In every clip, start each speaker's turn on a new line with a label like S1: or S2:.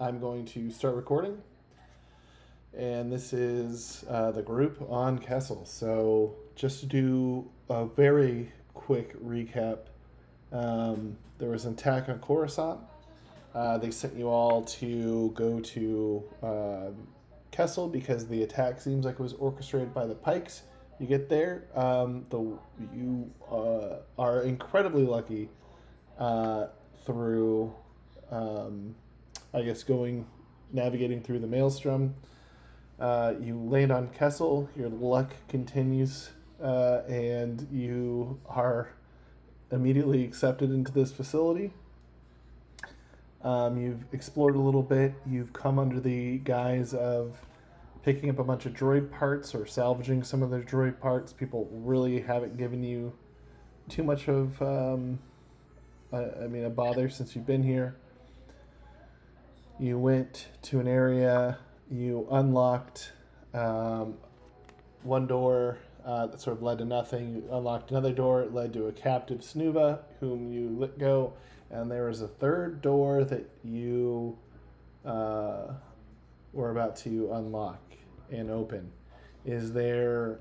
S1: I'm going to start recording, and this is the group on Kessel. So, just to do a very quick recap, there was an attack on Coruscant. They sent you all to go to Kessel because the attack seems like it was orchestrated by the Pikes. You get there, you are incredibly lucky through, um, I guess, navigating through the maelstrom. You land on Kessel. Your luck continues, and you are immediately accepted into this facility. You've explored a little bit. You've come under the guise of picking up a bunch of droid parts or salvaging some of the droid parts. People really haven't given you too much of, a bother since you've been here. You went to an area, you unlocked one door that sort of led to nothing. You unlocked another door, it led to a captive Snoova, whom you let go. And there was a third door that you were about to unlock and open. Is there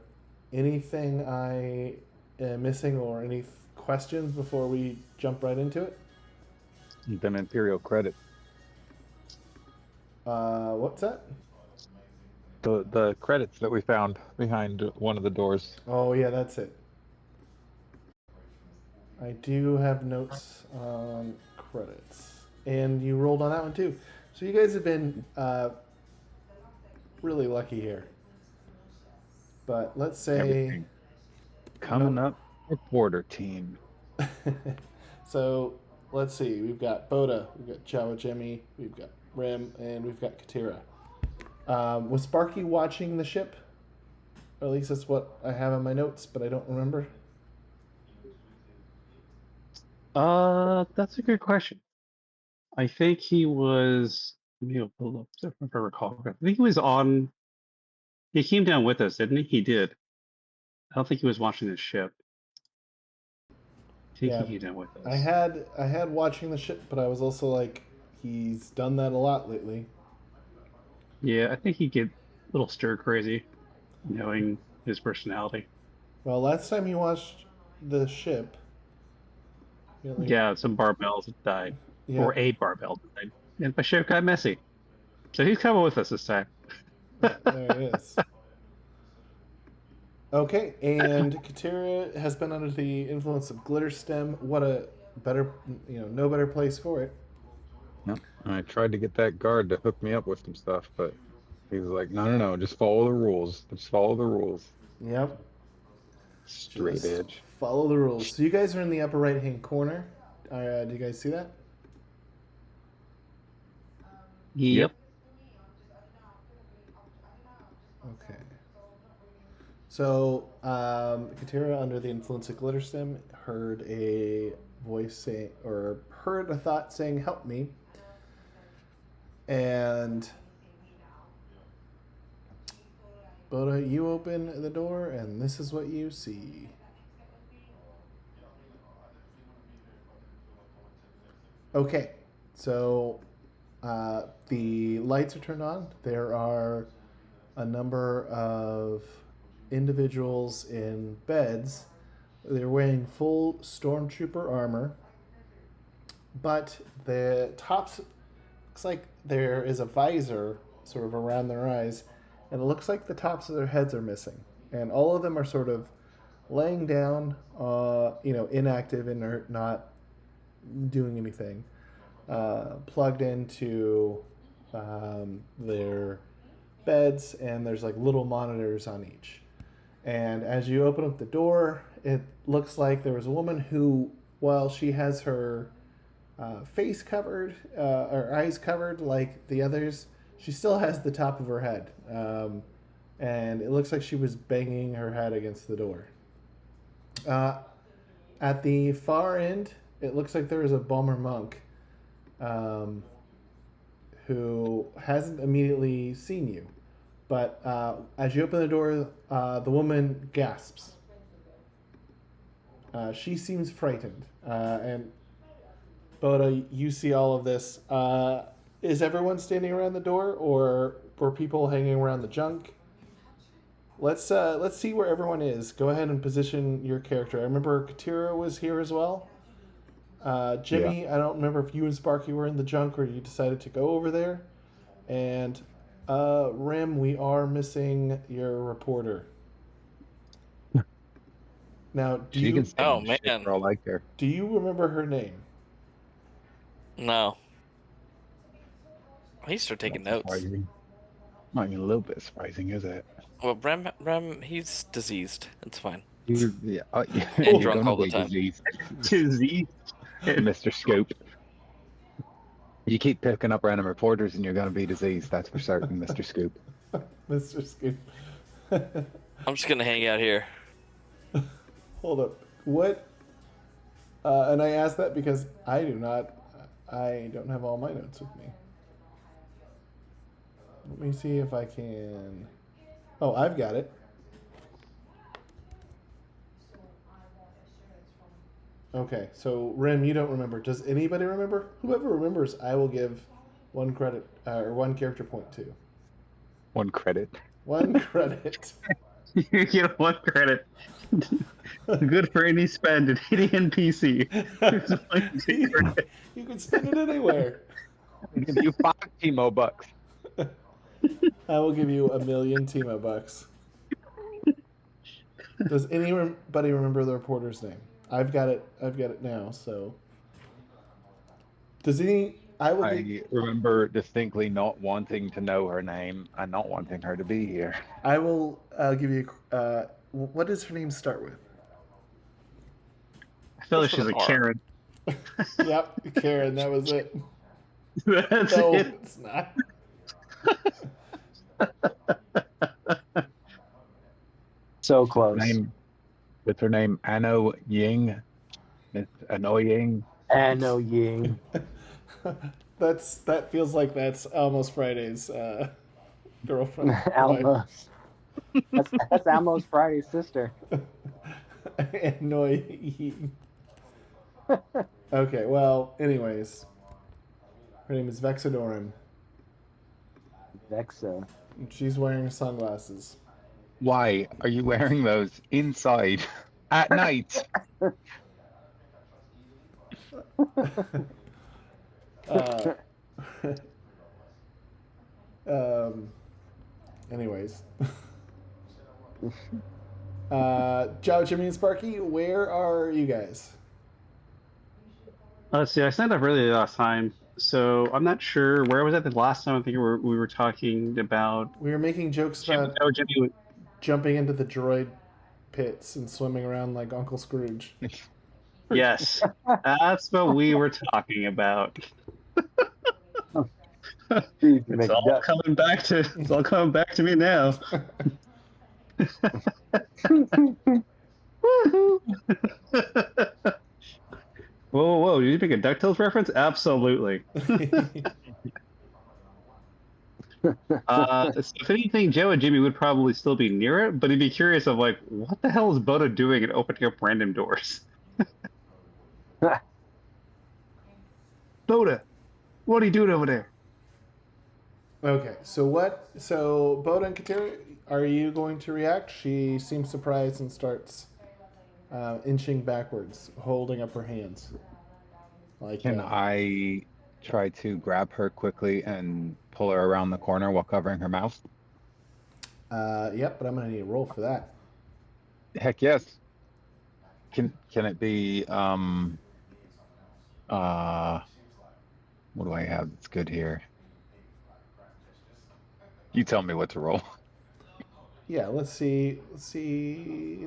S1: anything I am missing or any questions before we jump right into it?
S2: Them Imperial credit.
S1: What's that?
S2: The credits that we found behind one of the doors.
S1: Oh, yeah, that's it. I do have notes on credits. And you rolled on that one too. So you guys have been really lucky here. But let's say...
S2: Everything. Coming up, reporter team.
S1: So let's see. We've got Bota, we've got Jawa Jimmy, we've got Rim, and we've got Katira. Was Sparky watching the ship? Or at least that's what I have in my notes, but I don't remember.
S3: That's a good question. I think he was. Maybe I'll pull up if I recall correctly. I think he was on. He came down with us, didn't he? He did. I don't think he was watching the ship. I think
S1: Yeah.
S3: he came down with us.
S1: I had watching the ship, but I was also like, he's done that a lot lately.
S3: Yeah, I think he'd get a little stir crazy, knowing his personality.
S1: Well, last time he watched the ship,
S3: Yeah, some barbells died,
S1: yeah.
S3: or a barbell died, and the ship got messy. So he's coming with us this time.
S1: Yeah, there it is. Okay, and Katira has been under the influence of glitter stem. What a better, no better place for it.
S2: No, I tried to get that guard to hook me up with some stuff, but he was like, no, just follow the rules. Just follow the rules.
S1: Yep.
S2: Straight
S1: Just
S2: edge.
S1: follow the rules. So you guys are in the upper right hand corner. Do you guys see that?
S3: Yep.
S1: Okay. So, Katira, under the influence of glitter stem, heard a voice say, or heard a thought saying, "Help me." And Bota, you open the door, and this is what you see. Okay, so the lights are turned on. There are a number of individuals in beds. They're wearing full Stormtrooper armor, but the tops looks like there is a visor sort of around their eyes, and it looks like the tops of their heads are missing. And all of them are sort of laying down, inactive, inert, not doing anything, plugged into their beds, and there's like little monitors on each. And as you open up the door, it looks like there was a woman who, while she has her face covered, or eyes covered like the others, she still has the top of her head. And it looks like she was banging her head against the door. At the far end, it looks like there is a Bomber monk who hasn't immediately seen you. But as you open the door, the woman gasps. She seems frightened. And Bota, you see all of this. Is everyone standing around the door, or were people hanging around the junk? Let's see where everyone is. Go ahead and position your character. I remember Katira was here as well.
S2: Yeah.
S1: Jimmy, I don't remember if you and Sparky were in the junk or you decided to go over there. And Rim, we are missing your reporter. Now,
S2: She can stay
S4: Oh,
S2: on the ship
S4: man.
S2: for all I care.
S1: do you remember her name?
S4: No. I used to start taking
S2: That's
S4: notes.
S2: surprising. Not even a little bit surprising, is it?
S4: Well, Rem, he's diseased. It's fine.
S2: Yeah,
S4: And
S2: you're
S4: drunk
S2: gonna
S4: all the
S2: be
S4: time.
S2: diseased,
S3: Disease.
S2: Mr. Scoop. You keep picking up random reporters, and you're gonna be diseased. That's for certain, Mr. Scoop.
S1: Mr. Scoop.
S4: I'm just gonna hang out here.
S1: Hold up. What? And I asked that because I don't have all my notes with me. Let me see if I can. Oh, I've got it. Okay, so Rim, you don't remember. Does anybody remember? Whoever remembers, I will give one credit or one character point to.
S2: One credit.
S1: One credit.
S3: You get 1 credit. Good for any spend at any NPC.
S1: You can spend it anywhere.
S2: I'll give you 5 Timo bucks.
S1: I will give you 1,000,000 Timo bucks. Does anybody remember the reporter's name? I've got it now. So, does any? I
S2: remember distinctly not wanting to know her name and not wanting her to be here.
S1: I will give you. What does her name start with?
S3: I feel like
S4: What's
S3: she's
S4: with
S3: a
S4: an R?
S3: Karen.
S1: Yep, Karen. That was it.
S3: That's
S1: No,
S3: it.
S1: it's not.
S5: So close.
S2: With her name Anno Ying. It's annoying.
S5: Anno Ying.
S1: That feels like that's Almost Friday's girlfriend.
S5: Almost. That's Almost Friday's sister.
S1: Annoying. Okay, well, anyways. Her name is Vexadorum.
S5: Vexa.
S1: And she's wearing sunglasses.
S2: Why are you wearing those inside at night?
S1: Anyways. Jawa, Jimmy, and Sparky, where are you guys?
S3: Let's see. I signed up really last time, so I'm not sure where was that the last time. I think we were talking about.
S1: We were making jokes about
S3: Jimmy.
S1: jumping into the droid pits and swimming around like Uncle Scrooge.
S3: Yes, that's what we were talking about. It's all coming back to me now. Whoa! Did you make a DuckTales reference? Absolutely. So if anything, Joe and Jimmy would probably still be near it, but he'd be curious of like, what the hell is Bota doing and opening up random doors? Bota, what are you doing over there?
S1: Okay, so Bota and Katira, are you going to react? She seems surprised and starts inching backwards, holding up her hands. Like,
S2: Can I try to grab her quickly and pull her around the corner while covering her mouth?
S1: Yep, but I'm gonna need a roll for that.
S2: Heck yes. Can it be what do I have that's good here? You tell me what to roll.
S1: Yeah, let's see.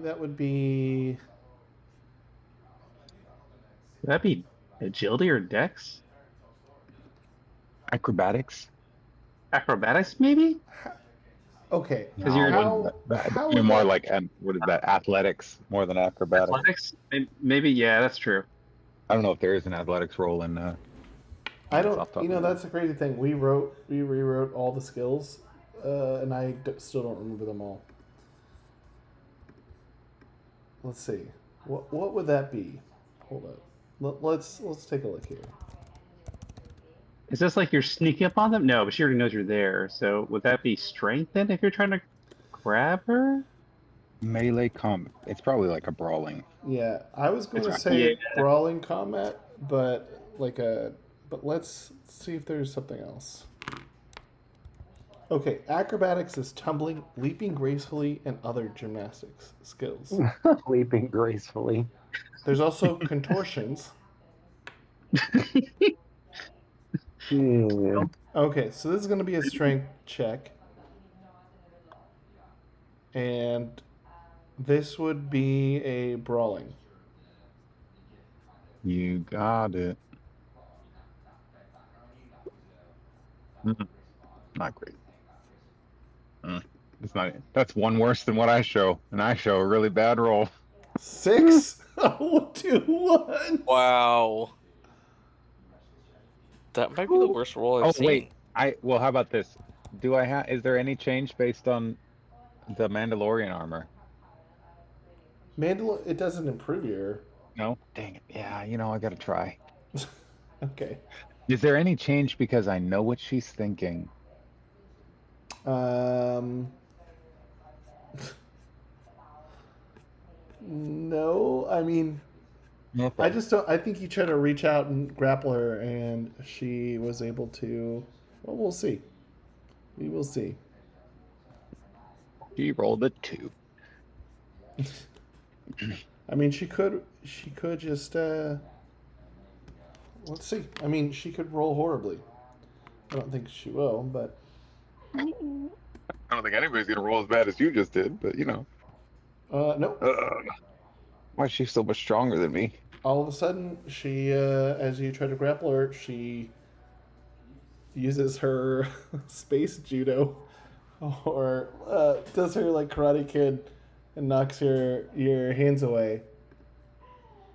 S1: That would be.
S3: Would that be agility or dex?
S2: Acrobatics?
S3: Acrobatics, maybe?
S1: Okay.
S3: Because you're
S2: You're more like what is that? Athletics more than acrobatics.
S3: Athletics? Maybe, yeah, that's true.
S2: I don't know if there is an athletics roll in.
S1: I don't. That's a crazy thing. We rewrote all the skills, and I still don't remember them all. Let's see. What would that be? Hold up. Let's take a look here.
S3: Is this like you're sneaking up on them? No, but she already knows you're there. So would that be strength then if you're trying to grab her?
S2: Melee combat. It's probably like a brawling.
S1: Yeah, I was going to
S2: It's-
S1: say
S3: Yeah.
S1: brawling combat, but but let's see if there's something else. Okay, acrobatics is tumbling, leaping gracefully, and other gymnastics skills.
S5: Leaping gracefully.
S1: There's also contortions.
S5: Yeah.
S1: Okay, so this is going to be a strength check. And this would be a brawling.
S2: You got it. Not great. It's not. That's one worse than what I show, and I show a really bad roll.
S1: 6? Oh, 2 1.
S4: Wow. That might be the worst roll I've
S2: Oh
S4: seen.
S2: wait, well, how about this? Do I have? Is there any change based on the Mandalorian armor?
S1: It doesn't improve your.
S2: No. Dang it. Yeah, I gotta try.
S1: Okay.
S2: Is there any change because I know what she's thinking?
S1: No, I mean,
S2: Okay.
S1: I just don't. I think you try to reach out and grapple her, and she was able to. Well, we'll see. We will see.
S2: She rolled a 2.
S1: I mean, she could. She could just. Let's see. I mean, she could roll horribly. I don't think she will, but.
S2: I don't think anybody's gonna roll as bad as you just did, but
S1: No.
S2: Why is she so much stronger than me?
S1: All of a sudden, she, as you try to grapple her, she uses her space judo, or does her like Karate Kid, and knocks your hands away,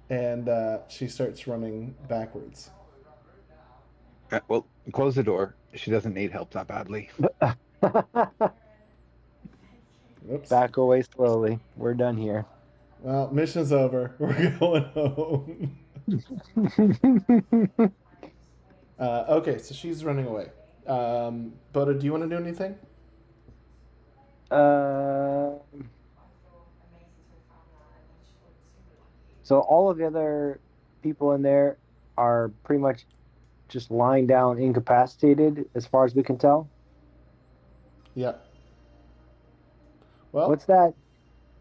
S1: and she starts running backwards.
S2: Well, close the door. She doesn't need help that badly.
S1: Oops.
S5: Back away slowly. We're done here.
S1: Well, mission's over. We're going home. Okay, so she's running away. Bota, do you want to do anything?
S5: So all of the other people in there are pretty much just lying down incapacitated as far as we can tell.
S1: Yeah. Well,
S5: What's that?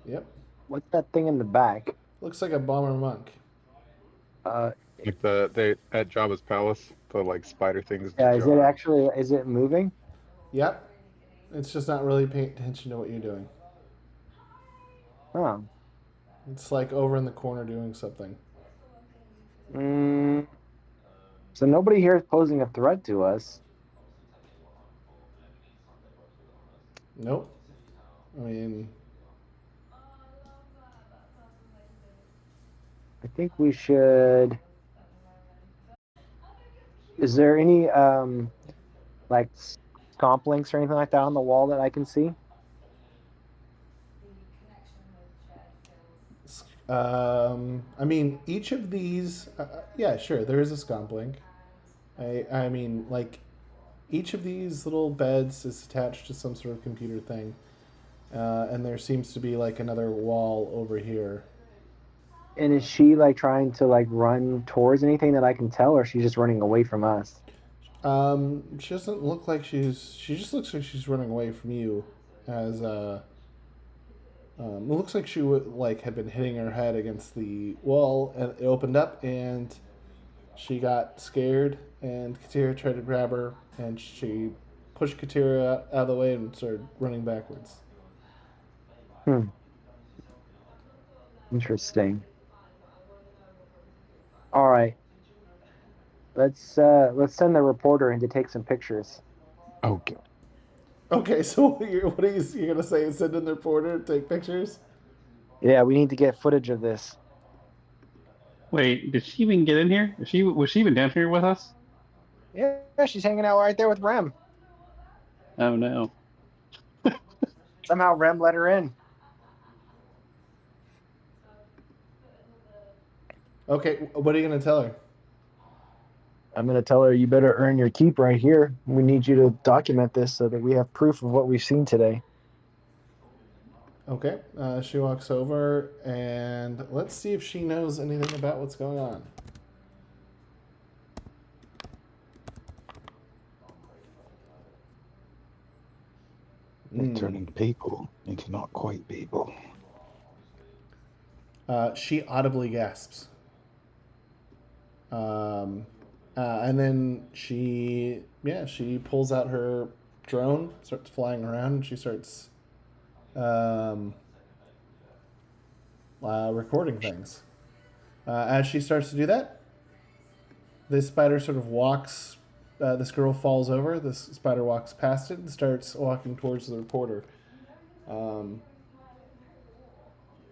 S1: Yep.
S5: What's that thing in the back?
S1: Looks like a bomber monk.
S2: Like they at Jabba's palace, the like spider things.
S5: Yeah, is it moving?
S1: Yep. It's just not really paying attention to what you're doing.
S5: Oh.
S1: It's like over in the corner doing something.
S5: So nobody here is posing a threat to us.
S1: Nope. I mean,
S5: I think we should. Is there any like comp links or anything like that on the wall that I can see?
S1: I mean, each of these, yeah, sure, there is a scomp link. I mean, like, each of these little beds is attached to some sort of computer thing, and there seems to be like another wall over here.
S5: And is she like trying to like run towards anything that I can tell, or she's just running away from us?
S1: She doesn't look like she just looks like she's running away from you, as it looks like she had been hitting her head against the wall, and it opened up, and she got scared, and Katira tried to grab her, and she pushed Katira out of the way and started running backwards.
S5: Interesting. All right. Let's send the reporter in to take some pictures.
S2: Okay.
S1: Okay, so what are you gonna say? Send in the reporter to take pictures?
S5: Yeah, we need to get footage of this.
S3: Wait, did she even get in here? Was she even down here with us?
S5: Yeah, she's hanging out right there with Rem.
S3: Oh no.
S5: Somehow Rem let her in.
S1: Okay, what are you gonna tell her?
S5: I'm gonna tell her you better earn your keep right here. We need you to document this so that we have proof of what we've seen today.
S1: Okay. She walks over and let's see if she knows anything about what's going on.
S2: Turning people into not quite people.
S1: She audibly gasps. And then she pulls out her drone, starts flying around, and she starts recording things. As she starts to do that, this spider sort of walks. This girl falls over. This spider walks past it and starts walking towards the reporter.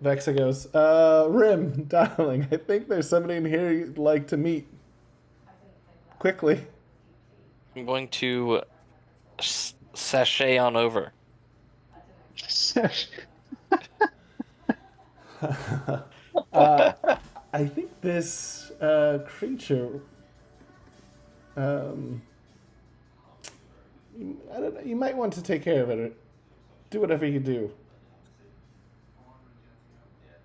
S1: Vexa goes, Rim, darling, I think there's somebody in here you'd like to meet. Quickly.
S4: I'm going to sashay on over.
S1: I think this creature, I don't know, you might want to take care of it. Do whatever you do.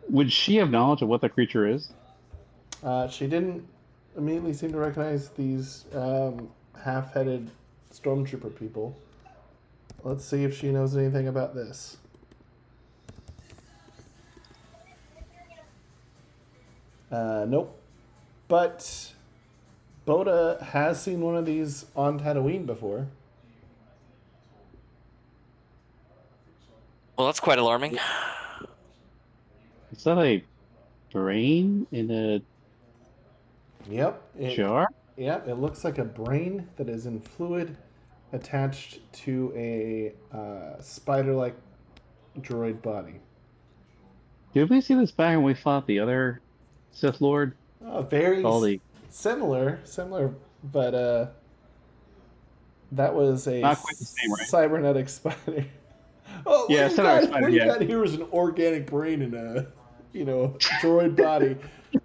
S3: Would she have knowledge of what the creature is?
S1: She didn't immediately seem to recognize these half-headed stormtrooper people. Let's see if she knows anything about this. Nope. But Bota has seen one of these on Tatooine before.
S4: Well, that's quite alarming.
S3: Is that a brain in a
S1: Yep.
S3: jar?
S1: Yep, it looks like a brain that is in fluid attached to a spider-like droid body.
S3: Did we see this back when we fought the other Sith Lord?
S1: Very
S3: All
S1: similar, but that was a
S3: Not quite the same, right?
S1: cybernetic spider. Oh,
S3: Yeah,
S1: what you
S3: cybernetic
S1: got,
S3: spider,
S1: what you
S3: yeah.
S1: got here is an organic brain in a, droid body.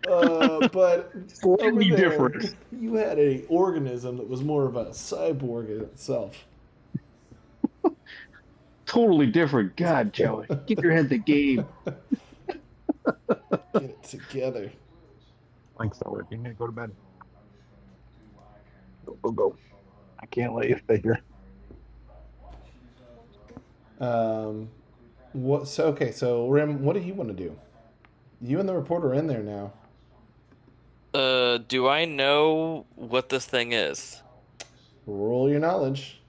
S1: But
S3: Slightly
S1: over there,
S3: different.
S1: you had a organism that was more of a cyborg in itself.
S3: Totally different. God, Joey, get your head in the game.
S1: Get it together.
S2: Thanks, Howard. You need to go to bed. Go. I can't let you stay here.
S1: What? So Rim, what do you want to do? You and the reporter are in there now.
S4: Do I know what this thing is?
S1: Roll your knowledge.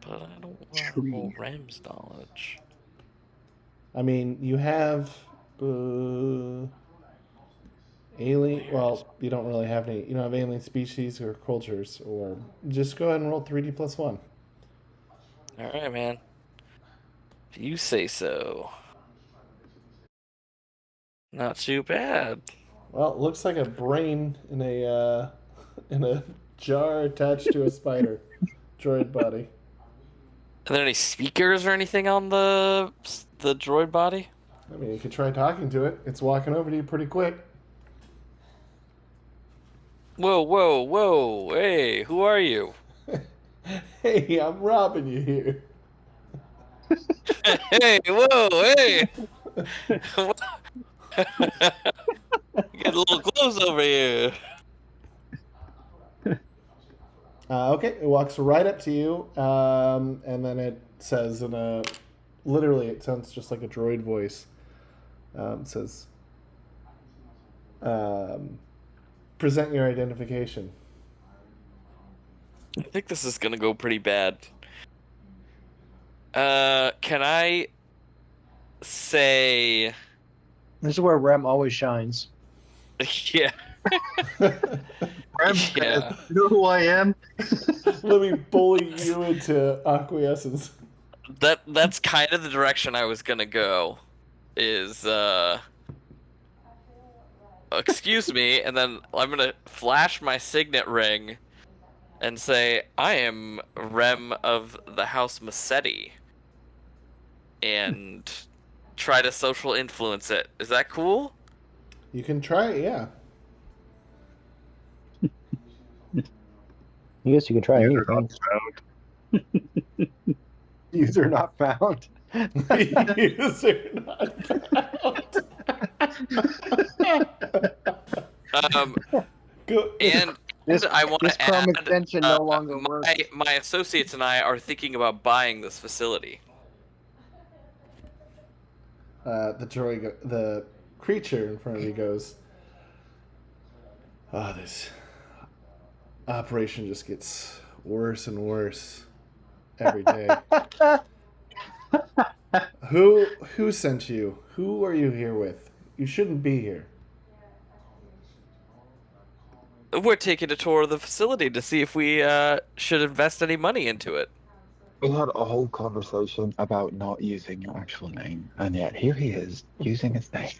S4: But I don't want to roll Ram's knowledge.
S1: I mean, you have alien. Well, you don't really have any. You don't have alien species or cultures, or just go ahead and roll 3D plus 1.
S4: All right, man. If you say so. Not too bad.
S1: Well, it looks like a brain in a jar attached to a spider droid body.
S4: Are there any speakers or anything on the droid body?
S1: I mean, you could try talking to it. It's walking over to you pretty quick.
S4: Whoa! Hey, who are you?
S1: Hey, I'm robbing you here.
S4: Hey, hey! Get a little close over here.
S1: Okay, it walks right up to you, and then it says literally, it sounds just like a droid voice. It says, present your identification.
S4: I think this is gonna go pretty bad. Can I say...
S5: This is where Rem always shines.
S4: Yeah.
S2: Rem,
S4: Yeah.
S2: you know who I am?
S1: Let me bully you into acquiescence.
S4: That's kind of the direction I was gonna go. Is excuse me, and then I'm gonna flash my signet ring and say I am Rem of the House Massetti, and try to social influence it. Is that cool?
S1: You can try it, yeah.
S5: I guess you could try
S3: User
S5: anything.
S3: not found.
S5: User not found.
S1: User not found. Go.
S4: And
S5: This
S4: I want
S5: this
S4: to
S5: Chrome
S4: add,
S5: extension no longer
S4: my,
S5: works.
S4: my associates and I are thinking about buying this facility.
S1: The creature in front of you goes, "Oh, this operation just gets worse and worse every day. Who sent you? Who are you here with? You shouldn't be here."
S4: We're taking a tour of the facility to see if we should invest any money into it.
S2: We had a whole conversation about not using your actual name, and yet here he is using his name.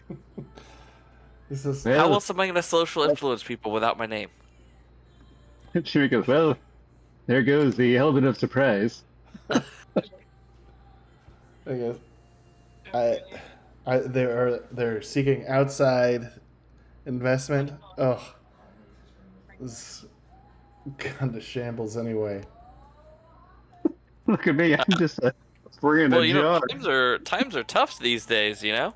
S1: This is
S3: Well,
S4: How else am I going to social influence people without my name?
S3: Jimmy goes, well, there goes the element of surprise.
S1: I guess. They're seeking outside investment. Ugh, this is gone to shambles anyway.
S3: Look at me, I'm just bringing
S4: Well,
S3: a
S4: you know,
S3: jar.
S4: times are tough these days. You know,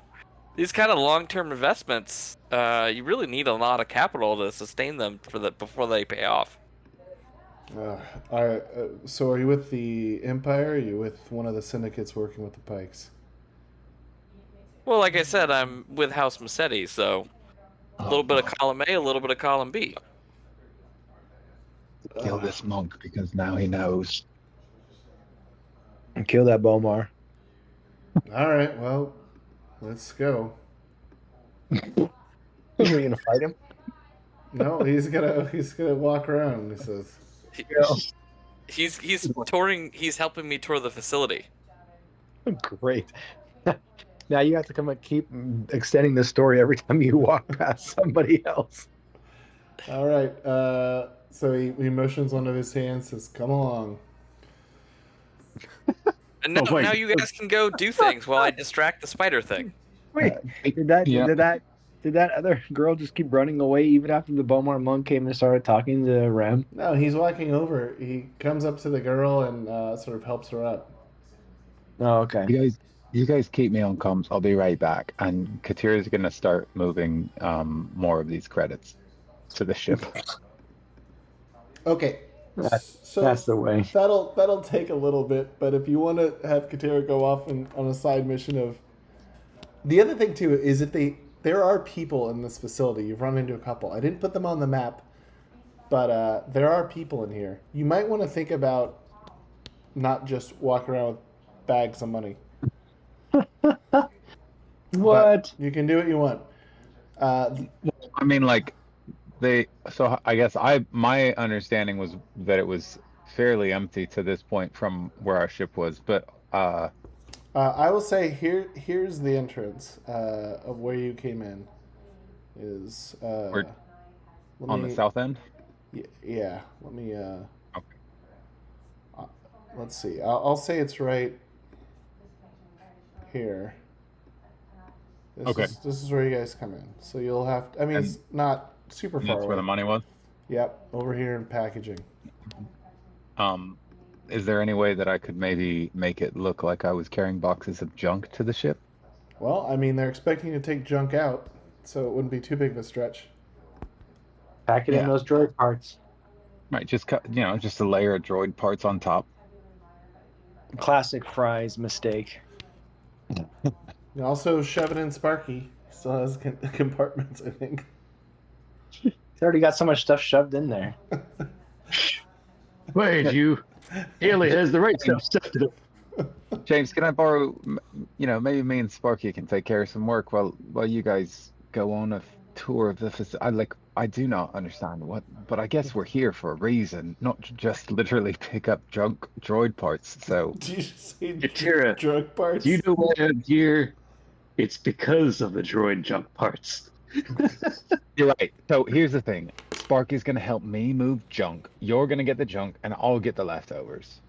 S4: these kind of long-term investments, you really need a lot of capital to sustain them before they pay off.
S1: So are you with the Empire? Or are you with one of the syndicates working with the Pikes?
S4: Well, like I said, I'm with House Massetti, so a little bit of column A, a little bit of column B.
S2: Kill this monk because now he knows.
S5: Kill that Bomar.
S1: All right, well, let's go.
S5: Are you gonna fight him?
S1: No, he's gonna walk around. He says,
S4: He's touring. He's helping me tour the facility.
S5: Great. Now you have to come and keep extending the story every time you walk past somebody else.
S1: "All right." So he motions one of his hands. Says, "Come along."
S4: And now,
S3: Oh my
S4: now you guys can go do things while I distract the spider thing.
S5: Wait, did that other girl just keep running away even after the Bomar monk came and started talking to Rem?
S1: No, he's walking over. He comes up to the girl and sort of helps her up.
S5: Oh, okay.
S2: You guys keep me on comms. I'll be right back. And Katira's gonna start moving more of these credits to the ship.
S1: Okay. So
S5: That's the way.
S1: that'll take a little bit, but if you want to have Katira go off on a side mission of the other thing too is if there are people in this facility. You've run into a couple. I didn't put them on the map, but there are people in here. You might want to think about not just walking around with bags of money.
S5: What?
S1: But you can do what you want.
S2: I mean, like So I guess my understanding was that it was fairly empty to this point from where our ship was, but
S1: I will say here's the entrance of where you came in. Is
S2: we're on the south end.
S1: Yeah. Let me.
S2: Okay.
S1: Let's see. I'll say it's right here. This is where you guys come in. So you'll have. It's not super far
S2: That's
S1: away.
S2: where the money was.
S1: Yep, over here in packaging.
S2: Is there any way that I could maybe make it look like I was carrying boxes of junk to the ship?
S1: Well, they're expecting to take junk out, so it wouldn't be too big of a stretch.
S5: Pack it in those droid parts.
S2: Right, just just a layer of droid parts on top.
S5: Classic Fry's mistake.
S1: You also shove it in Sparky. Still has compartments, I think.
S5: He's already got so much stuff shoved in there.
S3: Wait, he only has the right stuff stuffed in it.
S2: James, can I borrow? Maybe me and Sparky can take care of some work while you guys go on a tour of the facility. I do not understand but I guess we're here for a reason, not just literally pick up junk droid parts. So.
S1: Did you just say
S3: Katira,
S1: junk parts?
S3: Do you know why I'm here? It's because of the droid junk parts.
S2: You're right. So here's the thing. Sparky's going to help me move junk. You're going to get the junk, and I'll get the leftovers.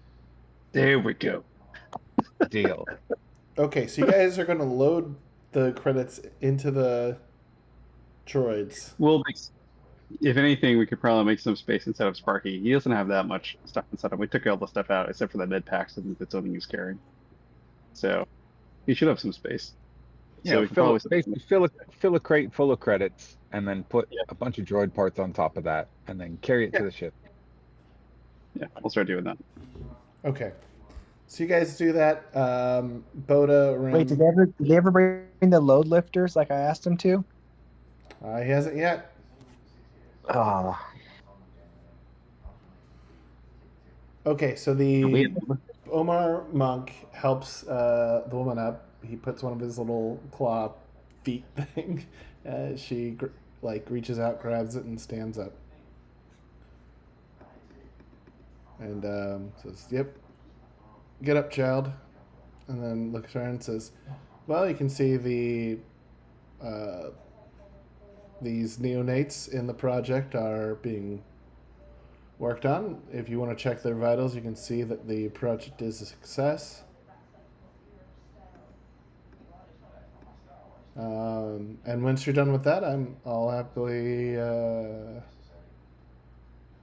S3: There we go.
S2: Deal.
S1: Okay, so you guys are going to load the credits into the droids.
S3: We'll If anything, we could probably make some space instead of Sparky. He doesn't have that much stuff inside him. We took all the stuff out except for the med packs and that's something he's carrying. So he should have some space. So we could probably
S2: Basically fill a crate full of credits and then put
S3: Yeah.
S2: a bunch of droid parts on top of that and then carry it to the ship.
S3: Yeah, we'll start doing that.
S1: Okay. So you guys do that. Bota, Rim.
S6: Wait, did they ever bring the load lifters like I asked them to?
S1: He hasn't yet.
S6: Oh,
S1: Okay, so the Omar monk helps the woman up. He puts one of his little claw feet thing. She reaches out, grabs it, and stands up. And says, "Yep, get up, child." And then looks around and says, "Well, you can see these neonates in the project are being worked on. If you want to check their vitals, you can see that the project is a success. And once you're done with that, I'll happily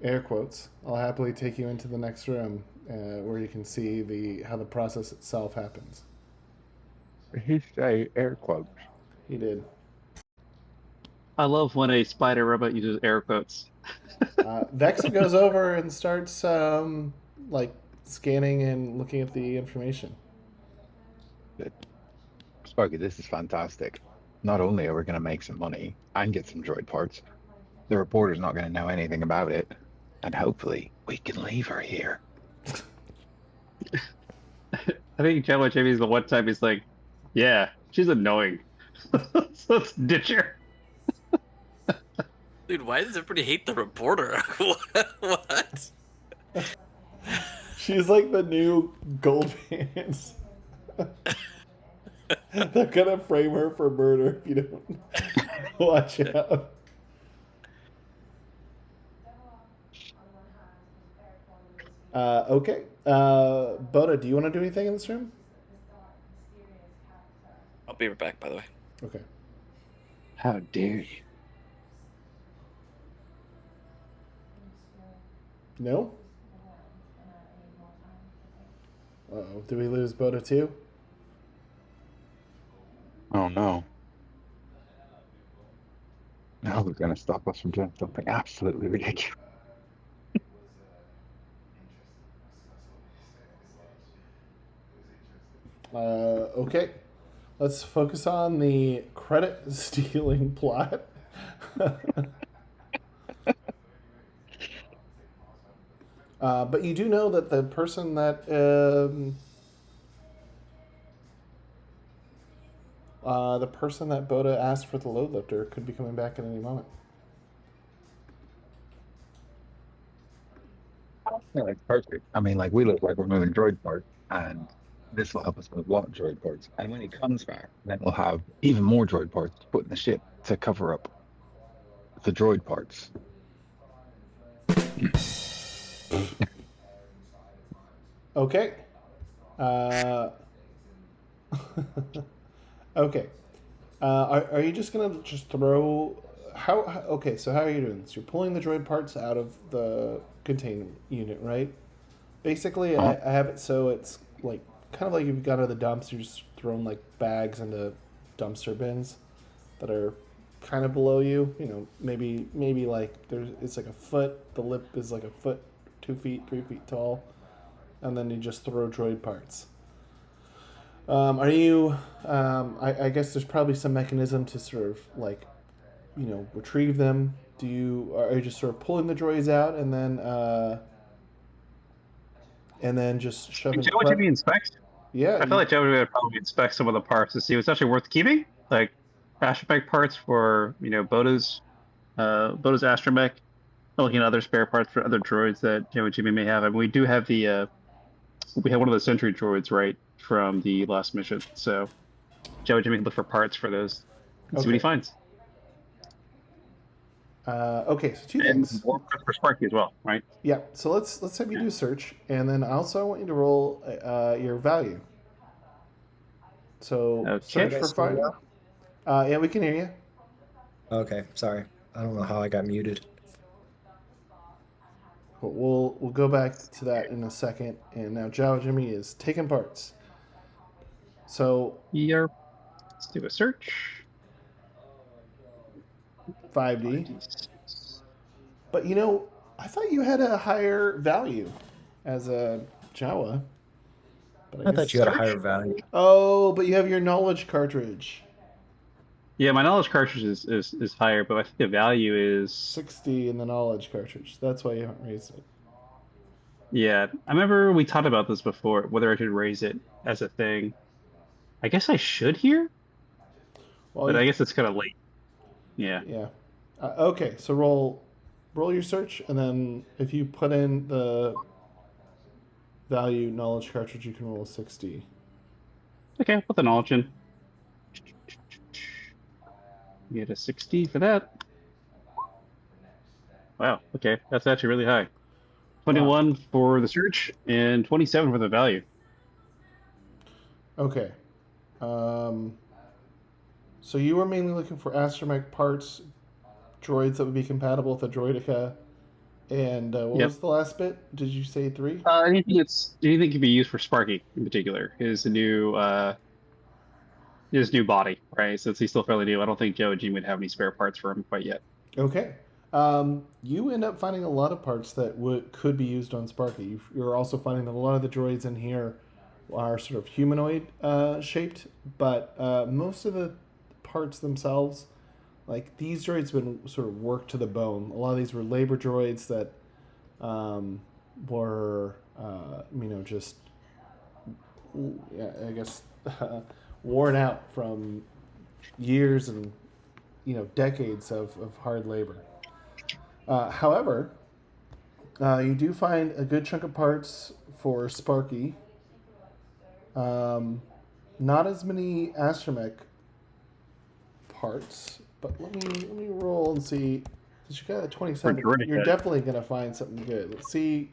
S1: air quotes. I'll happily take you into the next room where you can see how the process itself happens."
S2: He say air quotes.
S1: He did.
S3: I love when a spider robot uses air quotes.
S1: Vexa goes over and starts scanning and looking at the information.
S2: Sparky, this is fantastic. Not only are we going to make some money and get some droid parts, the reporter's not going to know anything about it, and hopefully we can leave her here.
S3: I think Jawa Jimmy's the one time he's like, yeah, she's annoying. So let's ditch her.
S4: Dude, why does everybody hate the reporter? What?
S1: She's like the new gold pants. They're gonna frame her for murder if you don't watch out. Okay. Bota, do you want to do anything in this room?
S4: I'll be right back, by the way.
S1: Okay.
S3: How dare you?
S1: No? Uh-oh. Did we lose Bota too?
S2: Oh no. Now they're going to stop us from doing something absolutely ridiculous.
S1: Okay. Let's focus on the credit stealing plot. But you do know that the person that Bota asked for the load lifter could be coming back at any moment.
S2: Yeah, it's perfect. I mean, we look like we're moving droid parts, and this will help us move a lot of droid parts. And when he comes back, then we'll have even more droid parts to put in the ship to cover up the droid parts.
S1: Okay. Okay. Are you just gonna throw okay, so how are you doing this? You're pulling the droid parts out of the containment unit, right? Basically, I have it so it's kind of like you've got out of the dumps. You're just throwing bags into dumpster bins that are kind of below you. You know, maybe it's a foot. The lip is a foot, 2 feet, 3 feet tall, and then you just throw droid parts. Are you? I guess there's probably some mechanism to sort of retrieve them. Are you just sort of pulling the droids out and then just shoving?
S3: Jawa Jimmy inspects?
S1: Yeah.
S3: I feel like Jawa Jimmy would probably inspect some of the parts to see what's actually worth keeping, like astromech parts for Bota's astromech, looking at other spare parts for other droids that Jawa Jimmy may have. And we do have we have one of the sentry droids right from the last mission, so Jawa Jimmy can look for parts for those and see what he finds.
S1: Okay, so two
S3: And
S1: things.
S3: more for Sparky as well, right?
S1: Yeah. So let's have you do search, and then also I want you to roll your value. So
S3: Okay.
S1: search for find. Yeah, we can hear you.
S6: okay. Sorry. I don't know how I got muted.
S1: But we'll go back to that in a second. And now Jawa Jimmy is taking parts. So
S3: Yep. Let's do a search.
S1: 5D.
S3: 5d6.
S1: But you know, I thought you had a higher value as a Jawa. But
S7: I thought you had a
S3: Search?
S7: higher value.
S1: Oh, but you have your knowledge cartridge.
S3: Yeah, my knowledge cartridge is higher, but I think the value is
S1: 60 in the knowledge cartridge. That's why you haven't raised it.
S3: yeah. I remember we talked about this before, whether I should raise it as a thing. I guess I should here,
S1: Well,
S3: but
S1: you,
S3: I guess it's kind of late. Yeah.
S1: yeah. Okay, so roll your search, and then if you put in the value knowledge cartridge, you can roll 60.
S3: Okay, I'll put the knowledge in. Get a 60 for that. Wow, okay, that's actually really high. 21 for the search and 27 for the value.
S1: Okay. So you were mainly looking for astromech parts, droids that would be compatible with the droidica, and what
S3: Yep.
S1: was the last bit? Did you say 3?
S3: Anything can be used for Sparky in particular. His new body, right? Since he's still fairly new, I don't think Joe and Gene would have any spare parts for him quite yet.
S1: Okay. You end up finding a lot of parts that could be used on Sparky. You're also finding that a lot of the droids in here are sort of humanoid shaped, but most of the parts themselves, like these droids, have been sort of worked to the bone. A lot of these were labor droids that were, just, I guess, worn out from years and decades of hard labor. However, you do find a good chunk of parts for Sparky. Not as many astromech parts, but let me roll and see. Because you got a 27, you're definitely gonna find something good. Let's see.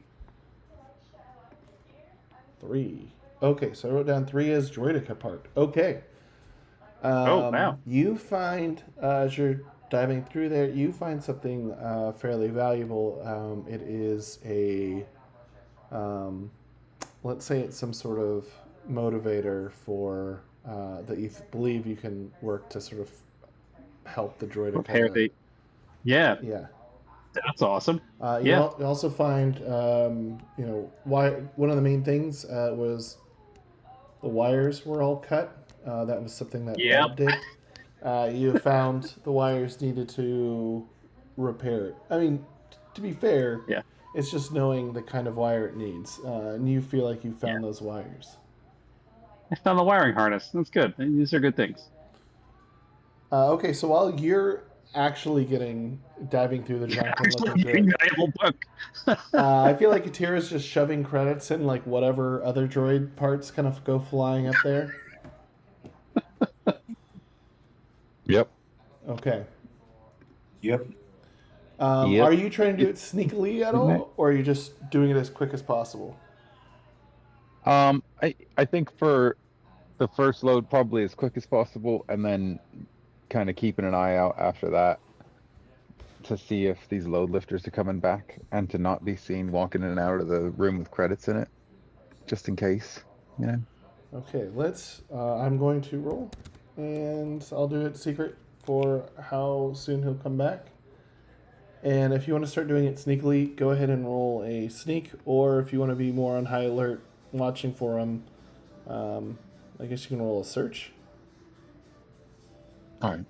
S1: 3. Okay, so I wrote down 3 as droidica part. Okay.
S3: Wow.
S1: You find, as you're diving through there, you find something fairly valuable. It is a, let's say it's some sort of motivator for that you believe you can work to sort of help the droidica.
S3: Yeah.
S1: Yeah.
S3: That's awesome.
S1: You also find, why one of the main things was the wires were all cut. That was something that Bob did. You found the wires needed to repair it. I mean, to be fair, it's just knowing the kind of wire it needs. And you feel like you found those wires.
S3: I found the wiring harness. That's good. These are good things.
S1: Okay, so while you're actually diving through the junk and looking good, I feel like Katira's just shoving credits in, like whatever other droid parts kind of go flying up there.
S2: Yep.
S1: Okay.
S7: Yep.
S1: Are you trying to do it sneakily at all, or are you just doing it as quick as possible?
S2: I think for the first load, probably as quick as possible, and then kind of keeping an eye out after that to see if these load lifters are coming back and to not be seen walking in and out of the room with credits in it, just in case,
S1: Okay, I'm going to roll, and I'll do it secret for how soon he'll come back. And if you want to start doing it sneakily, go ahead and roll a sneak, or if you want to be more on high alert, watching for him, I guess you can roll a search.
S2: All right.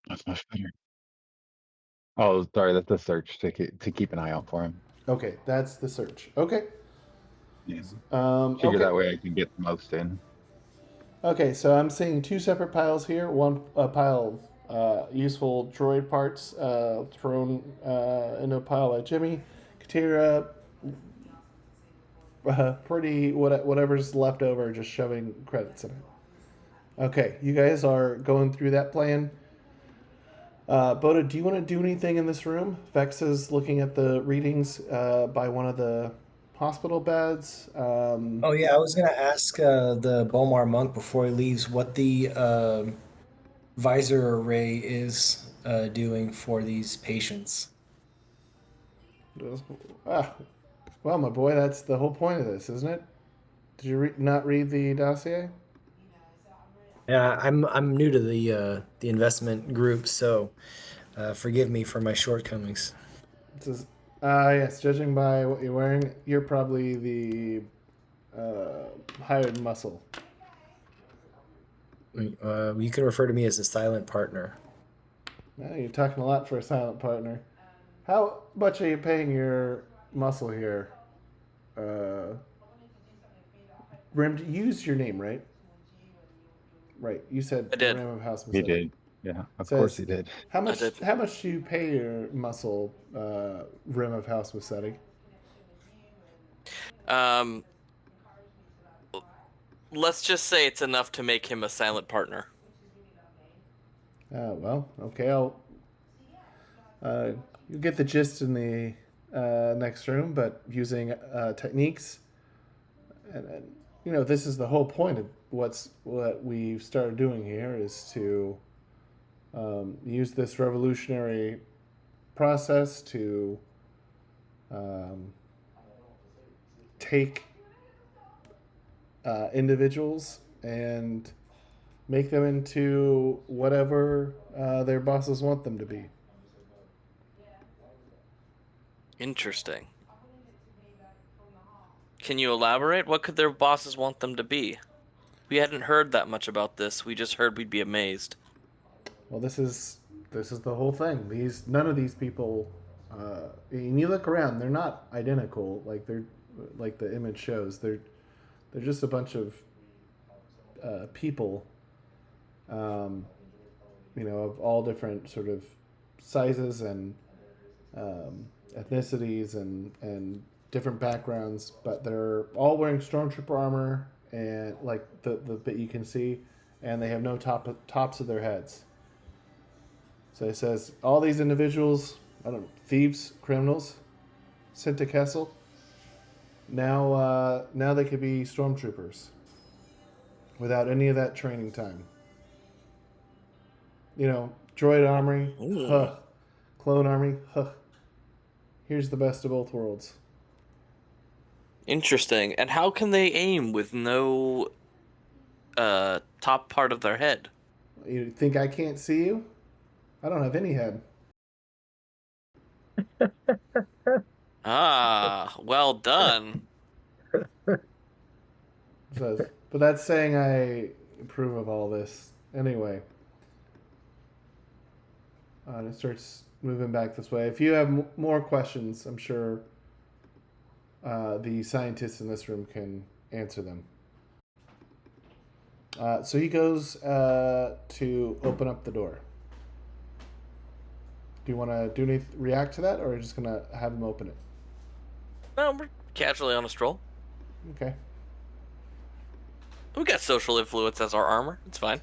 S2: That's much better. Oh, sorry, that's the search to keep an eye out for him.
S1: Okay, that's the search. Okay.
S2: Yeah. Figure
S1: okay.
S2: that way I can get the most in.
S1: Okay, so I'm seeing 2 separate piles here. One pile of useful droid parts thrown into a pile by Jimmy. Katira, whatever's left over, just shoving credits in it. Okay, you guys are going through that plan. Bota, do you want to do anything in this room? Vex is looking at the readings by one of the hospital beds.
S7: Oh yeah, I was gonna ask the Bomar monk before he leaves what the visor array is doing for these patients.
S1: Ah, well, my boy, that's the whole point of this, isn't it? Did you not read the dossier?
S7: Yeah, I'm new to the investment group, so forgive me for my shortcomings.
S1: It says, yes, judging by what you're wearing, you're probably the hired muscle.
S7: You can refer to me as a silent partner.
S1: You're talking a lot for a silent partner. How much are you paying your muscle here? Rim, use your name, right? Right. You said
S4: I did.
S1: Rim of House
S2: He
S1: Massetti.
S2: did. Yeah, of
S1: Says,
S2: course he did.
S1: How
S4: I
S1: much?
S4: did.
S1: How much do you pay your muscle, Rim of House Massetti?
S4: Let's just say it's enough to make him a silent partner.
S1: Well, okay. I'll. You get the gist in the next room, but using techniques, and this is the whole point of what we've started doing here is to use this revolutionary process to take individuals and make them into whatever their bosses want them to be.
S4: Interesting. Can you elaborate? What could their bosses want them to be? We hadn't heard that much about this. We just heard we'd be amazed.
S1: Well, this is the whole thing. None of these people, and you look around, they're not identical. Like the image shows. They're just a bunch of people, of all different sort of sizes and ethnicities and different backgrounds, but they're all wearing Stormtrooper armor and like the bit you can see, and they have no tops of their heads. So it says all these individuals, I don't know, thieves, criminals, sent to Kessel. Now they could be Stormtroopers without any of that training time. Droid army, huh? Clone army, huh? Here's the best of both worlds.
S4: Interesting. And how can they aim with no top part of their head?
S1: You think I can't see you? I don't have any head.
S4: Ah, well done.
S1: Says, but that's saying I approve of all this. Anyway, it starts moving back this way. If you have more questions, I'm sure the scientists in this room can answer them. So he goes to open up the door. Do you want to react to that, or are you just going to have him open it?
S4: No, we're casually on a stroll.
S1: Okay.
S4: We got social influence as our armor. It's fine.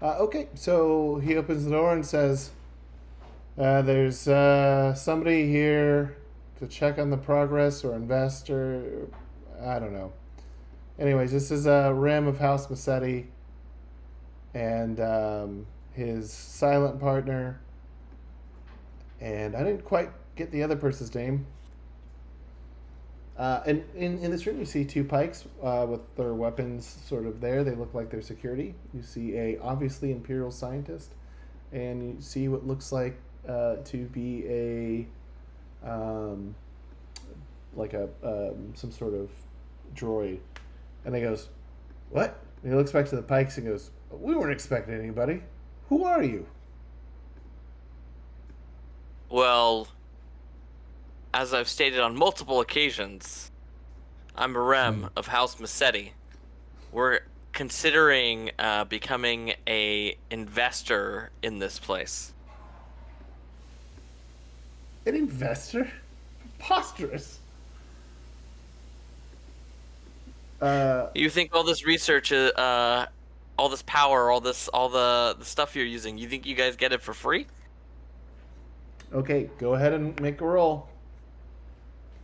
S1: Okay, so he opens the door and says, there's somebody here to check on the progress or invest or I don't know. Anyways, this is Rim of House Massetti and his silent partner. And I didn't quite get the other person's name. And in this room, you see two pikes with their weapons sort of there. They look like they're security. You see a obviously Imperial scientist, and you see what looks like to be a some sort of droid. And he goes, "What?" And he looks back to the pikes and goes, "We weren't expecting anybody. Who are you?"
S4: Well, as I've stated on multiple occasions, I'm a Rem of House Massetti. We're considering becoming a investor in this place.
S1: An investor? Preposterous.
S4: You think all this research, all this power, all the stuff you're using, you think you guys get it for free?
S1: Okay, go ahead and make a roll.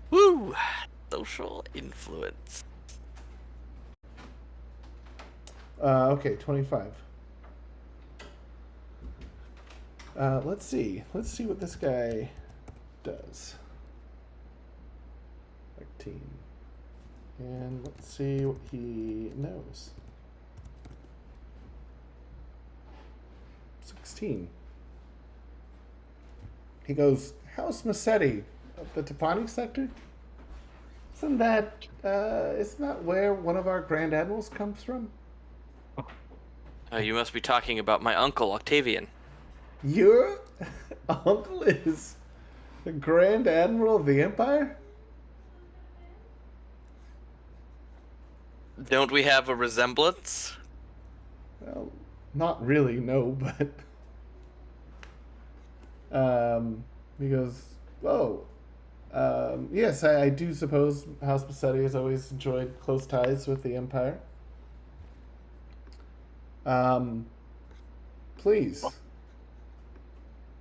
S4: Woo! Social influence.
S1: Okay, 25. Let's see. Let's see what this guy does. 13. And let's see what he knows. 16. He goes, House Massetti of the Topani sector? Isn't that, isn't that where one of our Grand Admirals comes from?
S4: You must be talking about my uncle, Octavian.
S1: Your uncle is the Grand Admiral of the Empire?
S4: Don't we have a resemblance?
S1: Well, not really, no, but... he goes, oh, yes, I do suppose House Massetti has always enjoyed close ties with the Empire. Please,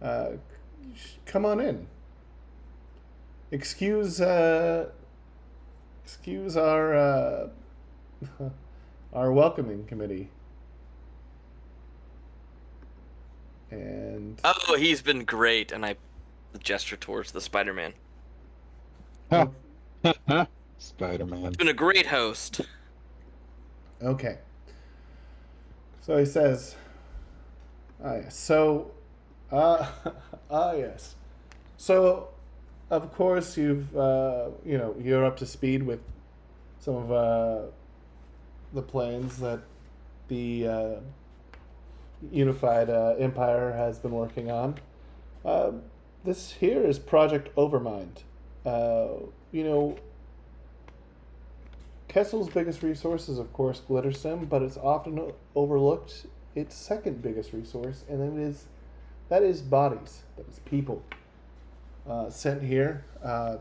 S1: come on in. Excuse our our welcoming committee. And
S4: Oh, he's been great, and I gesture towards the Spider-Man.
S2: Spider-Man.
S4: He's been a great host.
S1: okay. So he says, yes. So, yes. So, of course, you're up to speed with some of the plans that the unified empire has been working on. This here is Project Overmind. Kessel's biggest resource is, of course, Glitterstim, but it's often overlooked its second biggest resource, and that is bodies, that is people, sent here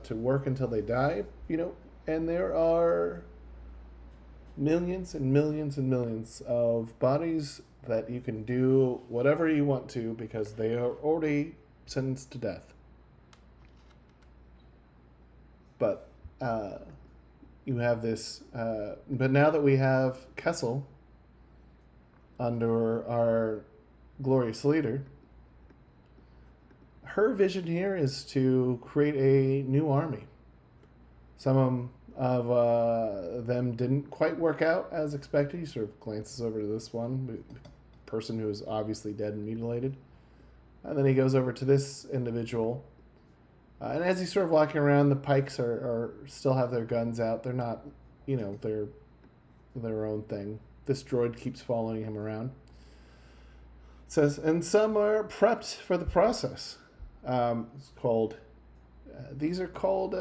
S1: to work until they die. And there are millions and millions and millions of bodies that you can do whatever you want to because they are already sentenced to death. But you have this, but now that we have Kessel under our glorious leader, her vision here is to create a new army. Some of them didn't quite work out as expected. He sort of glances over to this one person who is obviously dead and mutilated. And then he goes over to this individual. And as he's sort of walking around, the pikes are still have their guns out. They're not, they're their own thing. This droid keeps following him around. It says, and some are prepped for the process. It's called, these are called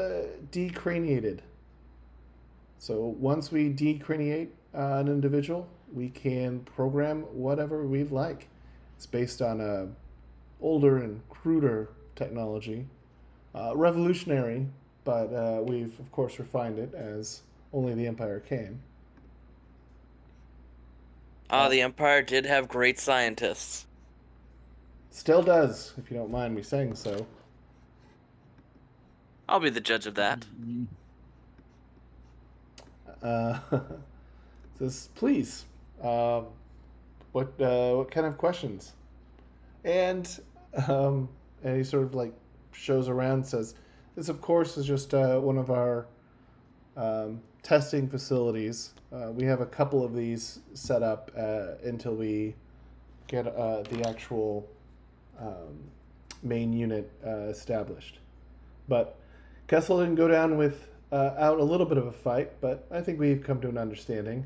S1: decraniated. So once we decraniate an individual, we can program whatever we'd like. It's based on a older and cruder technology. Revolutionary, but we've, of course, refined it as only the Empire can.
S4: The Empire did have great scientists.
S1: Still does, if you don't mind me saying so.
S4: I'll be the judge of that.
S1: Says, please, what kind of questions? And he sort of like shows around, says, this of course is just one of our testing facilities. We have a couple of these set up until we get the actual main unit established. But Kessel didn't go down without a little bit of a fight, but I think we've come to an understanding.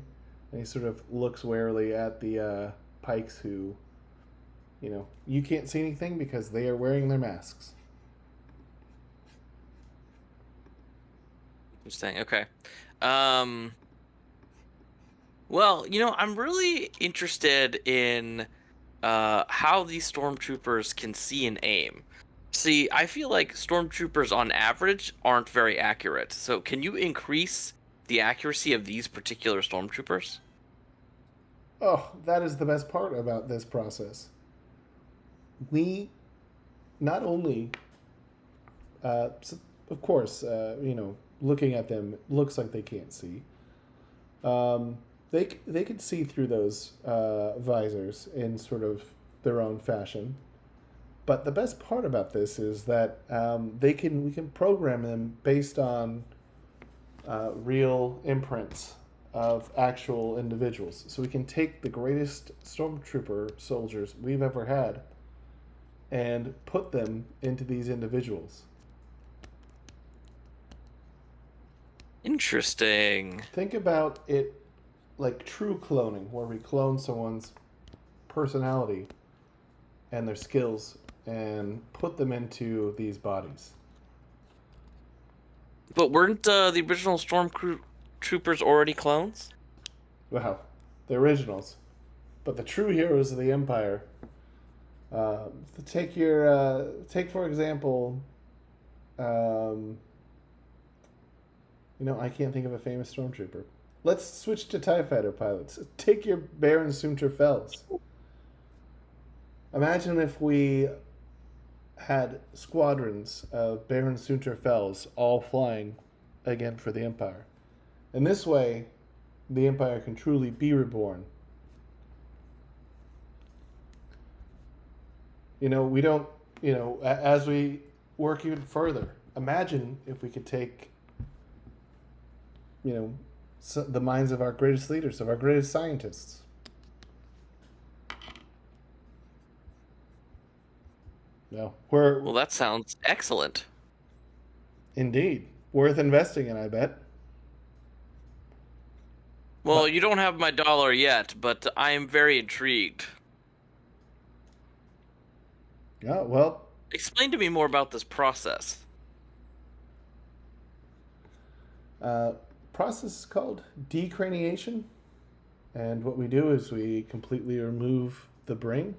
S1: And he sort of looks warily at the Pikes who, you can't see anything because they are wearing their masks.
S4: Interesting. Okay. Well, I'm really interested in how these stormtroopers can see and aim. See, I feel like stormtroopers on average aren't very accurate. So can you increase the accuracy of these particular stormtroopers?
S1: Oh, that is the best part about this process. We not only, of course, looking at them, it looks like they can't see. they could see through those visors in sort of their own fashion. But the best part about this is that we can program them based on real imprints of actual individuals. So we can take the greatest stormtrooper soldiers we've ever had and put them into these individuals.
S4: Interesting.
S1: Think about it like true cloning, where we clone someone's personality and their skills and put them into these bodies.
S4: But weren't the original Stormtroopers already clones?
S1: Wow, the originals. But the true heroes of the Empire. Take for example, I can't think of a famous stormtrooper. Let's switch to TIE fighter pilots. Take your Baron Soontir Fells. Imagine if we had squadrons of Baron Soontir Fells all flying again for the Empire. And this way, the Empire can truly be reborn. We don't, as we work even further, imagine if we could take, the minds of our greatest leaders, of our greatest scientists. No,
S4: Well, that sounds excellent.
S1: Indeed. Worth investing in, I bet.
S4: Well, you don't have my dollar yet, but I am very intrigued.
S1: Yeah, well,
S4: Explain to me more about this process.
S1: Process is called decraniation. And what we do is we completely remove the brain.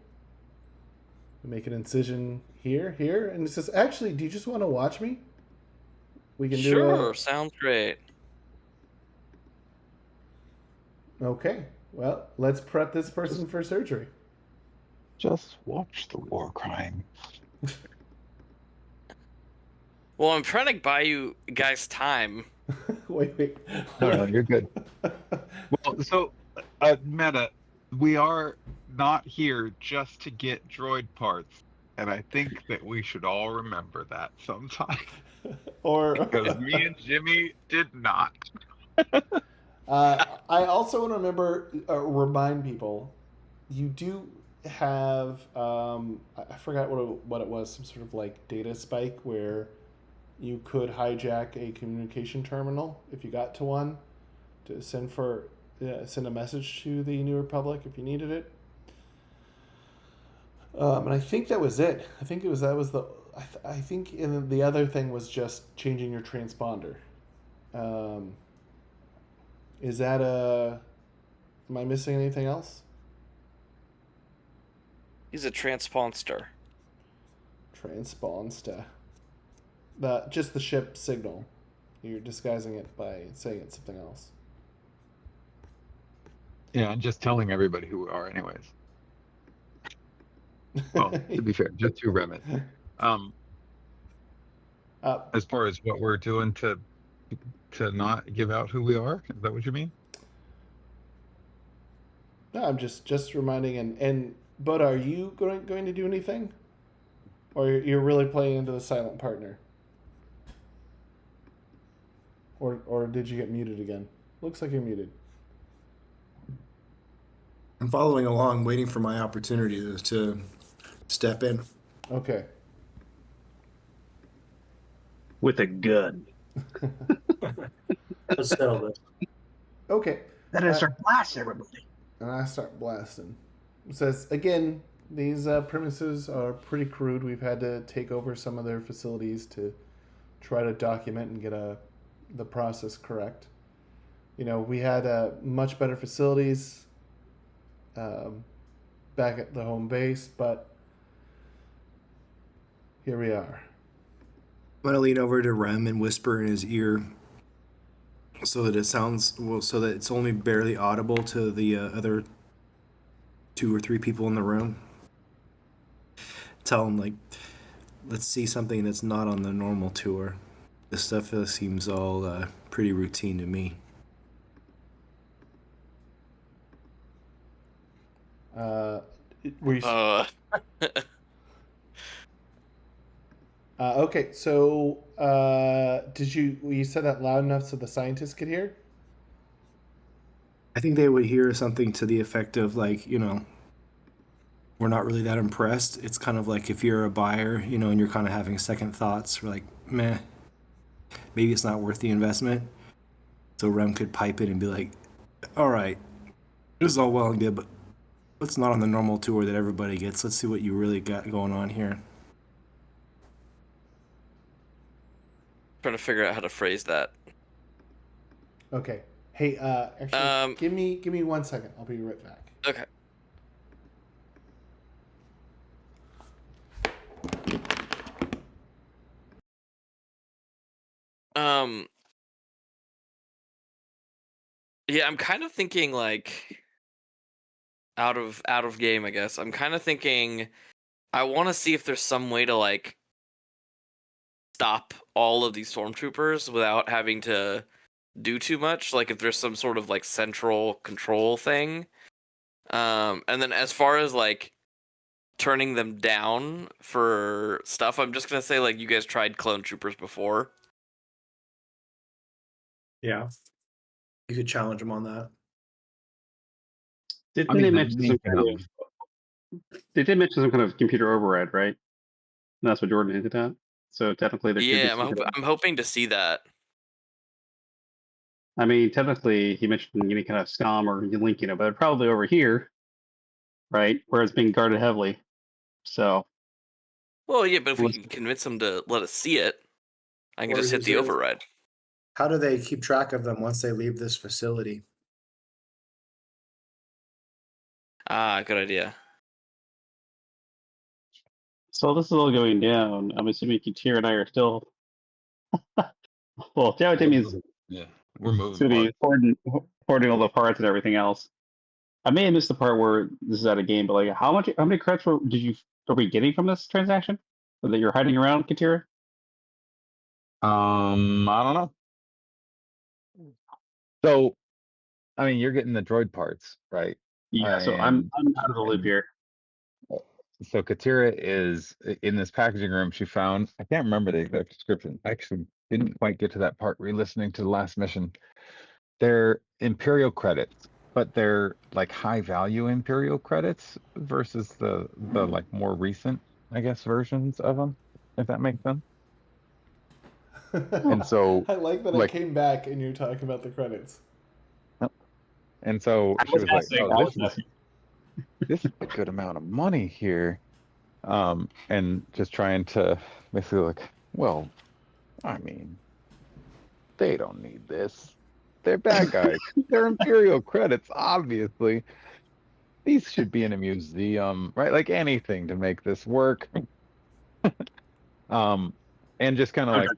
S1: We make an incision here, and it says, actually, do you just want to watch me? We can
S4: Sure, sounds great.
S1: Okay, well, let's prep this person for surgery.
S2: Just watch the war crime.
S4: Well, I'm trying to buy you guys time.
S1: Wait.
S2: No, you're good. Well, so, Meta, we are not here just to get droid parts, and I think that we should all remember that sometime. Because me and Jimmy did not.
S1: I also want to remind people, you do have I forgot what it was, some sort of like data spike where you could hijack a communication terminal if you got to one to send a message to the New Republic if you needed it. And I think that was it. I think I think the other thing was just changing your transponder. Is that am I missing anything else?
S4: He's a transponster.
S1: Transponster. Just the ship signal. You're disguising it by saying it's something else.
S2: Yeah, and just telling everybody who we are, anyways. Well, to be fair, just to Remit. As far as what we're doing to not give out who we are, is that what you mean?
S1: No, I'm just reminding. And Bota, are you going to do anything, or you're really playing into the silent partner? Or did you get muted again? Looks like you're muted.
S7: I'm following along, waiting for my opportunity to step in.
S1: Okay.
S3: With a gun.
S7: Let's settle this.
S1: Okay.
S6: Then I start blasting everybody.
S1: And I start blasting. It says, again, these premises are pretty crude. We've had to take over some of their facilities to try to document and get the process correct. We had much better facilities back at the home base, but here we are.
S7: I'm gonna lean over to Rem and whisper in his ear so that so that it's only barely audible to the other 2 or 3 people in the room. Tell him, like, let's see something that's not on the normal tour. This stuff seems all pretty routine to me.
S1: Were you?
S4: Uh,
S1: Okay, so did you said that loud enough so the scientists could hear?
S7: I think they would hear something to the effect of like, we're not really that impressed. It's kind of like if you're a buyer, and you're kind of having second thoughts, we're like, meh, maybe it's not worth the investment. So Rem could pipe in and be like, all right, this is all well and good, but let's not on the normal tour that everybody gets. Let's see what you really got going on here.
S4: trying to figure out how to phrase that.
S1: Okay. Hey, actually, give me 1 second. I'll be right back.
S4: Okay. Yeah, I'm kind of thinking like out of game, I guess. I'm kind of thinking I want to see if there's some way to like stop all of these stormtroopers without having to do too much, like if there's some sort of like central control thing. And then as far as like turning them down for stuff, I'm just gonna say like you guys tried clone troopers before.
S7: Yeah. You could challenge them on that.
S3: Didn't
S2: I mean,
S3: they
S2: the
S3: mention
S2: main
S3: some
S2: thing
S3: kind of? They did mention some kind of computer override, right? And that's what Jordan hinted at. So technically, there could be
S4: Yeah,
S3: some.
S4: I'm hoping to see that.
S3: I mean, technically, he mentioned any kind of scum or link, but probably over here, right, where it's being guarded heavily. So.
S4: Well, yeah, but if we can convince them to let us see it, I can
S7: Or
S4: just hit the
S7: is it-
S4: override.
S7: How do they keep track of them once they leave this facility?
S4: Ah, good idea.
S3: So this is all going down. I'm assuming Katira and I are still. Well, Jawa Jimmy's
S2: we're moving.
S3: going to be hoarding all the parts and everything else. I may have missed the part where this is out of game, but like, how many credits are we getting from this transaction? Or that you're hiding around, Katira?
S2: I don't know. So, I mean, you're getting the droid parts, right?
S3: Yeah. So I'm out of the loop
S2: and-
S3: here.
S2: So Katira is in this packaging room. She found, I can't remember the exact description. I actually didn't quite get to that part re-listening to the last mission. They're Imperial credits, but they're like high value Imperial credits versus the like more recent, I guess, versions of them, if that makes sense. And so,
S1: I like that
S2: like-
S1: I came back and you're talking about the credits.
S2: And so she was like, "Oh,
S3: guessing.
S2: this is a good amount of money here," and just trying to basically like, well, I mean, they don't need this. They're bad guys. They're Imperial credits, obviously. These should be in a museum, right? Like anything to make this work. And just kind of like,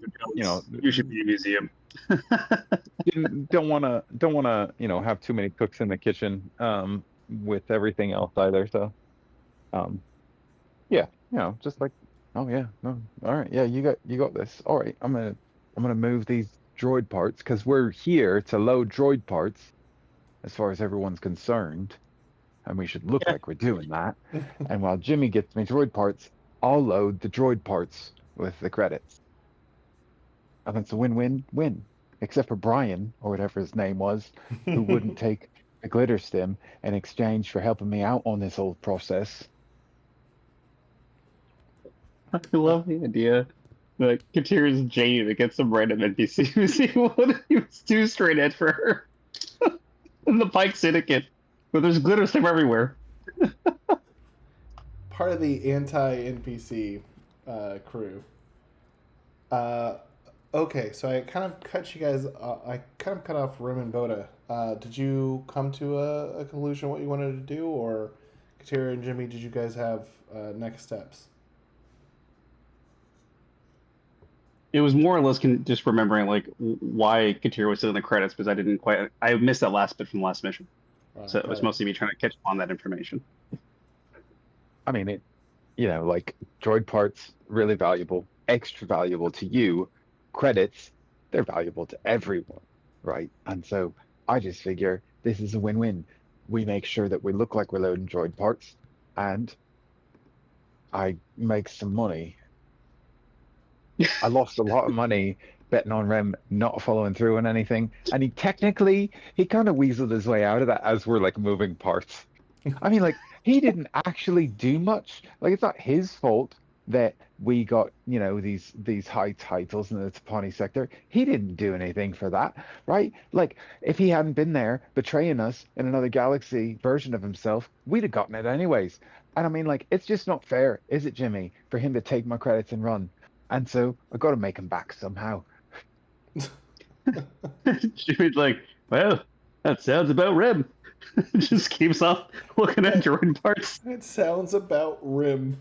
S3: you should be a museum.
S2: don't want to, have too many cooks in the kitchen, with everything else either. So, yeah, just like, oh yeah, no, all right, yeah, you got this. All right, I'm gonna move these droid parts because we're here to load droid parts, as far as everyone's concerned, and we should look like we're doing that. And while Jimmy gets me droid parts, I'll load the droid parts with the credits. I think it's a win-win-win, except for Brian, or whatever his name was, who wouldn't take a glitter stem in exchange for helping me out on this whole process.
S3: I love the idea. Like Katira's Jane that gets some random NPC who's he was too straight edge for her. And the Pike Syndicate, where there's glitter stuff everywhere.
S1: Part of the anti-NPC crew. Okay, so I kind of cut you guys. I kind of cut off Rim and Bota. Did you come to a conclusion what you wanted to do, or Katira and Jimmy? Did you guys have next steps?
S3: It was more or less just remembering like why Katira was still in the credits because I missed that last bit from the last mission. So it was mostly me trying to catch up on that information.
S2: I mean, like droid parts, really valuable, extra valuable to you. Credits, they're valuable to everyone, right? And so I just figure this is a win-win. we make sure that we look like we're loading droid parts, and I make some money. I lost a lot of money betting on Rem not following through on anything, and he kind of weaseled his way out of that as we're like moving parts. I mean, like, he didn't actually do much. Like, it's not his fault that we got, these high titles in the Tapani sector. He didn't do anything for that, right? Like, if he hadn't been there betraying us in another galaxy version of himself, we'd have gotten it anyways. And I mean, like, it's just not fair, is it, Jimmy, for him to take my credits and run? And so I got to make him back somehow.
S3: Jimmy's like, well, that sounds about Rem. Just keeps off looking at droid parts.
S1: It sounds about Rim.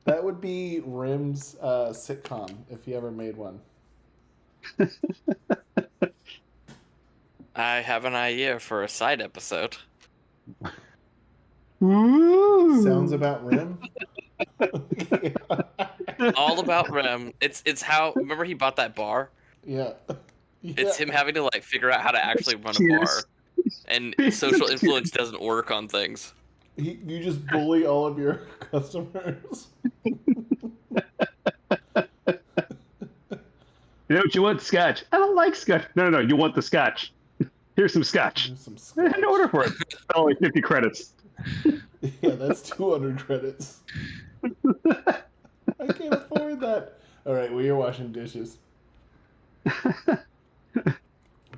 S1: That would be Rim's sitcom if he ever made one.
S4: I have an idea for a side episode.
S3: Ooh.
S1: Sounds about Rim.
S4: All about Rem. It's how. Remember he bought that bar?
S1: Yeah.
S4: It's him having to like figure out how to actually run a bar, and social influence doesn't work on things.
S1: You just bully all of your customers.
S3: You want scotch? I don't like scotch. No, you want the scotch. Here's some scotch.
S1: Here's some scotch.
S3: And order for it. Only 50 credits.
S1: Yeah, that's 200 credits. I can't afford that. All right, well, you're washing dishes.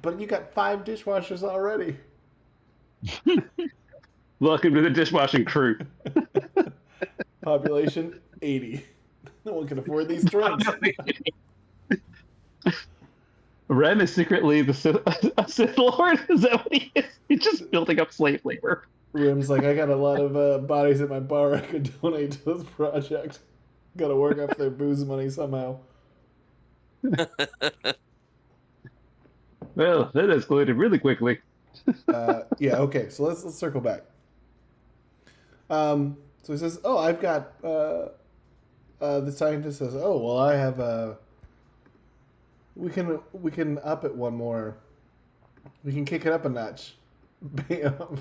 S1: But you got 5 dishwashers already.
S3: Welcome to the dishwashing crew.
S1: Population 80. No one can afford these drinks.
S3: Rem is secretly a Sith Lord. Is that what he is? He's just building up slave labor.
S1: Rim's like, I got a lot of bodies at my bar I could donate to this project. Got to work up their booze money somehow.
S3: Well, that escalated really quickly.
S1: Yeah, okay, so let's circle back. So he says, oh, I've got, the scientist says, oh, well, I have, we can up it one more. We can kick it up a notch. Bam.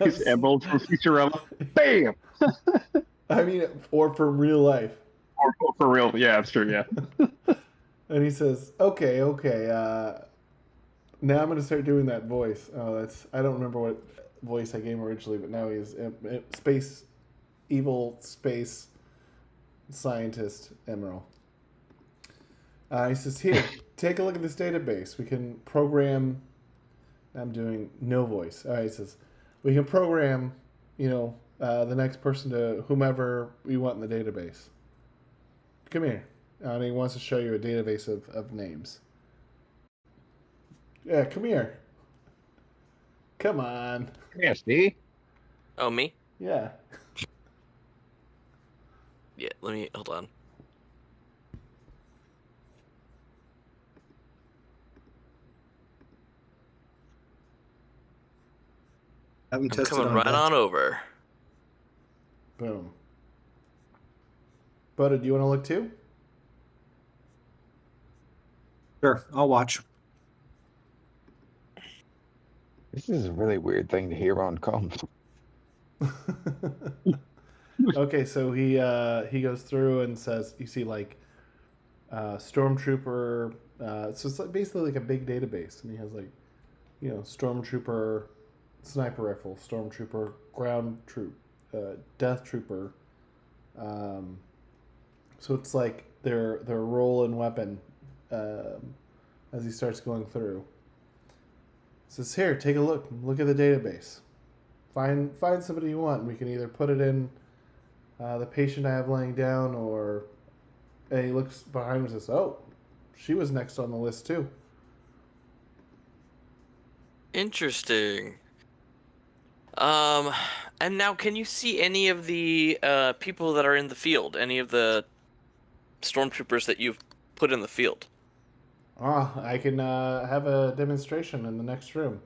S3: He's Emerald from Futurama. Bam!
S1: I mean, or for real life.
S3: Or for real. Yeah, that's true, yeah.
S1: And he says, okay, now I'm going to start doing that voice. Oh, I don't remember what voice I gave him originally, but now he's evil space scientist Emerald. He says, here, take a look at this database. We can program, I'm doing no voice. All right, he says, we can program, the next person to whomever we want in the database. Come here. And he wants to show you a database of names. Yeah, come here. Come on.
S2: Yes, D.
S4: Oh, me?
S1: Yeah.
S4: Yeah, hold on.
S7: Haven't
S4: I'm
S7: tested
S4: coming
S7: on
S4: right
S7: that.
S4: on over.
S1: Boom. Bota, do you want to look too?
S7: Sure, I'll watch.
S2: This is a really weird thing to hear on comms.
S1: Okay, so he goes through and says, you see like Stormtrooper. So it's like basically like a big database, and he has like, Stormtrooper sniper rifle, Stormtrooper ground troop, Death Trooper. So it's like their role and weapon as he starts going through. Says, here, take a look. Look at the database. Find somebody you want. We can either put it in the patient I have laying down, and he looks behind him and says, oh, she was next on the list too.
S4: Interesting. And now can you see any of the people that are in the field? Any of the stormtroopers that you've put in the field?
S1: I can have a demonstration in the next room.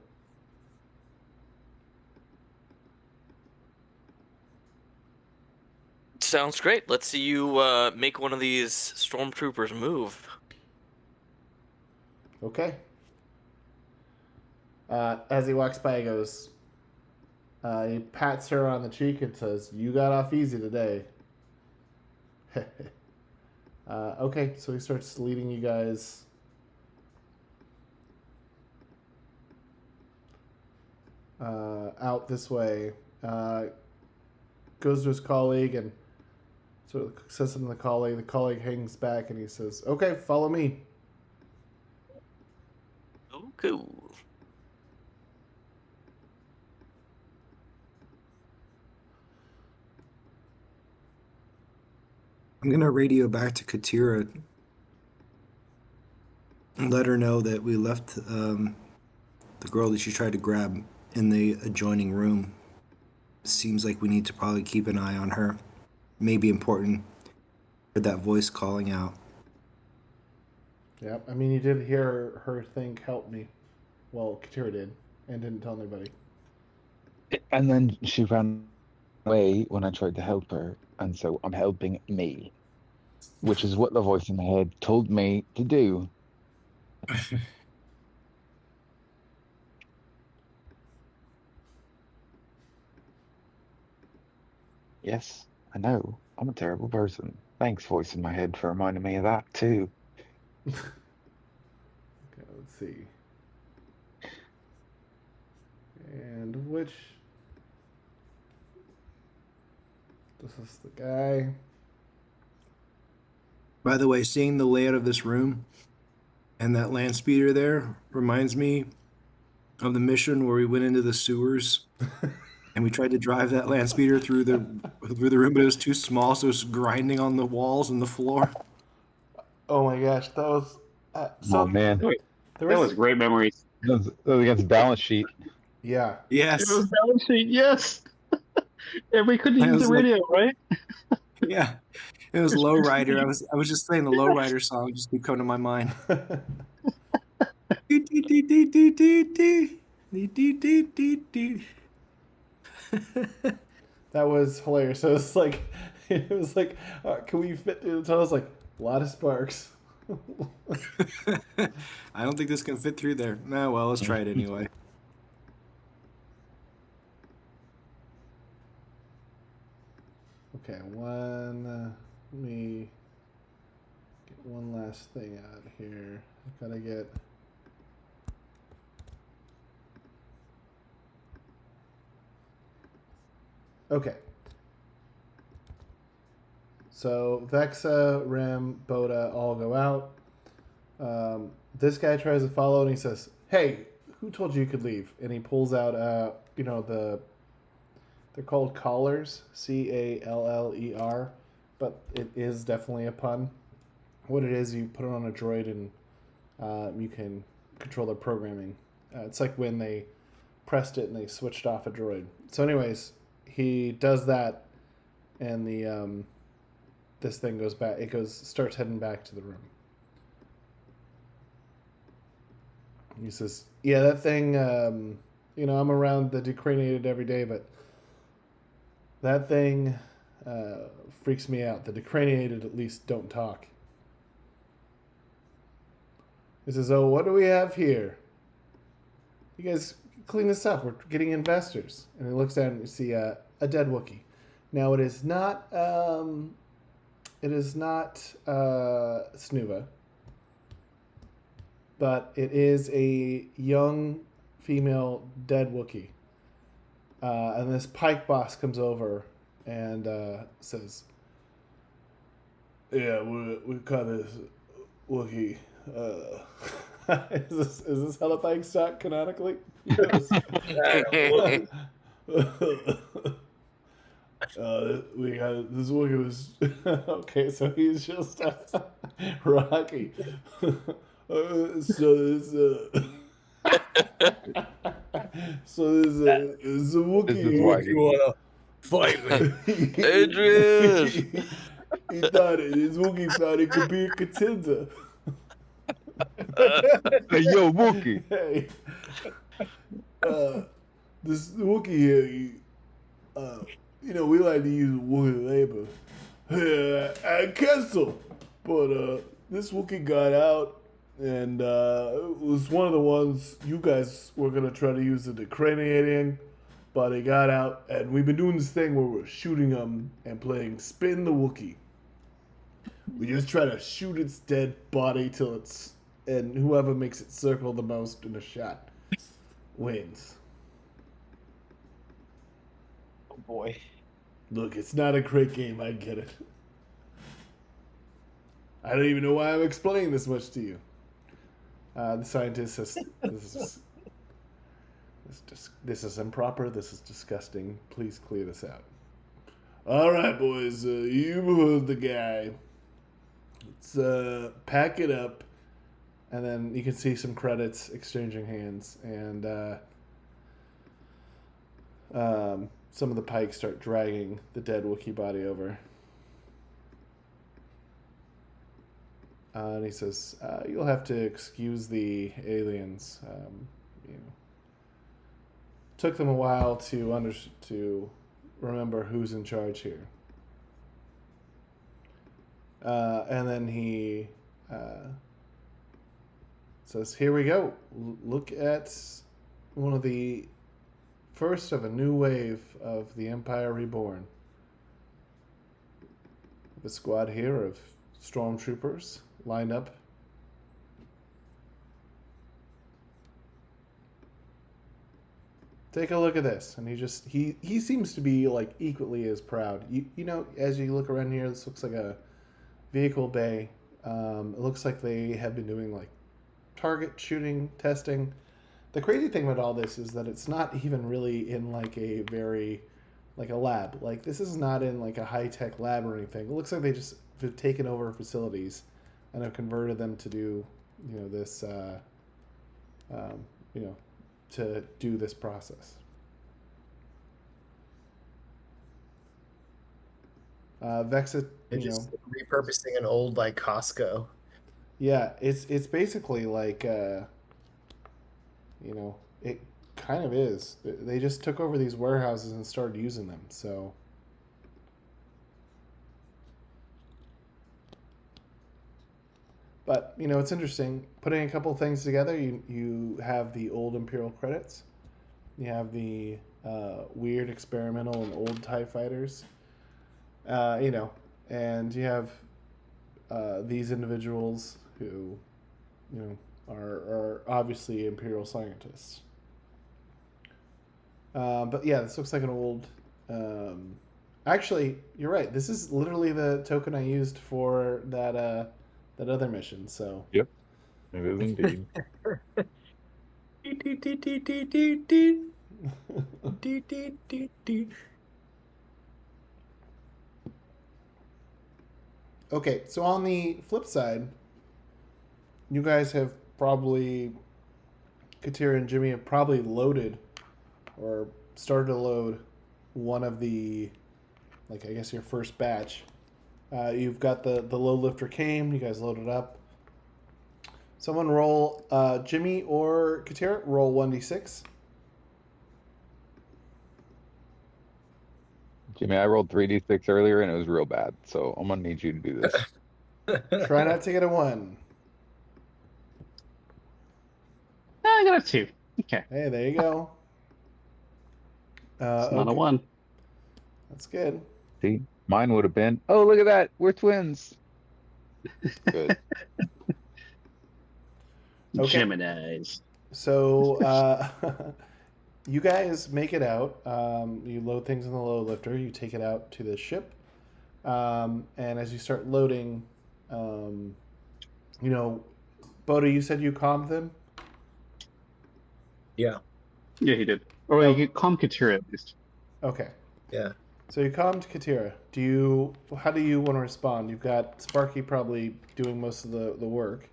S4: Sounds great. Let's see you make one of these stormtroopers move.
S1: Okay. As he walks by, he goes. He pats her on the cheek and says, "You got off easy today." Okay, so he starts leading you guys out this way. Goes to his colleague and sort of says something to the colleague. The colleague hangs back and he says, "Okay, follow me."
S4: Oh, cool.
S7: I'm gonna radio back to Katira and let her know that we left the girl that she tried to grab in the adjoining room. Seems like we need to probably keep an eye on her. May be important for that voice calling out.
S1: Yep, I mean, you did hear her think, "Help me." Well, Katira did, and didn't tell anybody.
S2: And then she ran away when I tried to help her, and so I'm helping me, which is what the voice in my head told me to do. Yes, I know. I'm a terrible person. Thanks, voice in my head, for reminding me of that too.
S1: Okay, let's see. And which... This is the guy.
S7: By the way, seeing the layout of this room and that land speeder there reminds me of the mission where we went into the sewers and we tried to drive that land speeder through the room, but it was too small, so it was grinding on the walls and the floor.
S1: Oh my gosh, that was...
S2: Oh man,
S1: there
S3: That was great memories.
S2: that was against balance sheet.
S1: Yeah.
S7: Yes.
S3: It was balance sheet, yes. And we couldn't
S7: I
S3: use
S7: was
S3: the
S7: like-
S3: radio, right?
S7: Yeah. It was Lowrider. I was just playing the Lowrider song, just keep coming to my mind.
S1: That was hilarious. So it was like, can we fit through the tunnel? I was like, a lot of sparks.
S7: I don't think this can fit through there. Nah, well, let's try it anyway.
S1: Okay, let me get one last thing out here. I gotta get... Okay. So Vexa, Rem, Bota all go out. This guy tries to follow and he says, "Hey, who told you could leave?" And he pulls out, they're called collars, Caller, but it is definitely a pun. What it is, you put it on a droid and you can control their programming. It's like when they pressed it and they switched off a droid. So anyways, he does that and the this thing goes back. Starts heading back to the room. He says, "Yeah, that thing. I'm around the decraniated every day, but that thing freaks me out. The decraniated at least don't talk." He says, "Oh, what do we have here? You guys clean this up. We're getting investors." And he looks down and you see a dead Wookiee. Now it is not. It is not Snoova, but it is a young female dead Wookiee. And this Pike boss comes over and says, "Yeah, we caught this Wookiee. Is this how the Pikes talk canonically?" Yes. We got this Wookiee was okay. So he's just Rocky. So there's a Wookiee.
S2: This is why
S7: You wanna fight me?
S4: Adrian!
S1: He thought his Wookiee thought it could be a contender.
S2: Hey, yo, Wookie.
S1: Hey, this Wookiee here, we like to use Wookiee labor at Kessel, but this Wookiee got out And it was one of the ones you guys were gonna try to use the decraniating, but it got out, and we've been doing this thing where we're shooting them and playing spin the Wookiee. We just try to shoot its dead body till it's, and whoever makes it circle the most in a shot wins.
S6: Oh boy.
S1: Look, it's not a great game, I get it. I don't even know why I'm explaining this much to you. The scientist says, this is improper, this is disgusting, please clear this out. Alright, boys, you heard the guy. Let's pack it up. And then you can see some credits exchanging hands, and some of the pikes start dragging the dead Wookiee body over. And he says, "You'll have to excuse the aliens. You know, took them a while to remember who's in charge here." And then he says, "Here we go. Look at one of the first of a new wave of the Empire Reborn. A squad here of Stormtroopers lined up. Take a look at this." And he seems to be like equally as proud. You know, as you look around here, this looks like a vehicle bay. It looks like they have been doing like target shooting testing. The crazy thing about all this is that it's not even really in like a very like a lab. Like this is not in like a high-tech lab or anything. It looks like they just have taken over facilities and have converted them to do, you know, this you know, to do this process. Vexa,
S8: They're
S1: you
S8: just
S1: know,
S8: repurposing an old like Costco.
S1: yeah, it's basically like you know, it kind of is. They just took over these warehouses and started using them. So but, you know, it's interesting. Putting a couple things together, you have the old Imperial credits. You have the weird experimental and old TIE fighters. You know, and you have these individuals who, you know, are obviously Imperial scientists. But yeah, this looks like an old... actually, you're right. This is literally the token I used for that other mission, so...
S2: Yep, it is indeed.
S1: Okay, so on the flip side, you guys have probably... Katira and Jimmy have probably loaded or started to load one of the... like, I guess your first batch. You've got the low lifter came, you guys loaded up. Someone roll, Jimmy or Katira, roll 1d6.
S2: Jimmy, I rolled 3d6 earlier and it was real bad, so I'm gonna need you to do this.
S1: Try not to get a 1.
S3: I got a 2. Okay.
S1: Hey, there you go.
S3: It's not a
S1: Okay.
S3: 1.
S1: That's good.
S2: See, mine would have been, oh, look at that, we're twins. Good.
S1: Okay.
S3: Geminis.
S1: So, you guys make it out. You load things in the low lifter. You take it out to the ship. And as you start loading, you know, Bota, you said you calmed them?
S8: Yeah.
S3: Yeah, he did. Or
S1: Oh.
S3: you could calm Katira at least.
S1: Okay.
S8: Yeah.
S1: So you calmed Katira. How do you want to respond? You've got Sparky probably doing most of the work.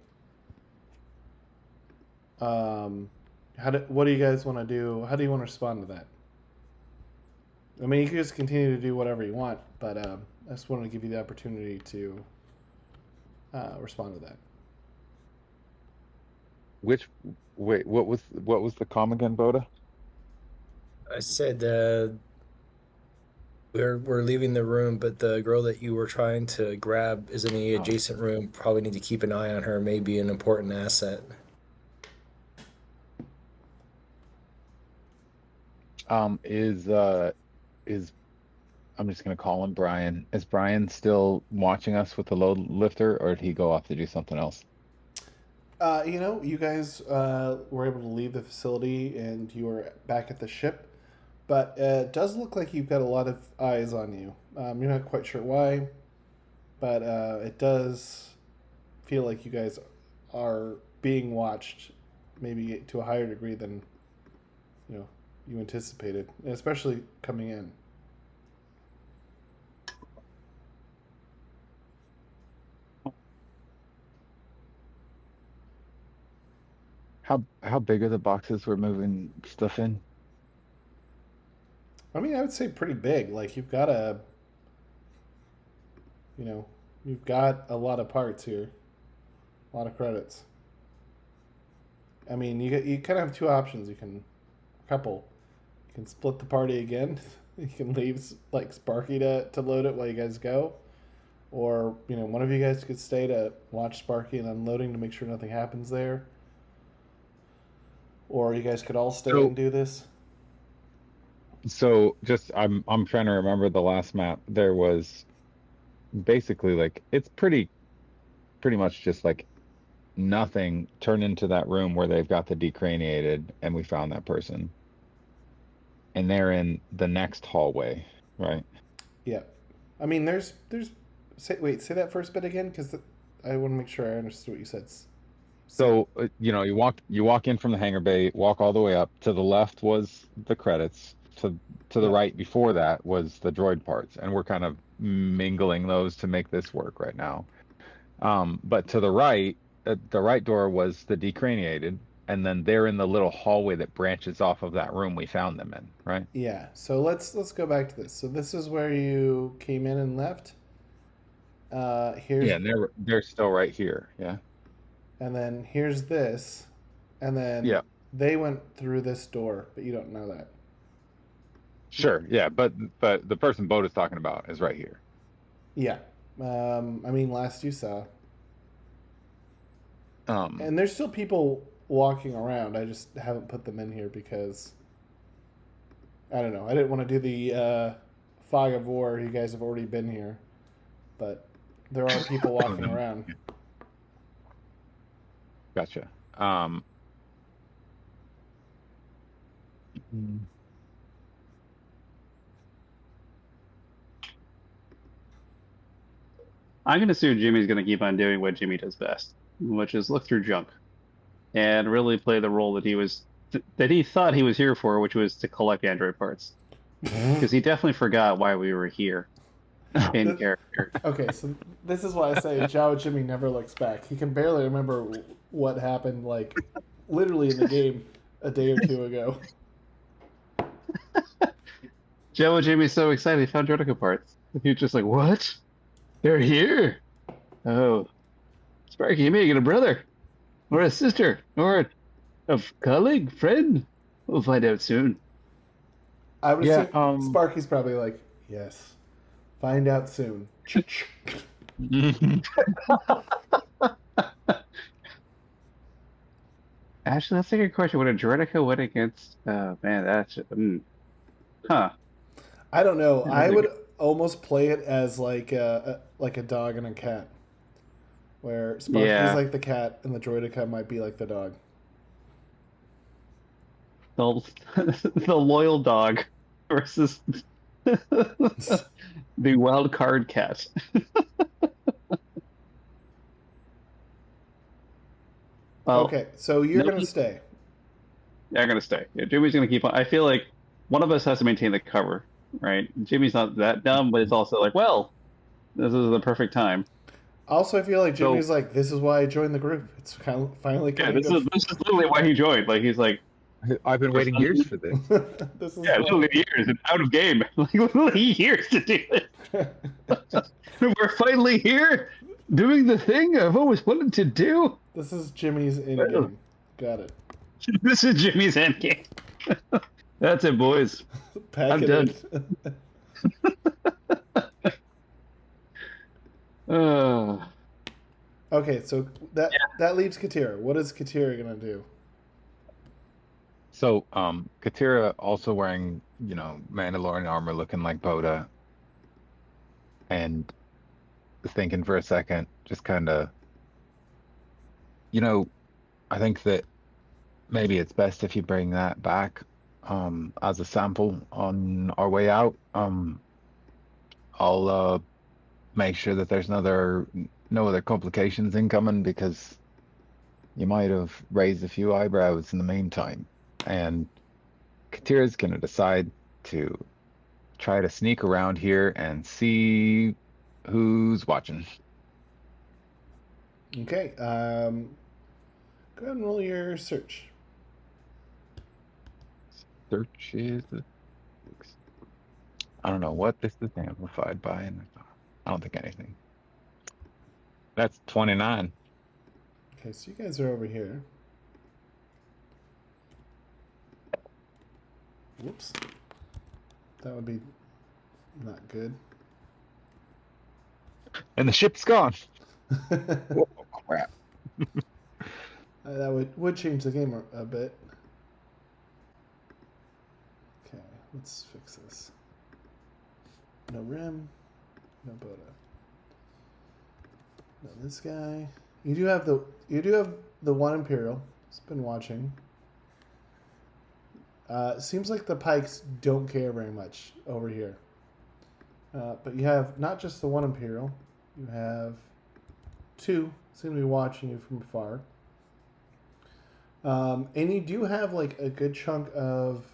S1: What do you guys want to do? How do you want to respond to that? I mean, you can just continue to do whatever you want, but I just wanted to give you the opportunity to respond to that.
S2: Wait, what was the comm again, Bota?
S8: I said We're leaving the room, but the girl that you were trying to grab is in the
S2: Oh.
S8: adjacent room. Probably need to keep an eye on her. May be an important asset.
S2: Is I'm just gonna call him Brian. Is Brian still watching us with the load lifter, or did he go off to do something else?
S1: You guys were able to leave the facility and you are back at the ship, but it does look like you've got a lot of eyes on you. You're not quite sure why, but it does feel like you guys are being watched, maybe to a higher degree than you anticipated, especially coming in.
S2: How big are the boxes we're moving stuff in?
S1: I mean, I would say pretty big. Like you've got you've got a lot of parts here, a lot of credits. I mean, you kind of have two options. You can split the party again. You can leave like Sparky to load it while you guys go, or one of you guys could stay to watch Sparky and unloading to make sure nothing happens there. Or you guys could all stay and do this.
S2: So just I'm trying to remember the last map. There was basically like it's pretty much just like nothing turned into that room where they've got the decraniated and we found that person. And they're in the next hallway, right?
S1: Yeah. I mean there's say that first bit again, because I want to make sure I understood what you said.
S2: So you walk in from the hangar bay, walk all the way up. To the left was the credits. To the right before that was the droid parts, and we're kind of mingling those to make this work right now. But to the right door was the decraniated, and then they're in the little hallway that branches off of that room we found them in, right?
S1: Yeah. So let's go back to this. So this is where you came in and left. Here's
S2: Yeah, and they're still right here. Yeah.
S1: And then here's this, and then they went through this door, but you don't know that.
S2: Sure, yeah, but the person Bota's talking about is right here.
S1: Yeah, I mean, last you saw. And there's still people walking around. I just haven't put them in here because I don't know. I didn't want to do the fog of war. You guys have already been here, but there are people walking around.
S2: Gotcha.
S3: I'm going to assume Jimmy's going to keep on doing what Jimmy does best, which is look through junk and really play the role that he thought he was here for, which was to collect android parts. Because he definitely forgot why we were here in character.
S1: Okay, so this is why I say Jawa Jimmy never looks back. He can barely remember what happened, like, literally in the game a day or two ago.
S3: Jawa Jimmy's so excited he found Droidica parts. He was just like, what? They're here? Oh. Sparky, you may get a brother. Or a sister. Or a colleague, friend. We'll find out soon.
S1: I would assume Sparky's probably like, yes. Find out soon.
S3: Actually, that's a good question. Would a Droidica win against... man, that's... Huh.
S1: I don't know. I would almost play it as like a dog and a cat. Where Sparky's like the cat and the Droidica might be like the dog.
S3: The loyal dog versus the wild card cat.
S1: Okay, so you're going to stay.
S3: Yeah, I'm going to stay. Yeah, Jimmy's going to keep on. I feel like one of us has to maintain the cover, right? Jimmy's not that dumb, but it's also like, well, this is the perfect time.
S1: Also, I feel like Jimmy's like, this is why I joined the group. It's kind of finally coming.
S3: Yeah, this is literally why he joined. Like, he's like,
S2: I've been waiting years for this.
S3: Literally years. It's out of game. Like, literally years to do it. We're finally here, doing the thing I've always wanted to do.
S1: This is Jimmy's end game. Got it.
S3: This is Jimmy's end game. That's it, boys. I'm done. Uh,
S1: Okay, so that leaves Katira. What is Katira gonna do?
S2: So, Katira also wearing, Mandalorian armor looking like Bota and thinking for a second, just kind of, you know, I think that maybe it's best if you bring that back, as a sample on our way out. I'll, make sure that there's no other complications incoming because you might have raised a few eyebrows in the meantime. And Katira's gonna decide to try to sneak around here and see who's watching.
S1: Okay. Go ahead and roll your search.
S2: Search is. I don't know what this is amplified by, and I don't think anything. That's 29.
S1: Okay, so you guys are over here. Whoops. That would be not good.
S2: And the ship's gone. Oh, crap.
S1: That would change the game a bit. Okay, let's fix this. No rim, no Bota. No this guy. You do have the one Imperial. It's been watching. Seems like the Pikes don't care very much over here. But you have not just the one Imperial. You have two. Seem to be watching you from afar. And you do have like a good chunk of.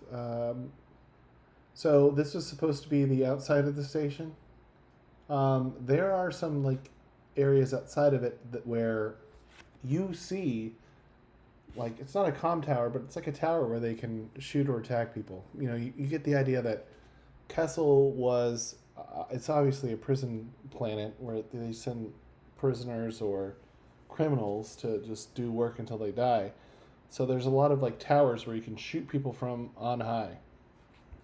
S1: So this was supposed to be the outside of the station. There are some like areas outside of it where you see, like, it's not a comm tower, but it's like a tower where they can shoot or attack people. You get the idea that Kessel was. It's obviously a prison planet where they send prisoners or criminals to just do work until they die. So there's a lot of like towers where you can shoot people from on high.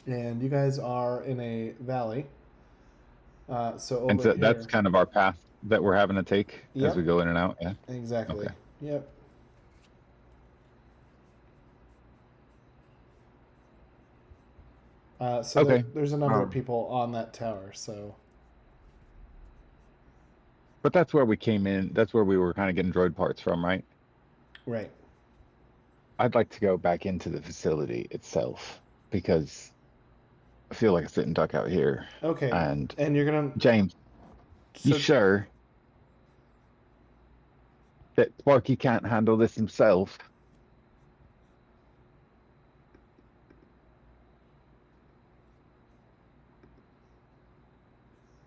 S1: And you guys are in a valley. So over
S2: And so
S1: here,
S2: that's kind of our path that we're having to take
S1: Yep.
S2: as we go in and out. Yeah.
S1: Exactly.
S2: Okay.
S1: Yep. So
S2: Okay.
S1: there's a number of people on that tower. So
S2: But that's where we came in. That's where we were kind of getting droid parts from, right?
S1: right.
S2: I'd like to go back into the facility itself because I feel like a sitting duck out here.
S1: Okay.
S2: And
S1: And you're gonna.
S2: James, you
S1: So,
S2: sure that Sparky can't handle this himself?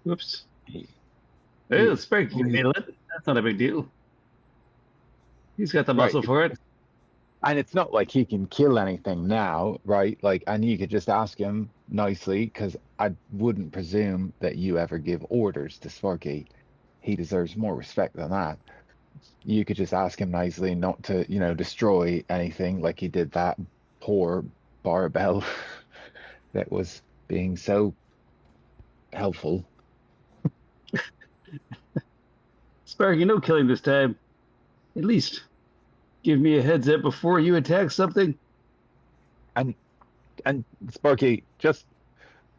S3: whoops.
S2: He-
S3: Well, Sparky can handle it. That's not a big deal. He's got the muscle
S2: Right.
S3: for it.
S2: And it's not like he can kill anything now, right? Like, and you could just ask him nicely, because I wouldn't presume that you ever give orders to Sparky. He deserves more respect than that. You could just ask him nicely not to, destroy anything like he did that poor barbell that was being so helpful.
S3: Sparky, no killing this time. At least give me a heads up before you attack something.
S2: And Sparky, just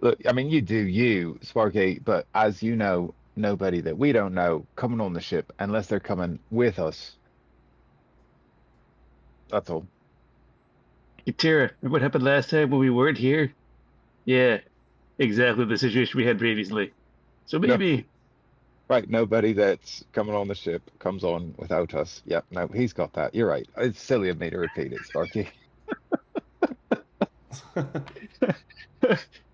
S2: look, I mean, you do you, Sparky, but as you know, nobody that we don't know coming on the ship unless they're coming with us. That's all.
S3: Katira, remember what happened last time when we weren't here? Yeah, exactly the situation we had previously. So maybe.
S2: Right, nobody that's coming on the ship comes on without us. Yep, no, he's got that. You're right. It's silly of me to repeat it, Sparky.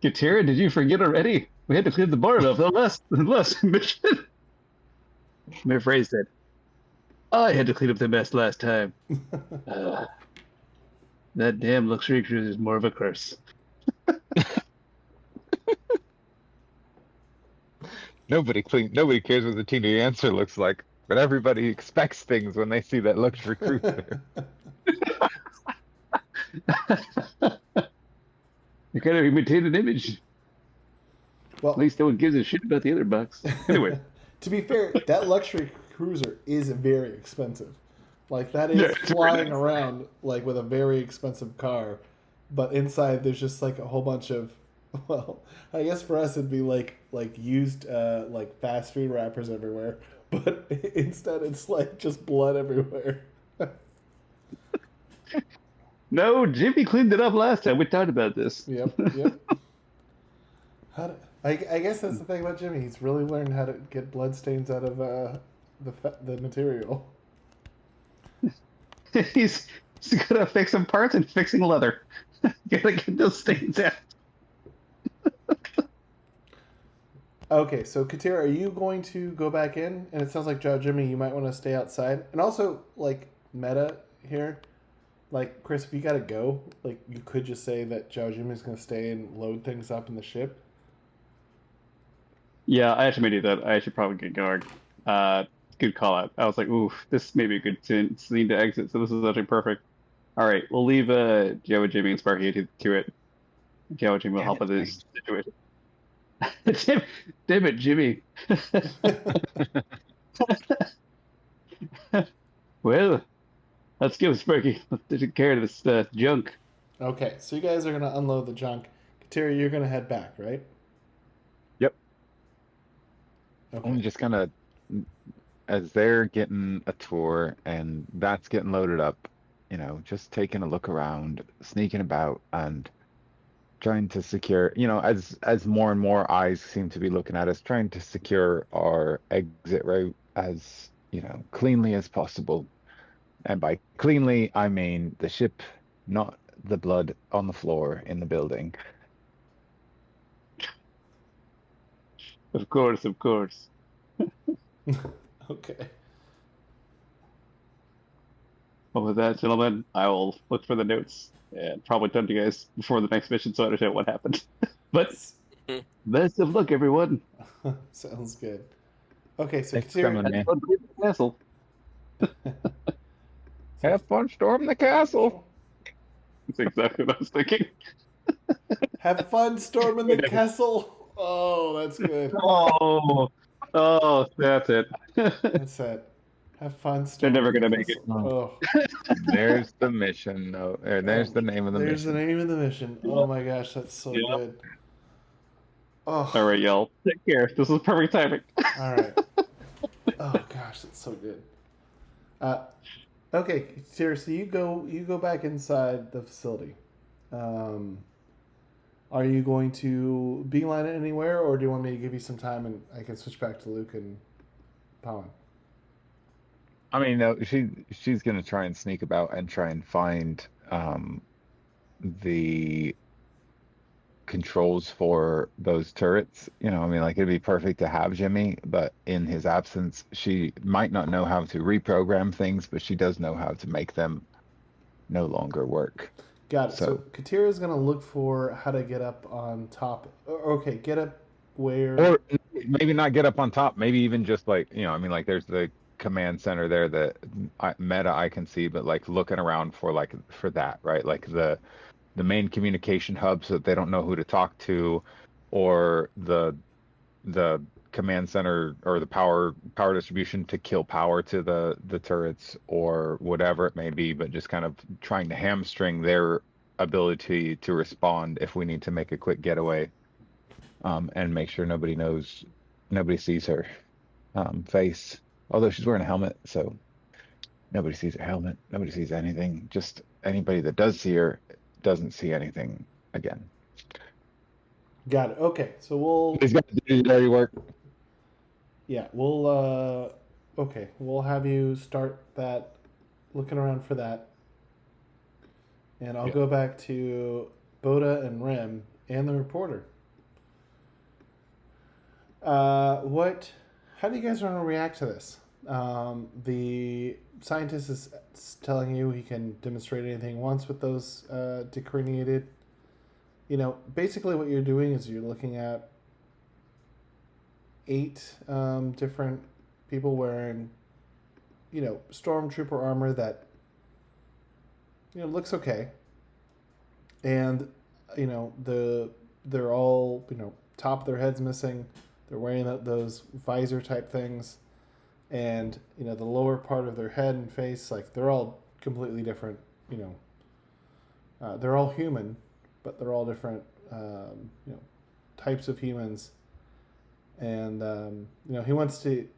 S3: Katira, did you forget already? We had to clean the bar off the last mission. My phrase said, I had to clean up the mess last time. That damn luxury cruise is more of a curse.
S2: Nobody cares what the TD answer looks like, but everybody expects things when they see that luxury cruiser.
S3: You kind of maintain an image.
S1: Well,
S3: At least no one gives a shit about the other box. Anyway.
S1: To be fair, that luxury cruiser is very expensive. Like that
S3: Yeah,
S1: is
S3: it's
S1: flying
S3: really
S1: around like with a very expensive car, but inside there's just like a whole bunch of, well, I guess for us it'd be like used like fast food wrappers everywhere, but instead it's like just blood everywhere.
S3: No, Jimmy cleaned it up last time. We talked about this.
S1: Yep. I guess that's the thing about Jimmy. He's really learned how to get blood stains out of the material.
S3: he's gonna fix some parts and fixing leather. Gotta get those stains out.
S1: Okay, so Katira, are you going to go back in? And it sounds like Jimmy, you might want to stay outside. And also, like meta here, like Chris, if you gotta go, like you could just say that Jimmy's gonna stay and load things up in the ship.
S3: Yeah, I actually may do that. I should probably get going. Good call out. I was like, ooh, this may be a good scene to exit, so this is actually perfect. All right, we'll leave Jawa, Jimmy, and Sparky to it. Jawa, Jimmy will help with this situation. Damn it, Jimmy. Well, let's go, Sparky. Let's take care of this junk.
S1: Okay, so you guys are gonna unload the junk. Katira, you're gonna head back, right?
S2: Yep.
S1: Okay.
S2: I'm just kind of, as they're getting a tour and that's getting loaded up, just taking a look around, sneaking about, and trying to secure, as more and more eyes seem to be looking at us, trying to secure our exit route as, cleanly as possible. And by cleanly, I mean the ship, not the blood on the floor in the building.
S3: Of course, of course.
S1: Okay.
S3: Well, with that, gentlemen, I will look for the notes and probably talk to you guys before the next mission so I understand what happened. But best of luck, everyone.
S1: Sounds good. Okay, so
S2: Thanks for coming,
S1: Katira,
S2: man.
S3: Castle.
S2: Have fun storming the castle.
S3: That's exactly what I was thinking.
S1: have fun storming the Kessel. Oh, that's good.
S3: Oh, that's it.
S1: That's it. Have fun
S3: They're
S1: storming
S3: never
S1: the
S3: gonna make it.
S1: Kessel. Oh.
S2: There's the mission. No, there's the name of the
S1: There's
S2: mission.
S1: the name of the mission. Oh my gosh, that's so
S3: Yeah.
S1: good. Oh.
S3: All right, y'all. Take care. This is perfect timing.
S1: All right. Oh gosh, that's so good. Okay, seriously, you go back inside the facility. Are you going to beeline it anywhere, or do you want me to give you some time and I can switch back to Luke and Pawan?
S2: I mean, no, she's gonna try and sneak about and try and find the controls for those turrets. I mean, like it'd be perfect to have Jimmy, but in his absence, she might not know how to reprogram things, but she does know how to make them no longer work.
S1: Got it. So Katira is going to look for how to get up on top. Okay, get up where?
S2: Or maybe not get up on top. Maybe even just like, I mean, like there's the command center there that meta I can see, but like looking around for that, right? Like the main communication hub so that they don't know who to talk to, or the command center or the power distribution to kill power to the turrets or whatever it may be, but just kind of trying to hamstring their ability to respond if we need to make a quick getaway, and make sure nobody sees her face, although she's wearing a helmet, so nobody sees her helmet, nobody sees anything. Just anybody that does see her doesn't see anything again.
S1: Got it. Okay, so we'll.
S2: He's got to do his dirty work.
S1: Yeah, we'll. Okay, we'll have you start that, looking around for that, and I'll go back to Bota and Rem and the reporter. How do you guys want to react to this? The scientist is telling you he can demonstrate anything he wants with those decraniated. Basically what you're doing is you're looking at 8 different people wearing, Stormtrooper armor that, looks okay. And, they're all, top of their heads missing. They're wearing those visor type things, and the lower part of their head and face, like they're all completely different. They're all human, but they're all different. Types of humans, and he wants to.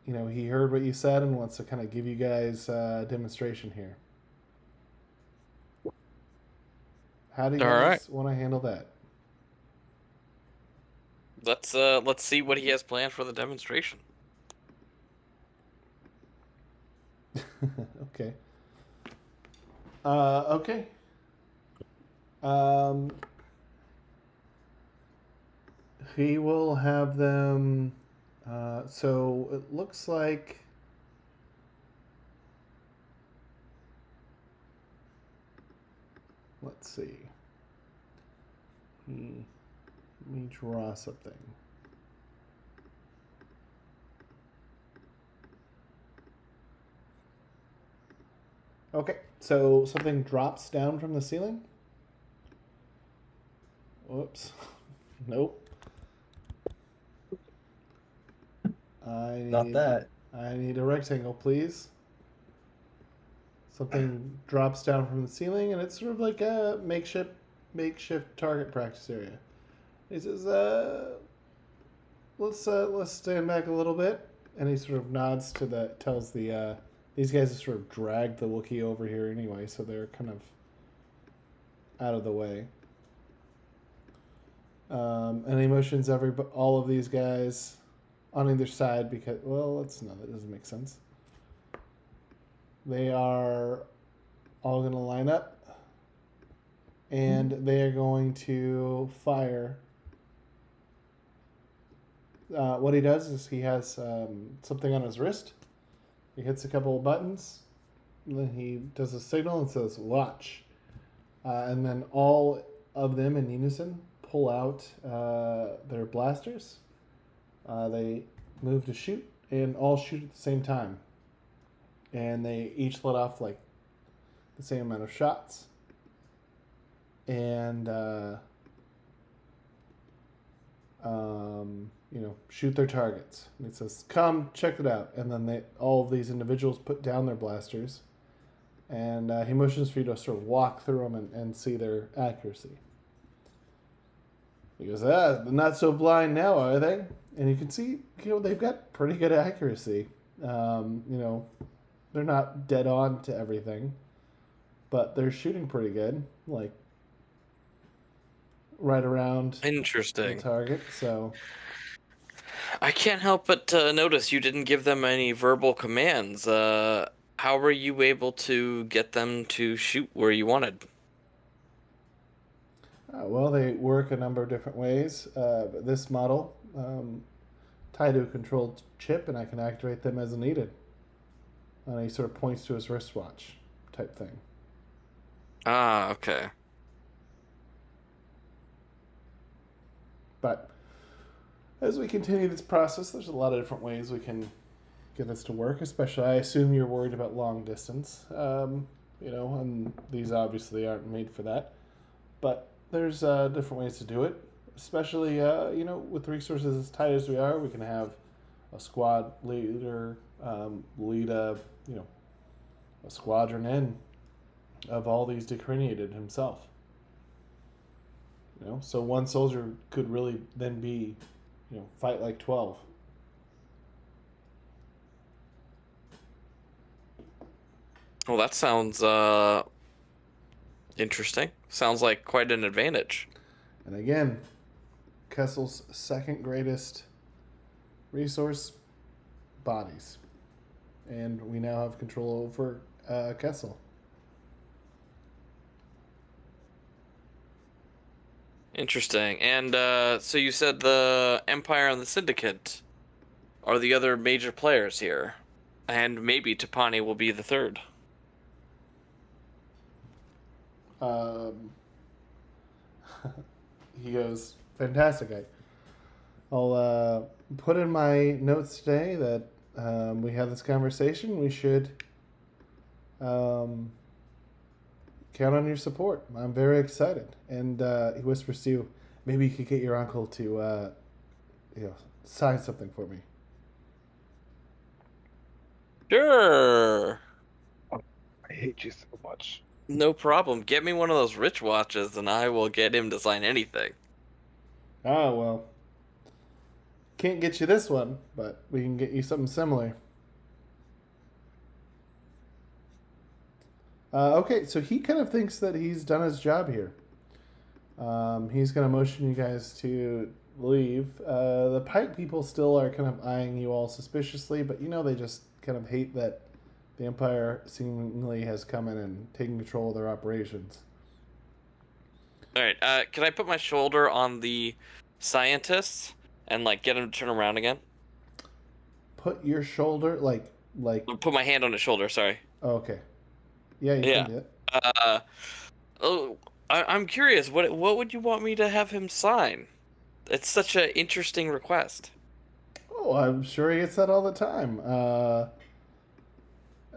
S1: He heard what you said and wants to kind of give you guys a demonstration here. How do you
S4: All
S1: guys
S4: right.
S1: want to handle that?
S4: Let's see what he has planned for the demonstration.
S1: Okay. Okay. He will have them. So it looks like. Let's see. Let me draw something. Okay, so something drops down from the ceiling. Whoops. Nope.
S8: Not that.
S1: I need a rectangle, please. Something drops down from the ceiling, and it's sort of like a makeshift target practice area. He says, let's stand back a little bit," and he sort of nods to tells these guys to sort of drag the Wookiee over here anyway, so they're kind of out of the way. And he motions all of these guys on either side because, well, that doesn't make sense. They are all going to line up, and they are going to fire. What he does is he has something on his wrist. He hits a couple of buttons, and then he does a signal and says, "Watch." And then all of them in unison pull out their blasters. They move to shoot, and all shoot at the same time. And they each let off like the same amount of shots. And shoot their targets. And it says, "Come, check it out." And then all of these individuals put down their blasters. And he motions for you to sort of walk through them and see their accuracy. He goes, they're not so blind now, are they? And you can see, they've got pretty good accuracy. They're not dead on to everything, but they're shooting pretty good, like right around
S4: Interesting.
S1: the target. So
S4: I can't help but notice you didn't give them any verbal commands. How were you able to get them to shoot where you wanted?
S1: well, they work a number of different ways. But this model tied to a controlled chip, and I can activate them as needed. And he sort of points to his wristwatch type thing.
S4: Ah, okay.
S1: But as we continue this process, there's a lot of different ways we can get this to work, especially I assume you're worried about long distance. And these obviously aren't made for that. But there's different ways to do it, especially, with resources as tight as we are, we can have a squad leader lead a squadron in of all these decraniated himself. So one soldier could really then be, fight like 12.
S4: Well, that sounds interesting. Sounds like quite an advantage.
S1: And again, Kessel's second greatest resource, bodies. And we now have control over Kessel.
S4: Interesting. And so you said the Empire and the Syndicate are the other major players here. And maybe Tapani will be the third.
S1: He goes, "Fantastic. I'll put in my notes today that we had this conversation. We should count on your support. I'm very excited." And he whispers to you, "Maybe you could get your uncle to sign something for me.
S4: Sure.
S2: I hate you so much.
S4: No problem. Get me one of those rich watches, and I will get him to sign anything.
S1: Oh, well. Can't get you this one, but we can get you something similar. Okay, so he kind of thinks that he's done his job here. He's going to motion you guys to leave. The Pike people still are kind of eyeing you all suspiciously, but they just kind of hate that the Empire seemingly has come in and taken control of their operations.
S4: All right. Can I put my shoulder on the scientists and get him to turn around again?
S1: Put your shoulder like.
S4: Put my hand on his shoulder. Sorry.
S1: Oh, okay. Yeah, you can do it.
S4: I'm curious. What would you want me to have him sign? It's such an interesting request.
S1: Oh, I'm sure he gets that all the time.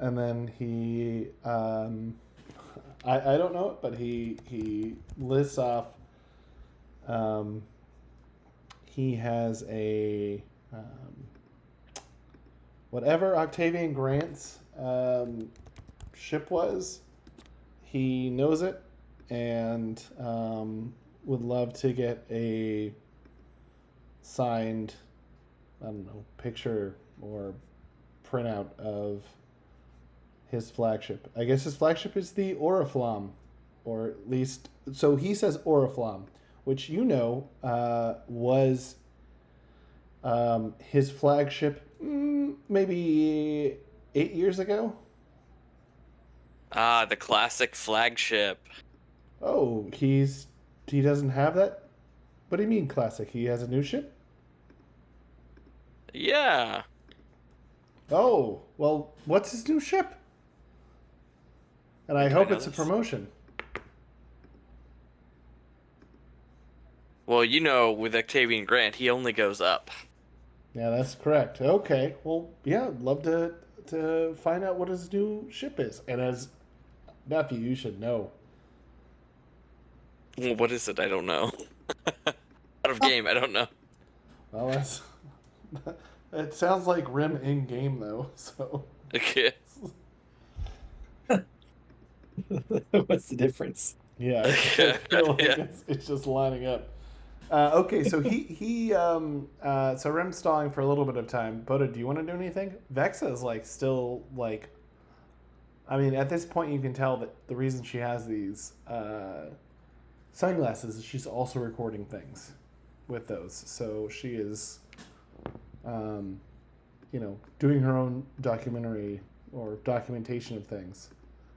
S1: And then he, I don't know it, but he lists off. He has a whatever Octavian Grant's ship was. He knows it, and would love to get a signed, I don't know, picture or printout of his flagship. I guess his flagship is the Oriflamme, or at least, so he says Oriflamme, which was his flagship maybe 8 years ago.
S4: The classic flagship.
S1: Oh, he doesn't have that? What do you mean classic? He has a new ship?
S4: Yeah.
S1: Oh, well, what's his new ship? And I hope it's a promotion.
S4: Well, with Octavian Grant, he only goes up.
S1: Yeah, that's correct. Okay, well, yeah, I'd love to find out what his new ship is. And as nephew, you should know.
S4: Well, what is it? I don't know. Out of game, I don't know.
S1: Well, that's... It sounds like Rim in game though, so.
S4: Okay.
S8: What's the difference?
S1: Yeah, I feel like it's just lining up. Okay, so so Rim's stalling for a little bit of time. Bota, do you want to do anything? Vexa's still I mean, at this point you can tell that the reason she has these sunglasses is she's also recording things with those. So she is doing her own documentary or documentation of things.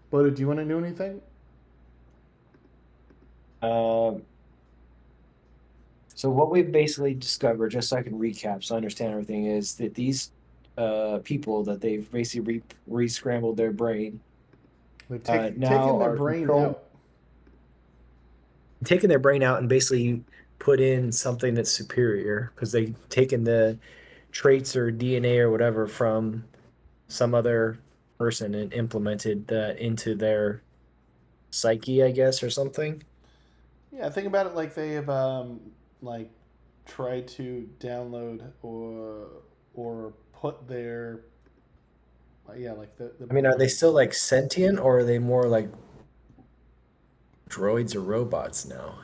S1: Bota, do you want to do anything?
S6: So what we've basically discovered, just so I can recap, so I understand everything, is that these people that they've basically re-scrambled their brain.
S1: They've taken their brain out.
S6: Taken their brain out and basically put in something that's superior because they've taken the traits or DNA or whatever from some other person and implemented that into their psyche, I guess, or something.
S1: Yeah, think about it like they have tried to download or put their the
S6: I mean, are they still sentient, or are they more like droids or robots now?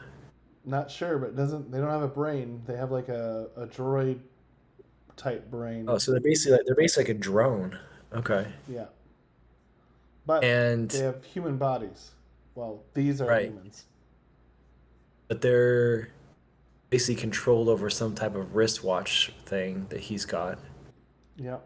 S1: Not sure, but they don't have a brain. They have a droid type brain.
S6: Oh, so they're basically like a drone. Okay.
S1: Yeah. But they have human bodies. Well, these are humans.
S6: But they're basically controlled over some type of wristwatch thing that he's got.
S1: Yeah.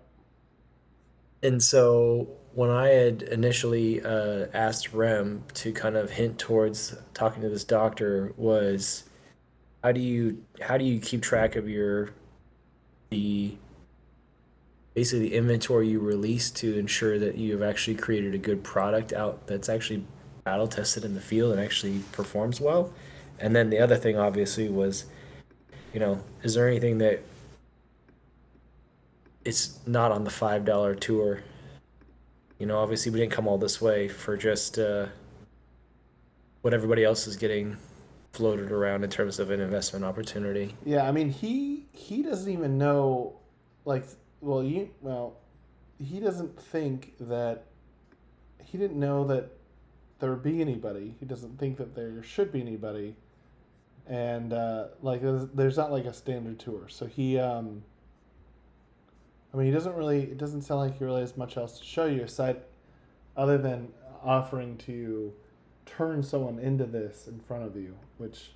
S1: And
S6: so when I had initially asked Rem to kind of hint towards talking to this doctor was, how do you keep track of the inventory you release to ensure that you have actually created a good product out that's actually battle tested in the field and actually performs well? And then the other thing obviously was, is there anything that it's not on the $5 tour? Obviously we didn't come all this way for just what everybody else is getting floated around in terms of an investment opportunity.
S1: Yeah, I mean, he he doesn't even know, like, he doesn't think that he didn't know that there would be anybody. He doesn't think that there should be anybody, and like there's not like a standard tour. So he, I mean, he doesn't really. It doesn't sound like he really has much else to show you aside, other than offering to turn someone into this in front of you, which,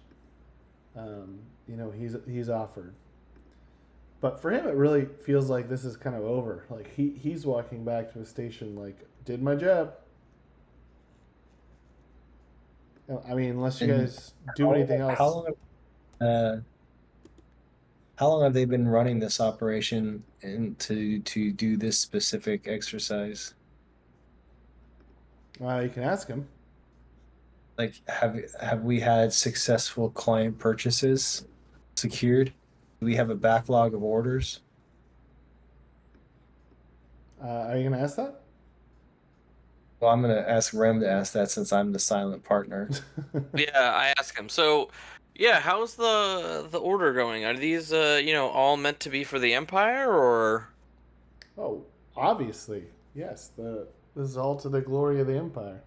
S1: you know, he's offered. But for him, it really feels like this is kind of over. Like he's walking back to his station, like, did my job. I mean, unless you guys do anything else.
S6: How long have they been running this operation and to do this specific exercise?
S1: You can ask him.
S6: Like, have we had successful client purchases secured? Do we have a backlog of orders?
S1: Are you going to ask that?
S6: Well, I'm going to ask Rem to ask that since I'm the silent partner.
S4: Yeah, I ask him. So, yeah, how's the order going? Are these you know, all meant to be for the Empire, or?
S1: Oh, obviously, yes. This is all to the glory of the Empire.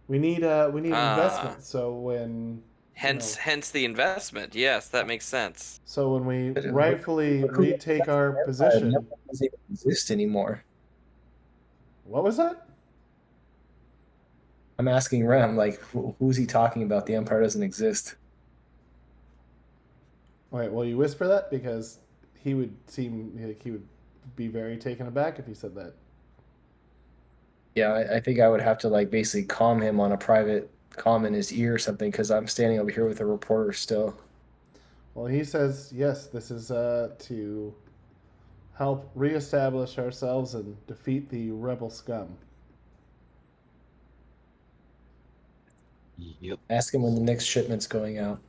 S1: We need investment. So when
S4: hence the investment. Yes, that makes sense.
S1: So when we rightfully retake our position,
S6: doesn't even exist anymore.
S1: What was that?
S6: I'm asking Rem, like, who's he talking about? The Empire doesn't exist.
S1: Wait, will you whisper that? Because he would seem like he would be very taken aback if you said that.
S6: Yeah, I think I would have to, like, basically calm him on a private comm in his ear or something, because I'm standing over here with a reporter still.
S1: Well, he says, yes, this is to help reestablish ourselves and defeat the rebel scum.
S2: Yep.
S6: Ask him when the next shipment's going out.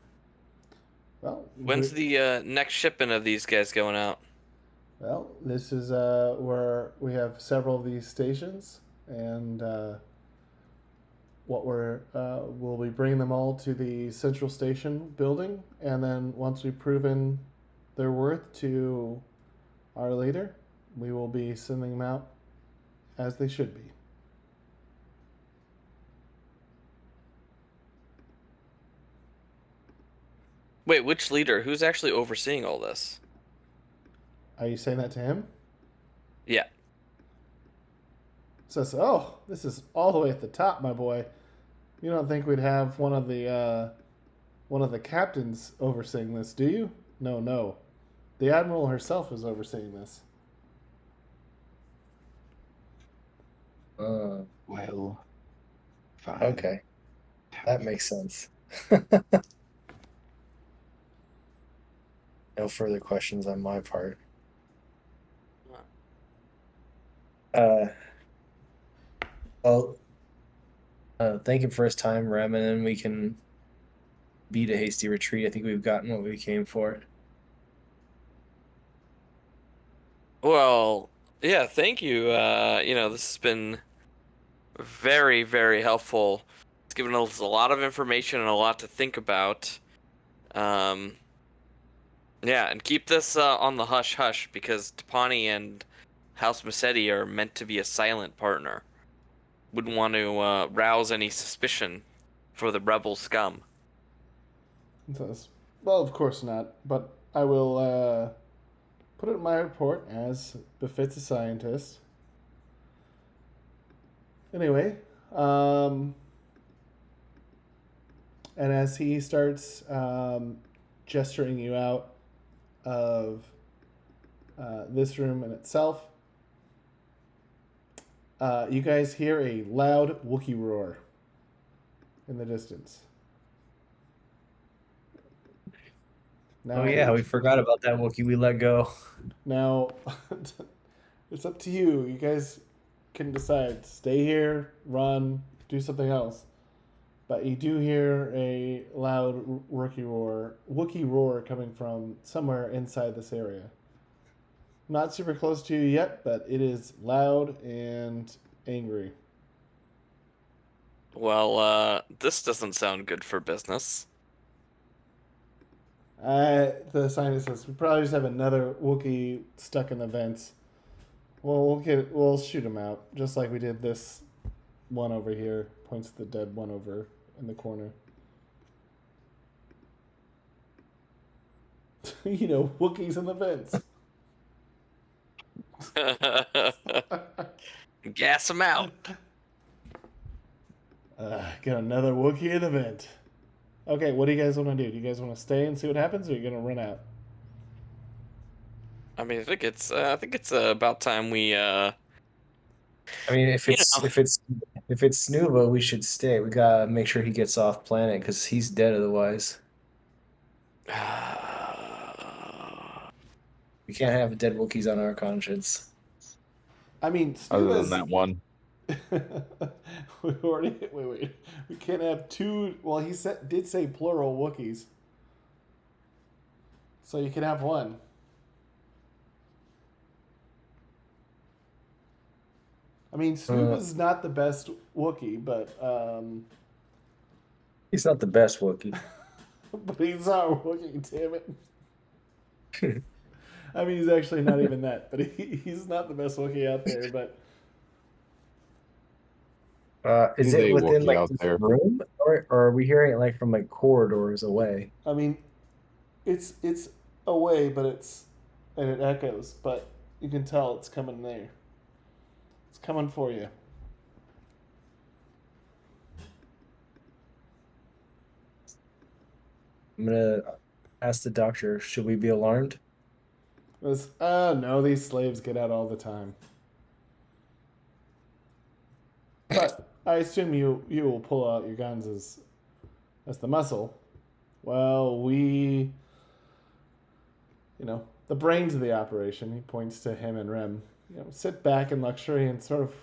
S1: Well,
S4: when's the next shipment of these guys going out?
S1: Well, this is where we have several of these stations, and we'll be bringing them all to the central station building, and then once we've proven their worth to our leader, we will be sending them out as they should be.
S4: Wait, which leader? Who's actually overseeing all this?
S1: Are you saying that to him?
S4: Yeah.
S1: Says, oh, this is all the way at the top, my boy. You don't think we'd have one of the captains overseeing this, do you? No. The Admiral herself is overseeing this.
S2: Well, fine.
S6: Okay. That makes sense. No further questions on my part. Thank him for his time, Rem, and then we can beat a hasty retreat. I think we've gotten what we came for.
S4: Well, yeah, thank you. You know, this has been very, very helpful. It's given us a lot of information and a lot to think about. Yeah, and keep this on the hush-hush, because Tapani and House Massetti are meant to be a silent partner. Wouldn't want to rouse any suspicion for the rebel scum.
S1: It says, well, of course not, but I will put it in my report as befits a scientist. Anyway, and as he starts gesturing you out of this room in itself, you guys hear a loud Wookiee roar in the distance. Now,
S6: Oh yeah, we forgot about that Wookiee we let go.
S1: Now, it's up to you. You guys can decide. Stay here, run, do something else. But you do hear a loud Wookiee roar coming from somewhere inside this area. Not super close to you yet, but it is loud and angry.
S4: Well, this doesn't sound good for business.
S1: The scientist says we probably just have another Wookiee stuck in the vents. Well, we'll shoot him out just like we did this one over here. Points to the dead one over in the corner. You know, Wookiees in the vents.
S4: Gas him out.
S1: Got another Wookiee in the vent. Okay, what do you guys want to do? Do you guys want to stay and see what happens, or are you gonna run out?
S4: I mean, I think it's about time we
S6: I mean, if
S4: You
S6: it's
S4: know.
S6: if it's Snoova, we should stay. We gotta make sure he gets off planet because he's dead otherwise. We can't have dead Wookiees on our conscience.
S1: I mean,
S2: Other than
S1: Snoova's...
S2: that one.
S1: We already wait. We can't have two. Well, he did say plural Wookiees, so you can have one. I mean, Snoova's not the best Wookiee, but
S6: He's not the best Wookiee.
S1: but he's our Wookiee. Damn it. I mean, he's actually not even that, but he's not the best Wookiee out there. But
S6: Is
S2: He's
S6: it
S2: a
S6: within
S2: Wookiee
S6: like
S2: out
S6: this
S2: there.
S6: room, or are we hearing it like from like corridors away?
S1: I mean, it's away, but and it echoes, but you can tell it's coming there. It's coming for you.
S6: I'm gonna ask the doctor, should we be alarmed?
S1: It was, no, these slaves get out all the time. But I assume you will pull out your guns as the muscle. Well, the brains of the operation. He points to him and Rem. Sit back in luxury and sort of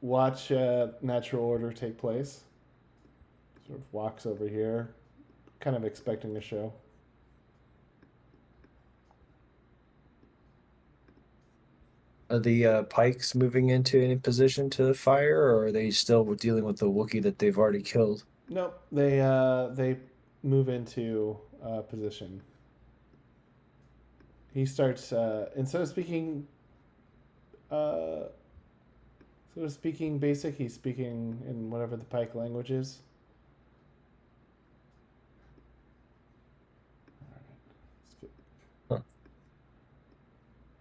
S1: watch natural order take place. Sort of walks over here, kind of expecting a show.
S6: Are the pikes moving into any position to fire, or are they still dealing with the Wookiee that they've already killed?
S1: Nope, they move into position. He starts instead of speaking basic, he's speaking in whatever the Pike language is.
S6: Huh.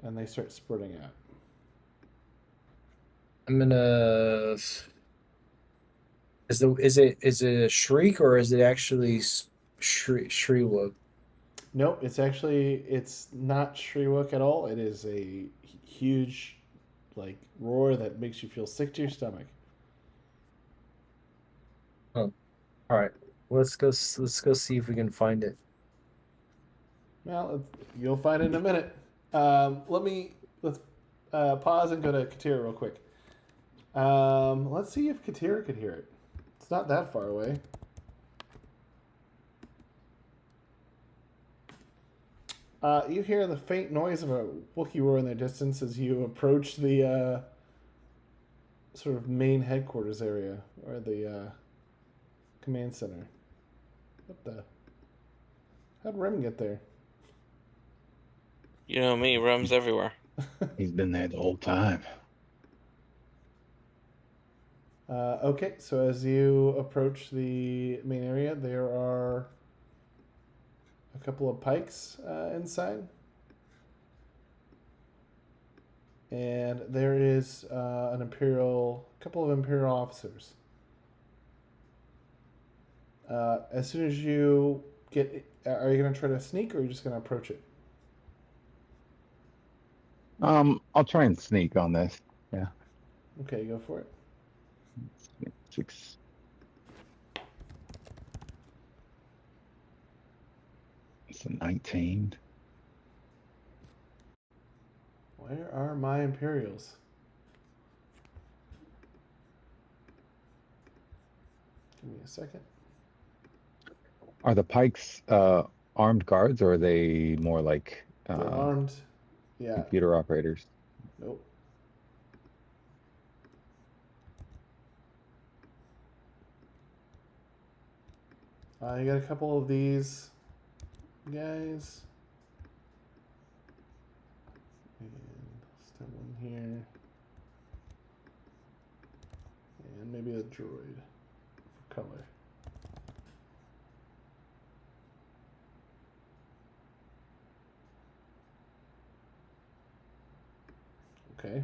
S1: And they start spreading out.
S6: I'm gonna. Is it a shriek, or is it actually Shriwook?
S1: Nope, it's not Shriwook at all. It is a huge, like, roar that makes you feel sick to your stomach.
S6: Oh, all right. Let's go see if we can find it.
S1: Well, you'll find it in a minute. Let's pause and go to Katira real quick. Let's see if Katira could hear it. It's not that far away. You hear the faint noise of a Wookiee roar in the distance as you approach the sort of main headquarters area, or the command center. How'd Rem get there?
S4: You know me, Rem's everywhere.
S2: He's been there the whole time.
S1: Okay, so as you approach the main area, there are a couple of pikes inside. And there is a couple of Imperial officers. As soon as you are you going to try to sneak, or are you just going to approach it?
S2: I'll try and sneak on this. Yeah.
S1: Okay, go for it.
S2: 6. It's a 19.
S1: Where are my Imperials? Give me a second.
S2: Are the pikes armed guards, or are they more like
S1: They're armed. Yeah.
S2: computer operators?
S1: Nope. You got a couple of these guys. And step one here. And maybe a droid for color. Okay.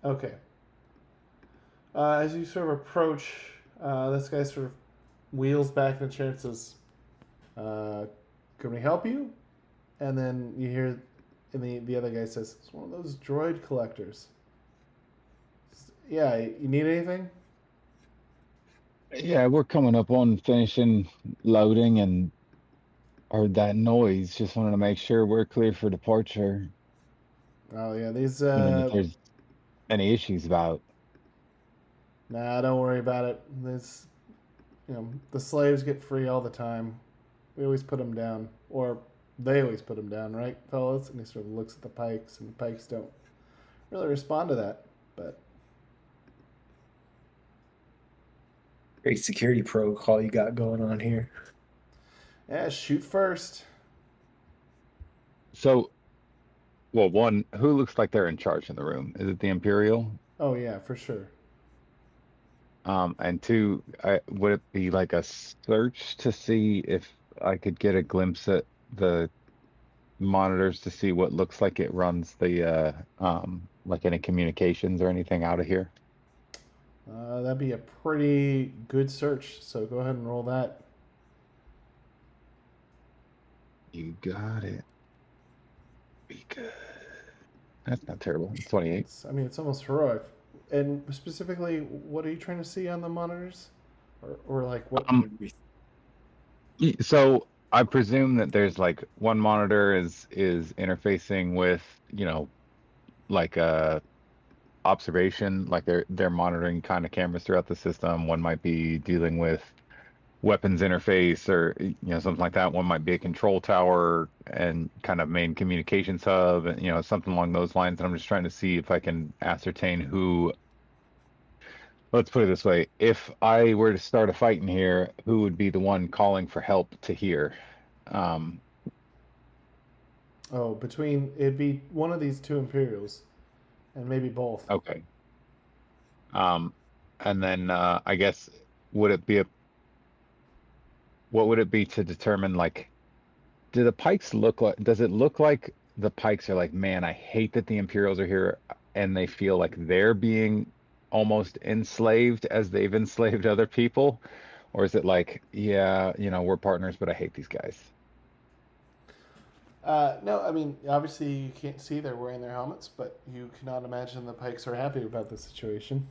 S1: Okay. As you sort of approach, this guy sort of wheels back in the chair and says, "Can we help you?" And then you hear, and the other guy says, "It's one of those droid collectors." Yeah, you need anything?
S2: Yeah, we're coming up on finishing loading and heard that noise. Just wanted to make sure we're clear for departure.
S1: Oh yeah, these.
S2: Wondering if there's any issues about.
S1: Nah, don't worry about it. This, the slaves get free all the time. We always put them down, or they always put them down, right, fellas? And he sort of looks at the Pikes, and the Pikes don't really respond to that. But
S6: Great security protocol you got going on here.
S1: yeah, shoot first.
S2: So, well, one, who looks like they're in charge in the room? Is it the Imperial?
S1: Oh yeah, for sure.
S2: And two, would it be like a search to see if I could get a glimpse at the monitors to see what looks like it runs the like any communications or anything out of here?
S1: That'd be a pretty good search. So go ahead and roll that.
S2: You got it. Be good. That's not terrible. It's 28.
S1: It's almost heroic. And specifically, what are you trying to see on the monitors, or like what?
S2: So I presume that there's like one monitor is interfacing with, like a observation, like they're monitoring kind of cameras throughout the system. One might be dealing with weapons interface or something like that. One might be a control tower and kind of main communications hub, and something along those lines. And I'm just trying to see if I can ascertain who. Let's put it this way: if I were to start a fight in here, who would be the one calling for help to hear?
S1: It'd be one of these two Imperials, and maybe both.
S2: Okay. And then I guess would it be what would it be to determine, like, do the Pikes look like? Does it look like the Pikes are like, man, I hate that the Imperials are here, and they feel like they're being almost enslaved as they've enslaved other people? Or is it like, yeah, we're partners, but I hate these guys?
S1: No, obviously you can't see they're wearing their helmets, but you cannot imagine the Pikes are happy about the situation.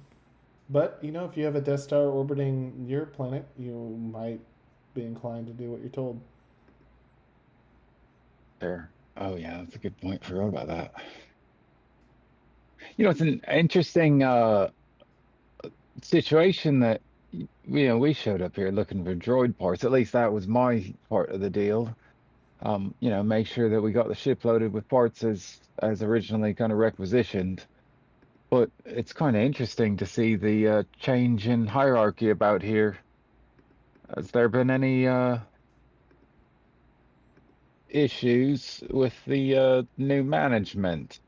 S1: But, if you have a Death Star orbiting your planet, you might be inclined to do what you're told.
S2: There. Oh, yeah, that's a good point. Forgot about that. It's an interesting situation that we showed up here looking for droid parts. At least that was my part of the deal. Make sure that we got the ship loaded with parts as originally kind of requisitioned. But it's kind of interesting to see the change in hierarchy about here. Has there been any issues with the new management?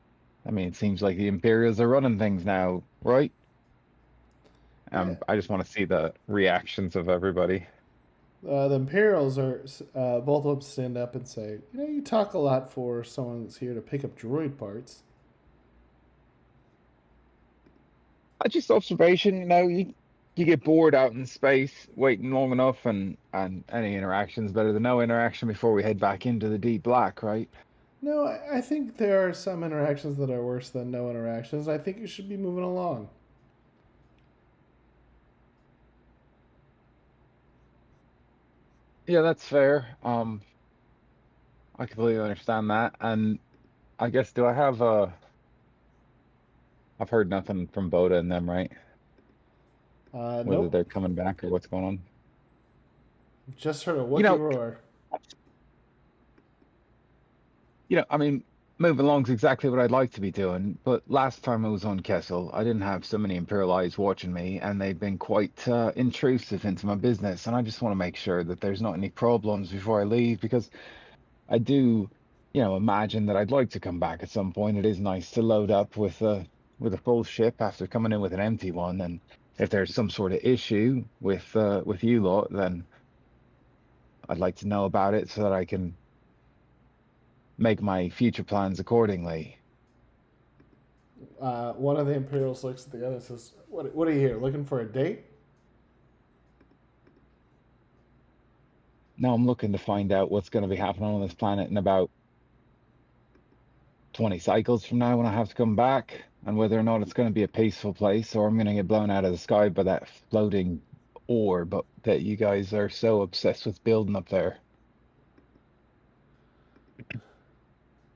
S2: It seems like the Imperials are running things now, right?
S1: Yeah.
S2: I just want to see the reactions of everybody.
S1: The Imperials are both of them stand up and say, you talk a lot for someone that's here to pick up droid parts.
S2: Just observation, you get bored out in space waiting long enough, and any interaction's better than no interaction before we head back into the deep black, right?
S1: No, I think there are some interactions that are worse than no interactions. I think you should be moving along.
S2: Yeah, that's fair. I completely understand that. And I guess, do I have I've heard nothing from Bota and them, right? Whether
S1: Nope.
S2: they're coming back or what's going on.
S1: Just heard a Wookiee roar.
S2: moving along is exactly what I'd like to be doing. But last time I was on Kessel, I didn't have so many Imperial eyes watching me, and they've been quite intrusive into my business. And I just want to make sure that there's not any problems before I leave, because I do, imagine that I'd like to come back at some point. It is nice to load up with a full ship after coming in with an empty one. And if there's some sort of issue with you lot, then I'd like to know about it so that I can make my future plans accordingly.
S1: One of the Imperials looks at the other and says, What are you here, looking for a date?
S2: No, I'm looking to find out what's going to be happening on this planet in about 20 cycles from now when I have to come back, and whether or not it's going to be a peaceful place or I'm going to get blown out of the sky by that floating orb that you guys are so obsessed with building up there.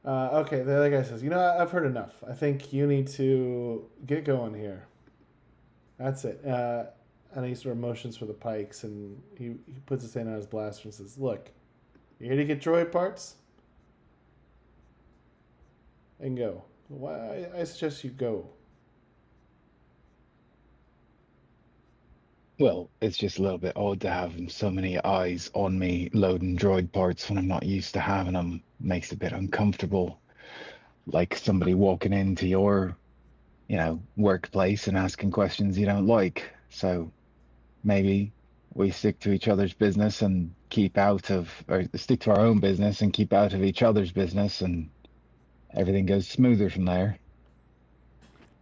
S1: Okay, the other guy says, I've heard enough. I think you need to get going here. That's it. And he sort of motions for the pikes, and he puts his hand on his blaster and says, Look, you here to get droid parts? And go. Why? I suggest you go.
S2: Well, it's just a little bit odd to have so many eyes on me loading droid parts when I'm not used to having them. Makes it a bit uncomfortable. Like somebody walking into your, workplace and asking questions you don't like. So maybe we stick to each other's business and or stick to our own business and keep out of each other's business, and everything goes smoother from there.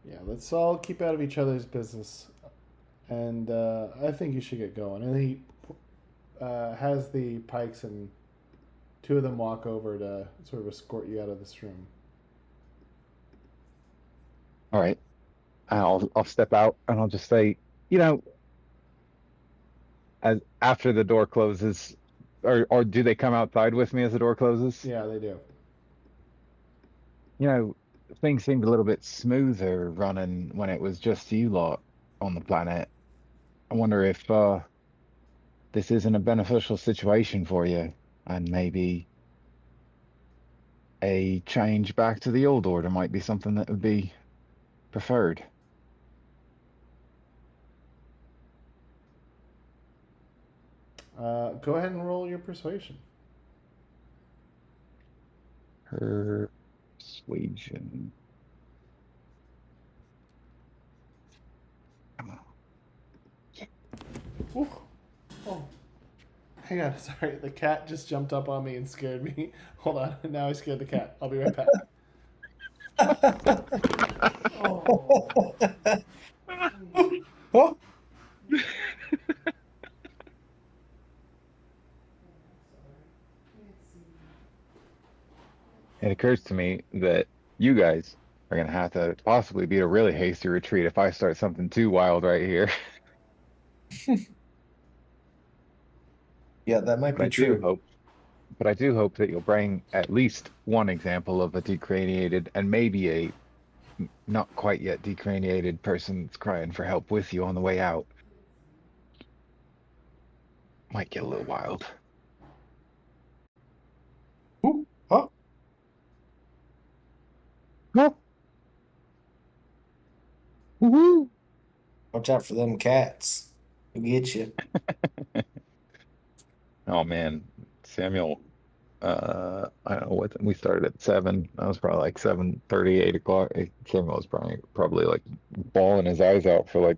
S1: Yeah, let's all keep out of each other's business. And I think you should get going. And he has the pikes, and two of them walk over to sort of escort you out of this room.
S2: All right. I'll step out and I'll just say, as after the door closes, or do they come outside with me as the door closes?
S1: Yeah, they do.
S2: Things seemed a little bit smoother running when it was just you lot on the planet. I wonder if this isn't a beneficial situation for you, and maybe a change back to the old order might be something that would be preferred.
S1: Go ahead and roll your persuasion.
S2: Persuasion. Come on.
S1: Ooh. Oh. Hang on, sorry. The cat just jumped up on me and scared me. Hold on. Now I scared the cat. I'll be right back.
S6: Oh.
S2: It occurs to me that you guys are going to have to possibly beat a really hasty retreat if I start something too wild right here.
S6: Yeah, that might be true.
S2: But I do hope that you'll bring at least one example of a decraniated and maybe a not quite yet decraniated person that's crying for help with you on the way out. Might get a little wild.
S6: Ooh, huh?
S2: Huh? Woohoo!
S6: Watch out for them cats. They'll get you.
S2: Oh man, Samuel. I don't know what we started at 7. I was probably like 7:30, 8 o'clock. Samuel was probably like bawling his eyes out for like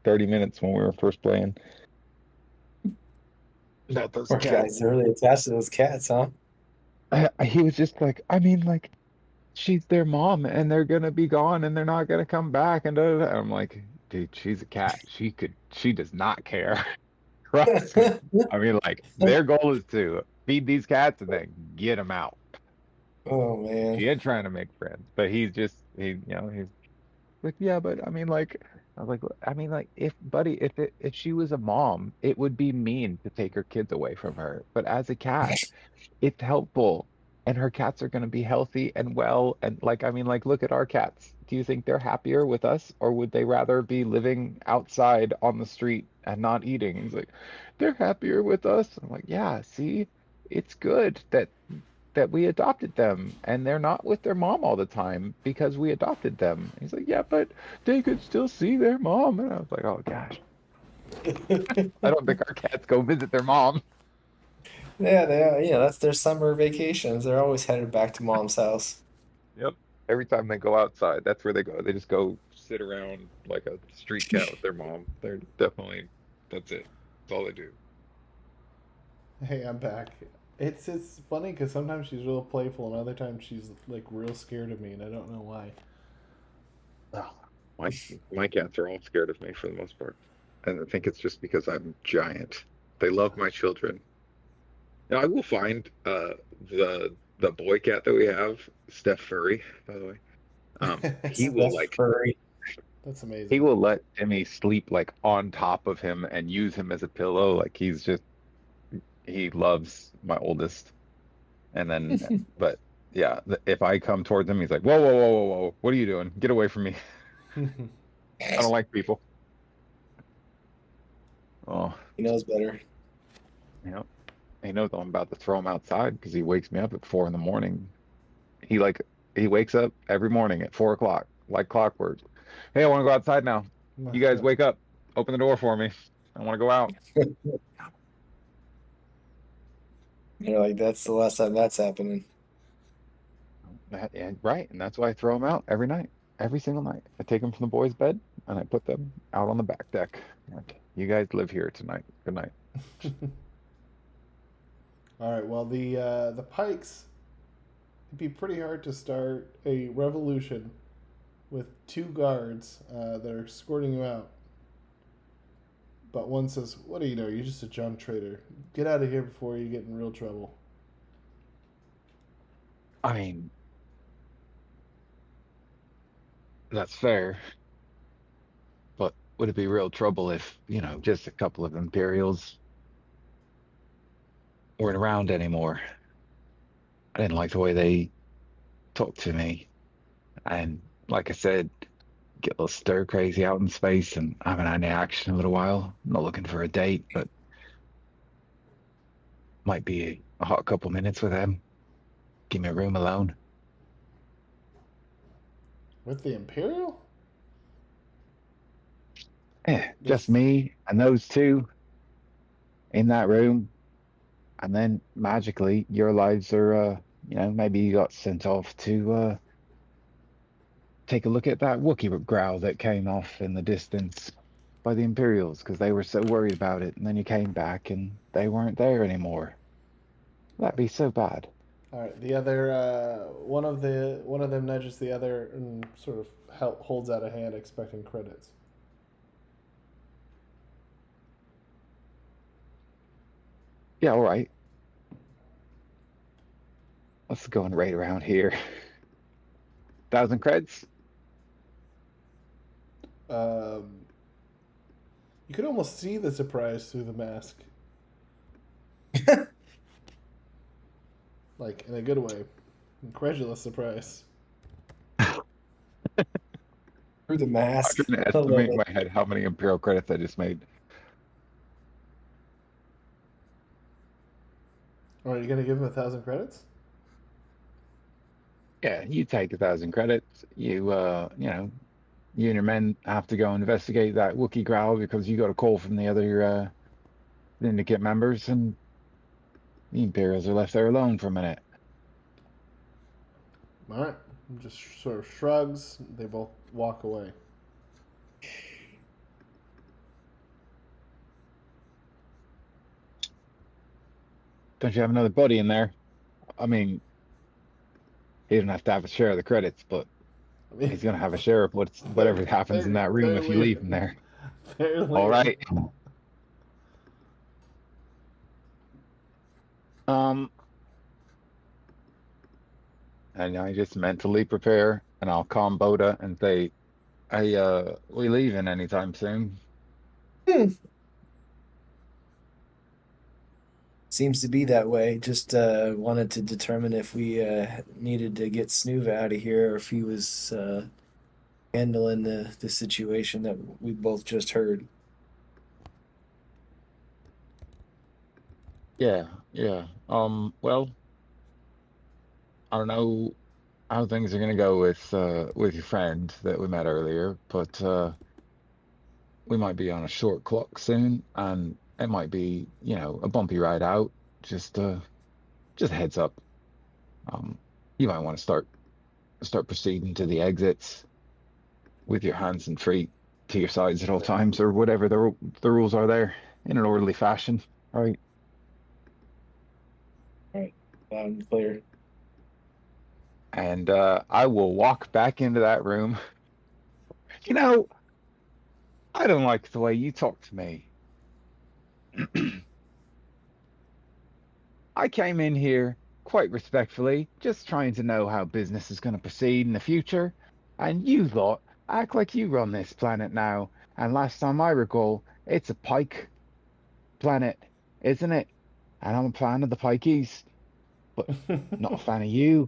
S2: 30 minutes when we were first playing. About those
S6: Poor
S2: cats.
S6: guys are really attached to those cats, huh?
S2: He was just like, she's their mom and they're gonna be gone and they're not gonna come back and da, da, da. I'm like, dude, she's a cat. She does not care. Trust me. Their goal is to feed these cats and then get them out.
S6: Oh man.
S2: She ain't trying to make friends, but he's like, yeah, but I was like, if she was a mom, it would be mean to take her kids away from her. But as a cat, it's helpful, and her cats are going to be healthy and well. And look at our cats. Do you think they're happier with us, or would they rather be living outside on the street and not eating? He's like, they're happier with us. I'm like, yeah, see, it's good that that we adopted them and they're not with their mom all the time because we adopted them. He's like, yeah, but they could still see their mom. And I was like, oh gosh, I don't think our cats go visit their mom.
S6: Yeah, they are. Yeah, that's their summer vacations. They're always headed back to mom's house.
S2: Yep. Every time they go outside, that's where they go. They just go sit around like a street cat with their mom. They're definitely, that's it. That's all they do.
S1: Hey, I'm back. It's funny because sometimes she's real playful and other times she's like real scared of me, and I don't know why.
S2: Oh, my cats are all scared of me for the most part. And I think it's just because I'm giant. They love my children. Now I will find the boy cat that we have, Steph Furry, by the way. He will
S6: That's
S2: like
S6: furry.
S1: That's amazing.
S2: he will let Timmy sleep like on top of him and use him as a pillow. Like he loves my oldest. And then but yeah, if I come towards him, he's like, whoa, whoa, whoa, whoa, whoa, what are you doing? Get away from me. I don't like people. Oh,
S6: He knows better.
S2: you know, he knows I'm about to throw him outside because he wakes me up at 4 in the morning. He wakes up every morning at 4 o'clock, like clockwork. Hey, I want to go outside now. You guys wake up. Open the door for me. I want to go out.
S6: You're like, that's the last time that's happening.
S2: Right, and that's why I throw them out every night, every single night. I take them from the boys' bed and I put them out on the back deck. Like, you guys live here tonight. Good night.
S1: All right. Well, the pikes. It'd be pretty hard to start a revolution with 2 guards that are escorting you out. But one says, "What do you know? You're just a junk trader. Get out of here before you get in real trouble."
S2: I mean, that's fair. But would it be real trouble if, just a couple of Imperials weren't around anymore? I didn't like the way they talked to me. And like I said, get a little stir crazy out in space and I haven't had any action in a little while. I'm not looking for a date, but might be a hot couple minutes with them. Give me a room alone.
S1: With the Imperial?
S2: Yeah, just
S1: Yes.
S2: me and those 2 in that room. And then magically your lives are, maybe you got sent off to take a look at that Wookiee growl that came off in the distance by the Imperials because they were so worried about it. And then you came back and they weren't there anymore. That'd be so bad.
S1: All right. The other one of them nudges the other and sort of holds out a hand, expecting credits.
S2: Yeah, all right. Let's go and raid around here. 1,000 creds?
S1: You could almost see the surprise through the mask, like in a good way, incredulous surprise.
S6: Through the
S2: I'm
S6: mask.
S2: trying to
S6: I love
S2: estimate in
S6: it.
S2: my head how many Imperial credits I just made.
S1: All right, you gonna give him 1,000 credits?
S2: Yeah, you take 1,000 credits. You and your men have to go investigate that Wookiee growl because you got a call from the other syndicate members, and the Imperials are left there alone for a minute.
S1: All right. Just sort of shrugs. They both walk away.
S2: Don't you have another buddy in there? I mean, he doesn't have to have a share of the credits, but
S1: I mean,
S2: he's gonna have a share of whatever happens in that room if you leave him there.
S1: They're
S2: All right. And I just mentally prepare, and I'll call Bota and say, "Hey, we leaving anytime soon?"
S6: Seems to be that way. Just wanted to determine if we needed to get Snoova out of here or if he was handling the situation that we both just heard.
S2: Yeah, yeah. Well, I don't know how things are gonna go with your friend that we met earlier, but we might be on a short clock soon, and it might be, a bumpy ride out. Just just a heads up. You might want to start proceeding to the exits with your hands and feet to your sides at all times, or whatever the rules are there, in an orderly fashion. All right.
S6: All right. Loud and clear.
S2: And I will walk back into that room. I don't like the way you talk to me. I came in here quite respectfully, just trying to know how business is going to proceed in the future. And you lot act like you run this planet now. And last time I recall, it's a pike planet, isn't it? And I'm a fan of the pikeys, but not a fan of you.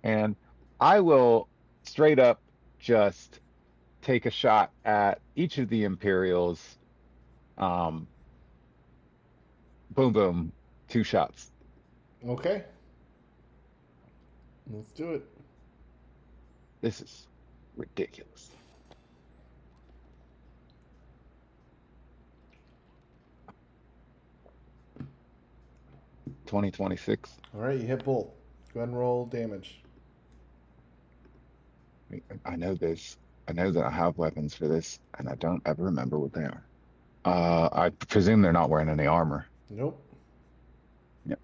S2: And I will straight up just take a shot at each of the Imperials. Boom, boom, 2 shots.
S1: Okay. Let's do it.
S2: This is ridiculous. $20-26.
S1: All right, you hit both. Go ahead and roll damage.
S2: I know this. I know that I have weapons for this, and I don't ever remember what they are. I presume they're not wearing any armor.
S1: Nope.
S2: Yep.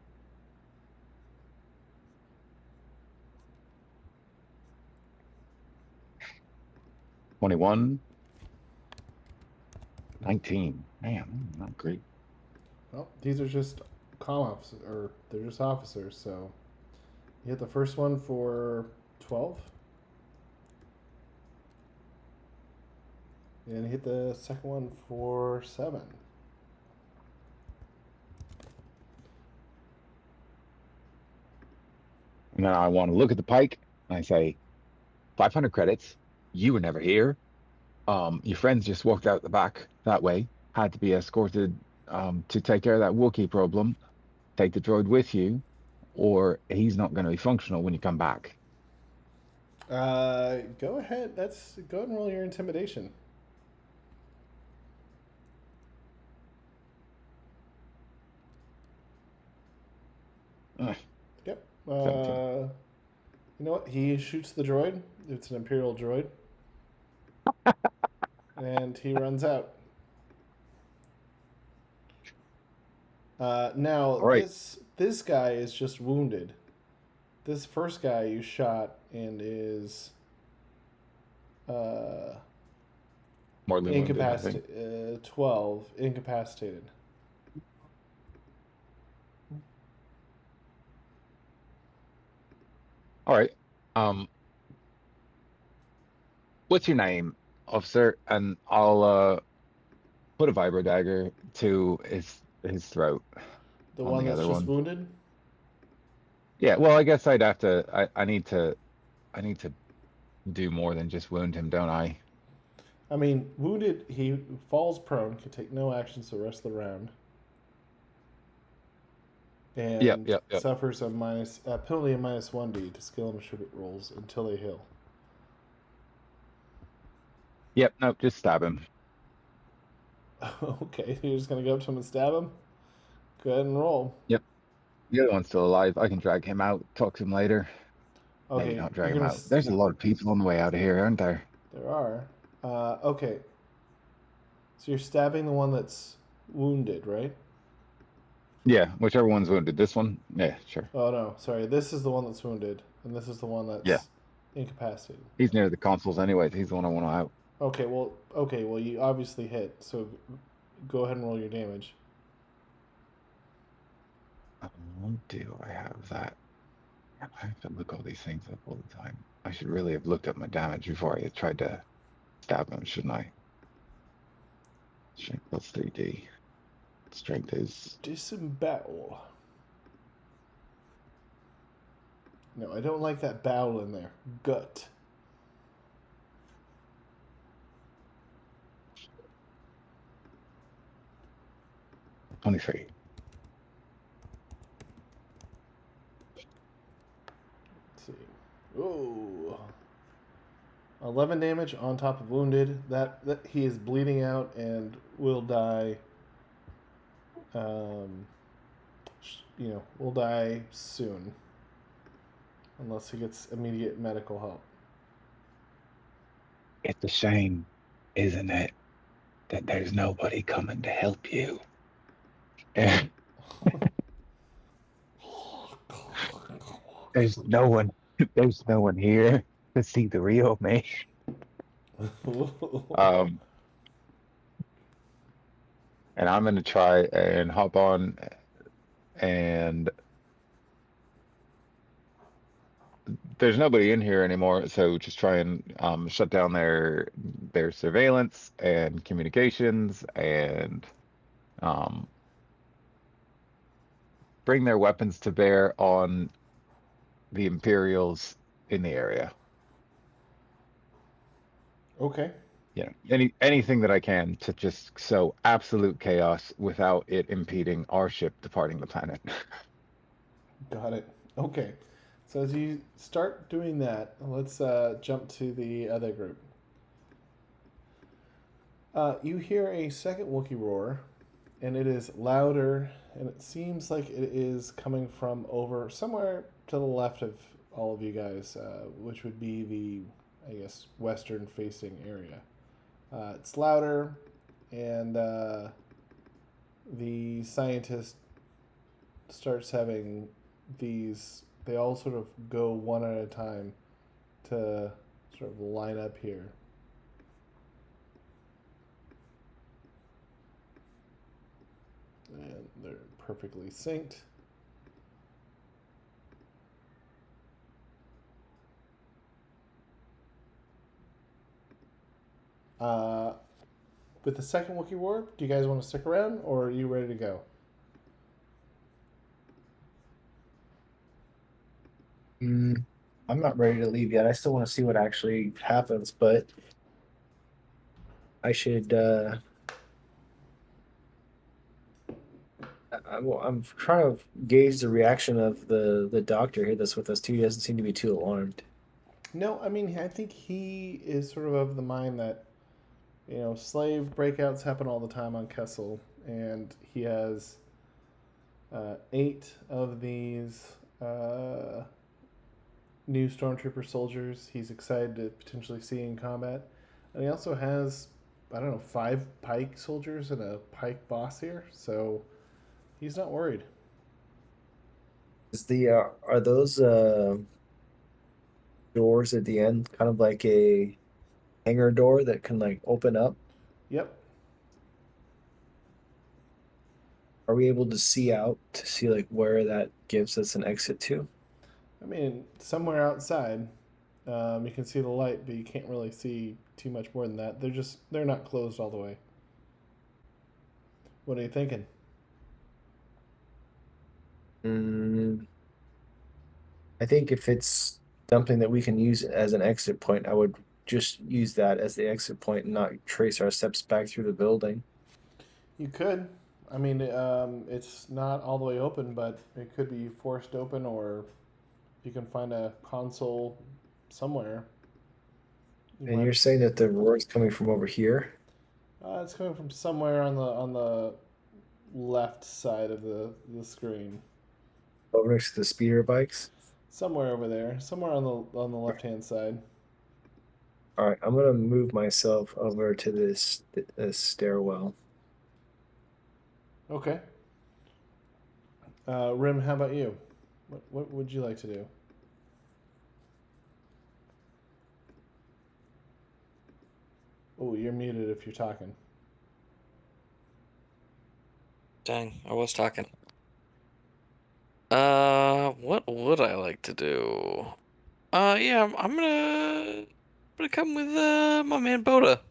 S2: $21. 19. Man, not great.
S1: Well, these are just comm officers, or they're just officers. So you hit the first one for 12. And you hit the second one for 7.
S2: And then I want to look at the pike, and I say, 500 credits. You were never here. Your friends just walked out the back that way. Had to be escorted to take care of that Wookiee problem. Take the droid with you, or he's not going to be functional when you come back.
S1: Go ahead. Go ahead and roll your intimidation. Yep.
S2: 17.
S1: You know what? He shoots the droid. It's an Imperial droid. And he runs out. Now,
S2: right.
S1: this guy is just wounded. This first guy you shot and is
S2: Mortally wounded, I think.
S1: incapacitated. 12 incapacitated.
S2: All right. What's your name, officer? And I'll put a vibro dagger to his throat.
S1: The
S2: On
S1: one
S2: the
S1: that's
S2: other
S1: just
S2: one.
S1: wounded?
S2: Yeah, well, I guess I'd have to. I need to do more than just wound him, don't I?
S1: I mean, wounded, he falls prone, can take no actions the rest of the round. And
S2: Yep.
S1: suffers a penalty of -1d to skill and attribute rolls until they heal.
S2: Yep, nope, just stab him.
S1: Okay, you're just going to go up to him and stab him? Go ahead and roll.
S2: Yep. The other one's still alive. I can drag him out, talk to him later.
S1: Okay,
S2: Maybe not drag
S1: you're
S2: him
S1: gonna
S2: out. There's a lot of people on the way out of here, aren't there?
S1: There are. Okay. So you're stabbing the one that's wounded, right?
S2: Yeah, whichever one's wounded. This one? Yeah, sure.
S1: Oh, no. Sorry. This is the one that's wounded, and this is the one that's incapacitated.
S2: He's near the consoles anyways. He's the one I want out.
S1: Okay, well, you obviously hit, so go ahead and roll your damage.
S2: Do I have that? I have to look all these things up all the time. I should really have looked up my damage before I tried to stab him, shouldn't I? Strength plus 3d. Strength is...
S1: Disembowel. No, I don't like that bowel in there. Gut.
S2: $23.
S1: Whoa. 11 damage on top of wounded. That he is bleeding out and will die. Will die soon. Unless he gets immediate medical help.
S2: It's a shame, isn't it, that there's nobody coming to help you. There's no one here to see the real me. And I'm gonna try and hop on, and there's nobody in here anymore, so just try and shut down their surveillance and communications, and bring their weapons to bear on the Imperials in the area.
S1: Okay.
S2: Yeah, anything that I can to just sow absolute chaos without it impeding our ship departing the planet.
S1: Got it. Okay. So as you start doing that, let's jump to the other group. You hear a second Wookiee roar, and it is louder, and it seems like it is coming from over somewhere to the left of all of you guys, which would be the, I guess, western-facing area. It's louder, and the scientist starts having these. They all sort of go one at a time to sort of line up here. And they're perfectly synced. With the second Wookiee War, do you guys want to stick around, or are you ready to go?
S6: I'm not ready to leave yet. I still want to see what actually happens, but I should. I'm trying to gauge the reaction of the doctor here that's with us too. He doesn't seem to be too alarmed.
S1: No, I mean, I think he is sort of the mind that, slave breakouts happen all the time on Kessel, and he has 8 of these new Stormtrooper soldiers he's excited to potentially see in combat. And he also has, 5 Pike soldiers and a Pike boss here, so he's not worried.
S6: Is the are those doors at the end kind of like a hangar door that can like open up?
S1: Yep.
S6: Are we able to see out to see like where that gives us an exit to?
S1: I mean, somewhere outside, you can see the light, but you can't really see too much more than that. They're not closed all the way. What are you thinking?
S6: I think if it's something that we can use as an exit point, I would just use that as the exit point and not trace our steps back through the building.
S1: You could. I mean, it's not all the way open, but it could be forced open, or if you can find a console somewhere.
S6: And you're saying that the roar is coming from over here?
S1: It's coming from somewhere on the left side of the screen.
S6: Over next to the speeder bikes?
S1: Somewhere over there. Somewhere on the left-hand side.
S6: All right, I'm gonna move myself over to this stairwell.
S1: Okay. Rim, how about you? What would you like to do? Oh, you're muted if you're talking.
S4: Dang, I was talking. What would I like to do? Yeah, I'm gonna come with my man Bota.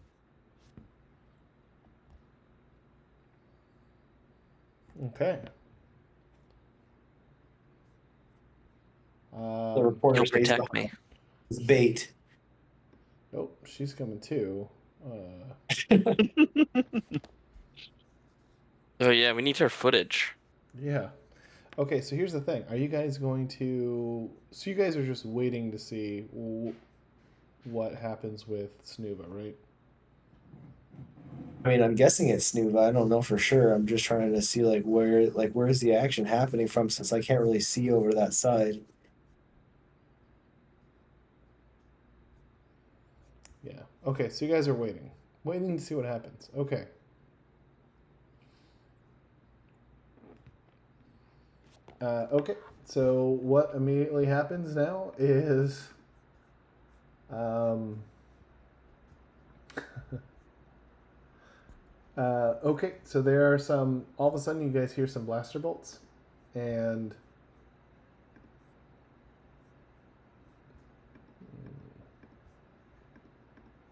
S1: Okay.
S6: The reporter
S4: He'll
S6: stays
S4: protect
S6: behind.
S4: me.
S6: It's bait.
S1: Oh, she's coming too.
S4: Oh yeah, we need her footage.
S1: Yeah. Okay, so here's the thing. Are you guys going to... So you guys are just waiting to see what happens with Snoova, right?
S6: I mean, I'm guessing it's Snoova. I don't know for sure. I'm just trying to see where's the action happening from since I can't really see over that side.
S1: Yeah. Okay, so you guys are waiting. Waiting to see what happens. Okay. Okay, so what immediately happens now is... okay, so there are some... All of a sudden you guys hear some blaster bolts. And...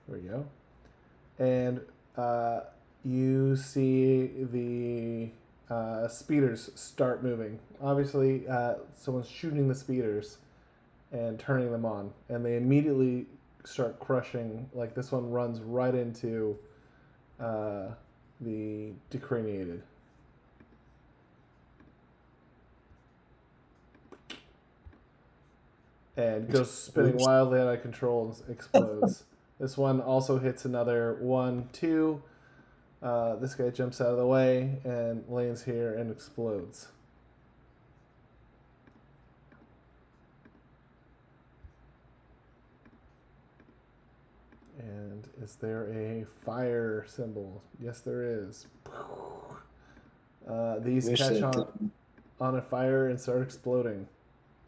S1: There we go. And you see the speeders start moving. Obviously, someone's shooting the speeders and turning them on, and they immediately start crushing. Like this one runs right into the decraniated. And goes spinning wildly out of control and explodes. This one also hits another 1, 2. This guy jumps out of the way and lands here and explodes. And is there a fire symbol? Yes, there is. These catch on a fire and start exploding.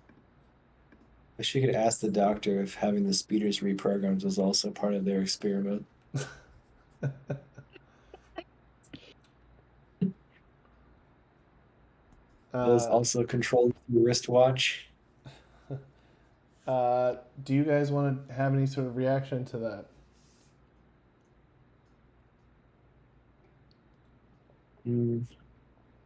S6: I wish you could ask the doctor if having the speeders reprogrammed was also part of their experiment. Those also controlled your wristwatch.
S1: Do you guys want to have any sort of reaction to that?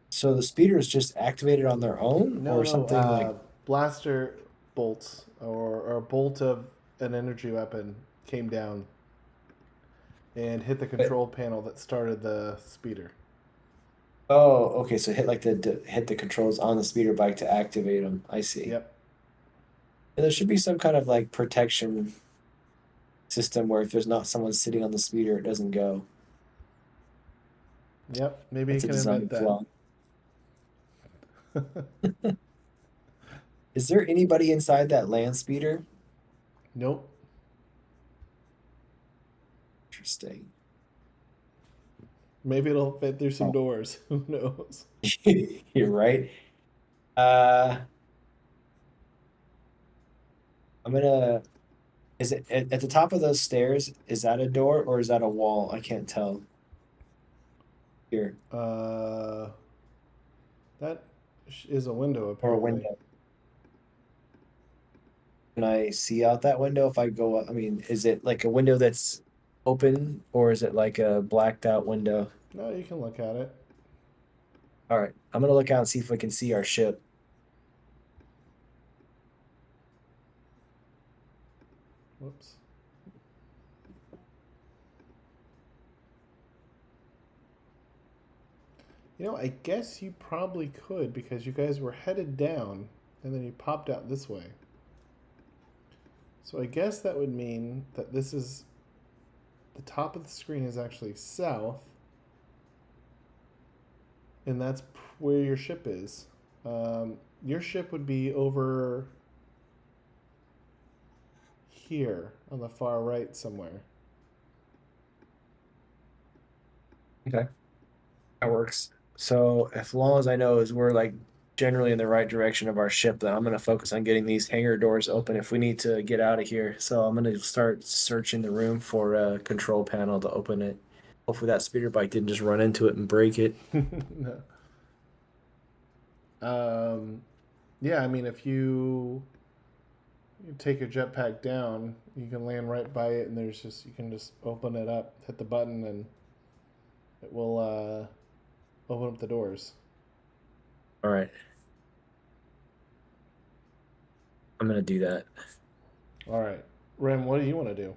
S6: So the speeders just activated on their own, or something like
S1: blaster bolts or a bolt of an energy weapon came down and hit the control panel that started the speeder.
S6: Oh, okay. So hit the controls on the speeder bike to activate them. I see.
S1: Yep.
S6: And there should be some kind of like protection system where if there's not someone sitting on the speeder, it doesn't go.
S1: Yep. Maybe
S6: That's
S1: you can
S6: design
S1: invent
S6: flaw. Is there anybody inside that land speeder?
S1: Nope.
S6: Interesting.
S1: Maybe it'll fit through some doors. Who knows?
S6: You're right. Is it at the top of those stairs? Is that a door or is that a wall? I can't tell. Here.
S1: That is a window,
S6: Or a
S1: apparently.
S6: window. Can I see out that window if I go up? I mean, is it like a window that's open or is it like a blacked out window?
S1: No, you can look at it.
S6: All right. I'm gonna look out and see if we can see our ship.
S1: Whoops. You know, I guess you probably could because you guys were headed down and then you popped out this way. So I guess that would mean that this is... The top of the screen is actually south. And that's where your ship is. Your ship would be over here on the far right somewhere.
S6: Okay. That works. So as long as I know is we're like generally in the right direction of our ship, then I'm gonna focus on getting these hangar doors open if we need to get out of here. So I'm gonna start searching the room for a control panel to open it. Hopefully that speeder bike didn't just run into it and break it.
S1: No. Yeah, I mean, if you take your jetpack down, you can land right by it, and you can just open it up, hit the button, and it will open up the doors.
S6: All right. I'm gonna do that.
S1: All right, Rem, what do you want to do?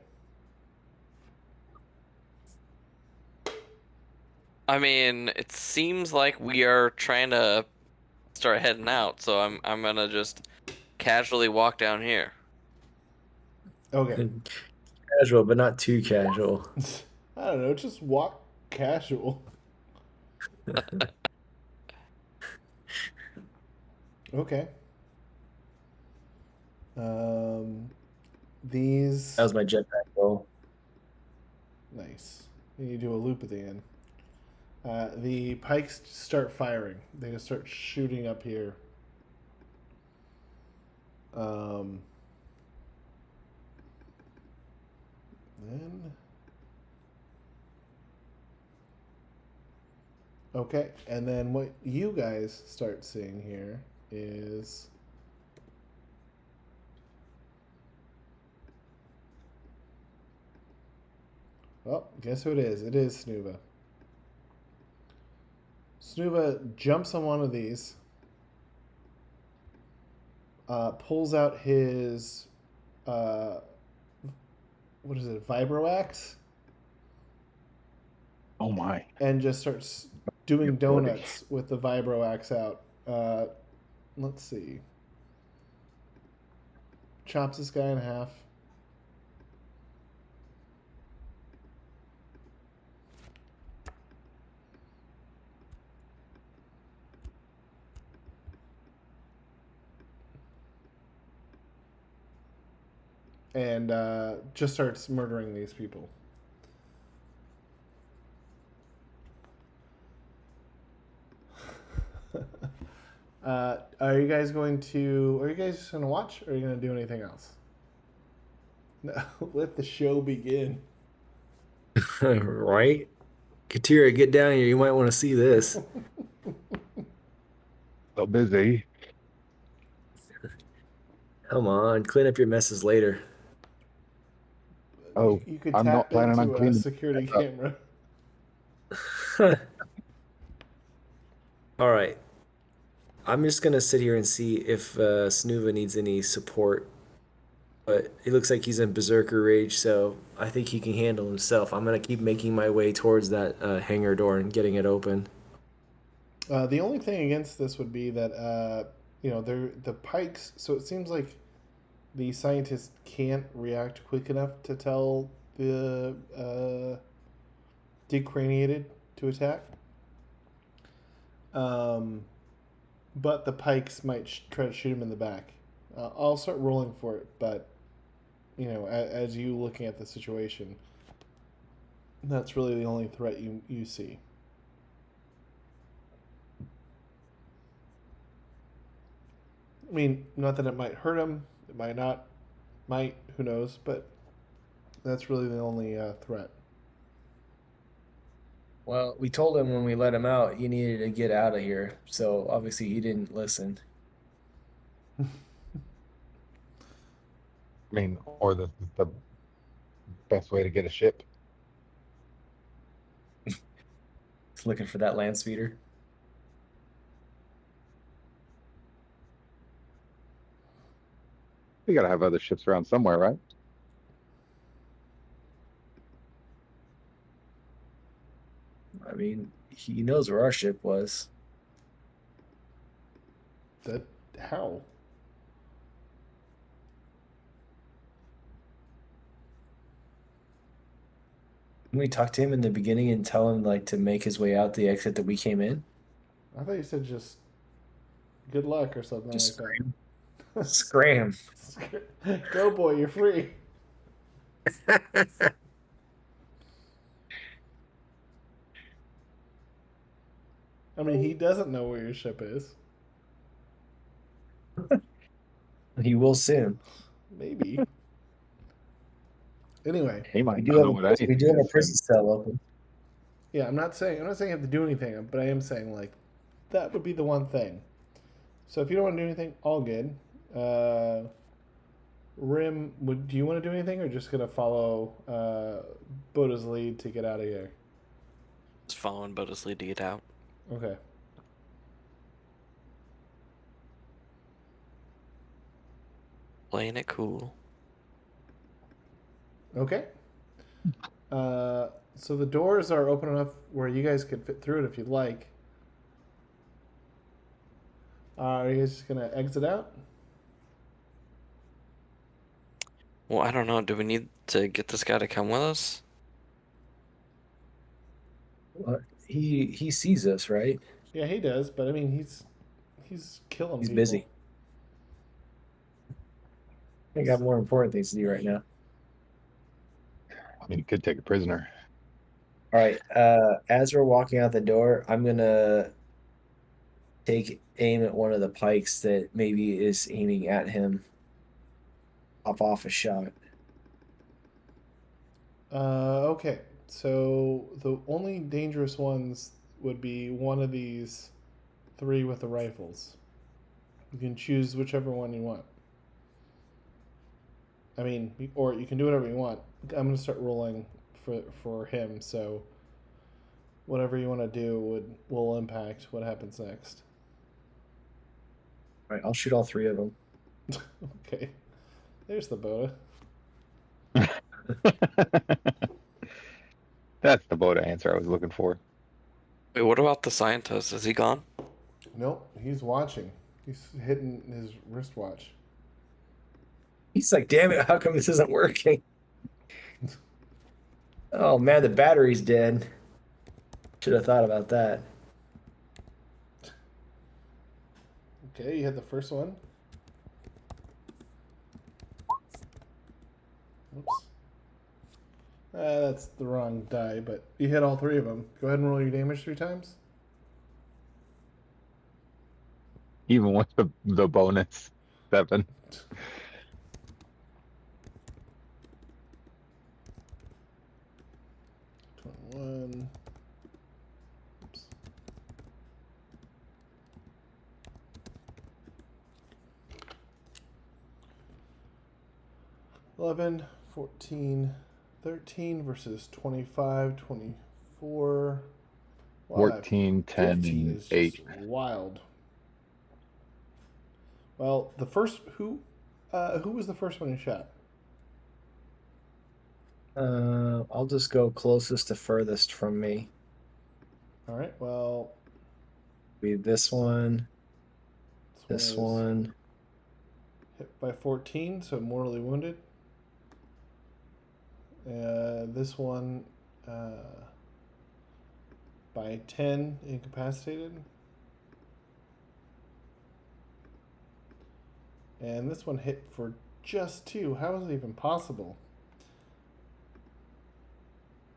S4: I mean, it seems like we are trying to start heading out. So I'm gonna just casually walk down here.
S1: Okay.
S6: Casual, but not too casual.
S1: I don't know. Just walk casual. Okay. These.
S6: That was my jetpack roll.
S1: Nice. You do a loop at the end. The pikes start firing. They just start shooting up here. Then. Okay, and then what you guys start seeing here is. Well, guess who it is? It is Snoova. Snoova jumps on one of these, pulls out his, what is it, vibroaxe?
S2: Oh my.
S1: And just starts doing
S2: Your body.
S1: donuts with the vibroaxe out. Let's see. Chops this guy in half. And just starts murdering these people. Are you guys going to? Are you guys just gonna watch? Or are you gonna do anything else? No, let the show begin.
S6: Right? Katira, get down here. You might want to see this.
S2: So busy.
S6: Come on, clean up your messes later.
S2: Oh,
S1: You could
S2: I'm
S1: tap
S2: not planning on
S1: into a
S2: cleaning
S1: security
S2: that up.
S1: camera.
S6: All right. I'm just gonna sit here and see if Snoova needs any support. But it looks like he's in berserker rage, so I think he can handle himself. I'm gonna keep making my way towards that hangar door and getting it open.
S1: The only thing against this would be that they're the pikes. So it seems like the scientists can't react quick enough to tell the decraniated to attack. But the pikes might try to shoot him in the back. I'll start rolling for it, but as you looking at the situation, that's really the only threat you see. I mean, not that it might hurt him. It might not. Might. Who knows? But that's really the only threat.
S6: Well, we told him when we let him out he needed to get out of here, so obviously he didn't listen.
S2: I mean, or the best way to get a ship.
S6: He's looking for that land speeder.
S2: We gotta have other ships around somewhere, right?
S6: I mean, he knows where our ship was.
S1: That how?
S6: Can we talk to him in the beginning and tell him like to make his way out the exit that we came in?
S1: I thought you said just good luck or something
S6: Just
S1: like
S6: scram. Scram.
S1: that. Go, boy, you're free. I mean, he doesn't know where your ship is.
S6: He will soon.
S1: Maybe. Anyway,
S2: He
S6: We
S2: might
S6: do
S2: not
S6: have
S2: know
S6: a,
S2: what
S6: we
S2: anything
S6: do have a
S2: is.
S6: prison cell open.
S1: yeah, I'm not saying you have to do anything, but I am saying like that would be the one thing. So if you don't want to do anything, all good. Rim, do you want to do anything, or just gonna follow Bota's lead to get out of here?
S4: Just following Bota's lead to get out.
S1: Okay.
S4: Playing it cool.
S1: Okay. So the doors are open enough where you guys could fit through it if you'd like. Are you guys just gonna exit out?
S4: Well, I don't know. Do we need to get this guy to come with us?
S6: What? He sees us, right?
S1: Yeah, he does, but I mean, he's killing
S6: He's
S1: people.
S6: busy. I got more important things to do right now.
S2: I mean, you could take a prisoner.
S6: All right. As we're walking out the door, I'm gonna take aim at one of the pikes that maybe is aiming at him. Pop off a shot.
S1: Okay. So the only dangerous ones would be one of these three with the rifles. You can choose whichever one you want. I mean, or you can do whatever you want. I'm gonna start rolling for him. So whatever you want to do will impact what happens next.
S6: All right, I'll shoot all three of them.
S1: Okay. There's the Bota.
S2: That's the Bota answer I was looking for.
S4: Wait, what about the scientist? Is he gone?
S1: Nope, he's watching. He's hitting his wristwatch.
S6: He's like, damn it, how come this isn't working? Oh man, the battery's dead. Should have thought about that.
S1: Okay, you hit the first one. Oops. That's the wrong die, but you hit all three of them. Go ahead and roll your damage 3 times.
S2: Even with the bonus 7.
S1: 21. Oops. 11, 14, 13 versus 25, 24. Wow,
S2: 14, 10,
S1: 15
S2: and
S1: is
S2: 8.
S1: just wild. Well, the first who was the first one you shot?
S6: I'll just go closest to furthest from me.
S1: All right. Well,
S6: Be this one, this
S1: is
S6: one.
S1: hit by 14, so mortally wounded. This one by 10, incapacitated. And this one hit for just 2. How is it even possible?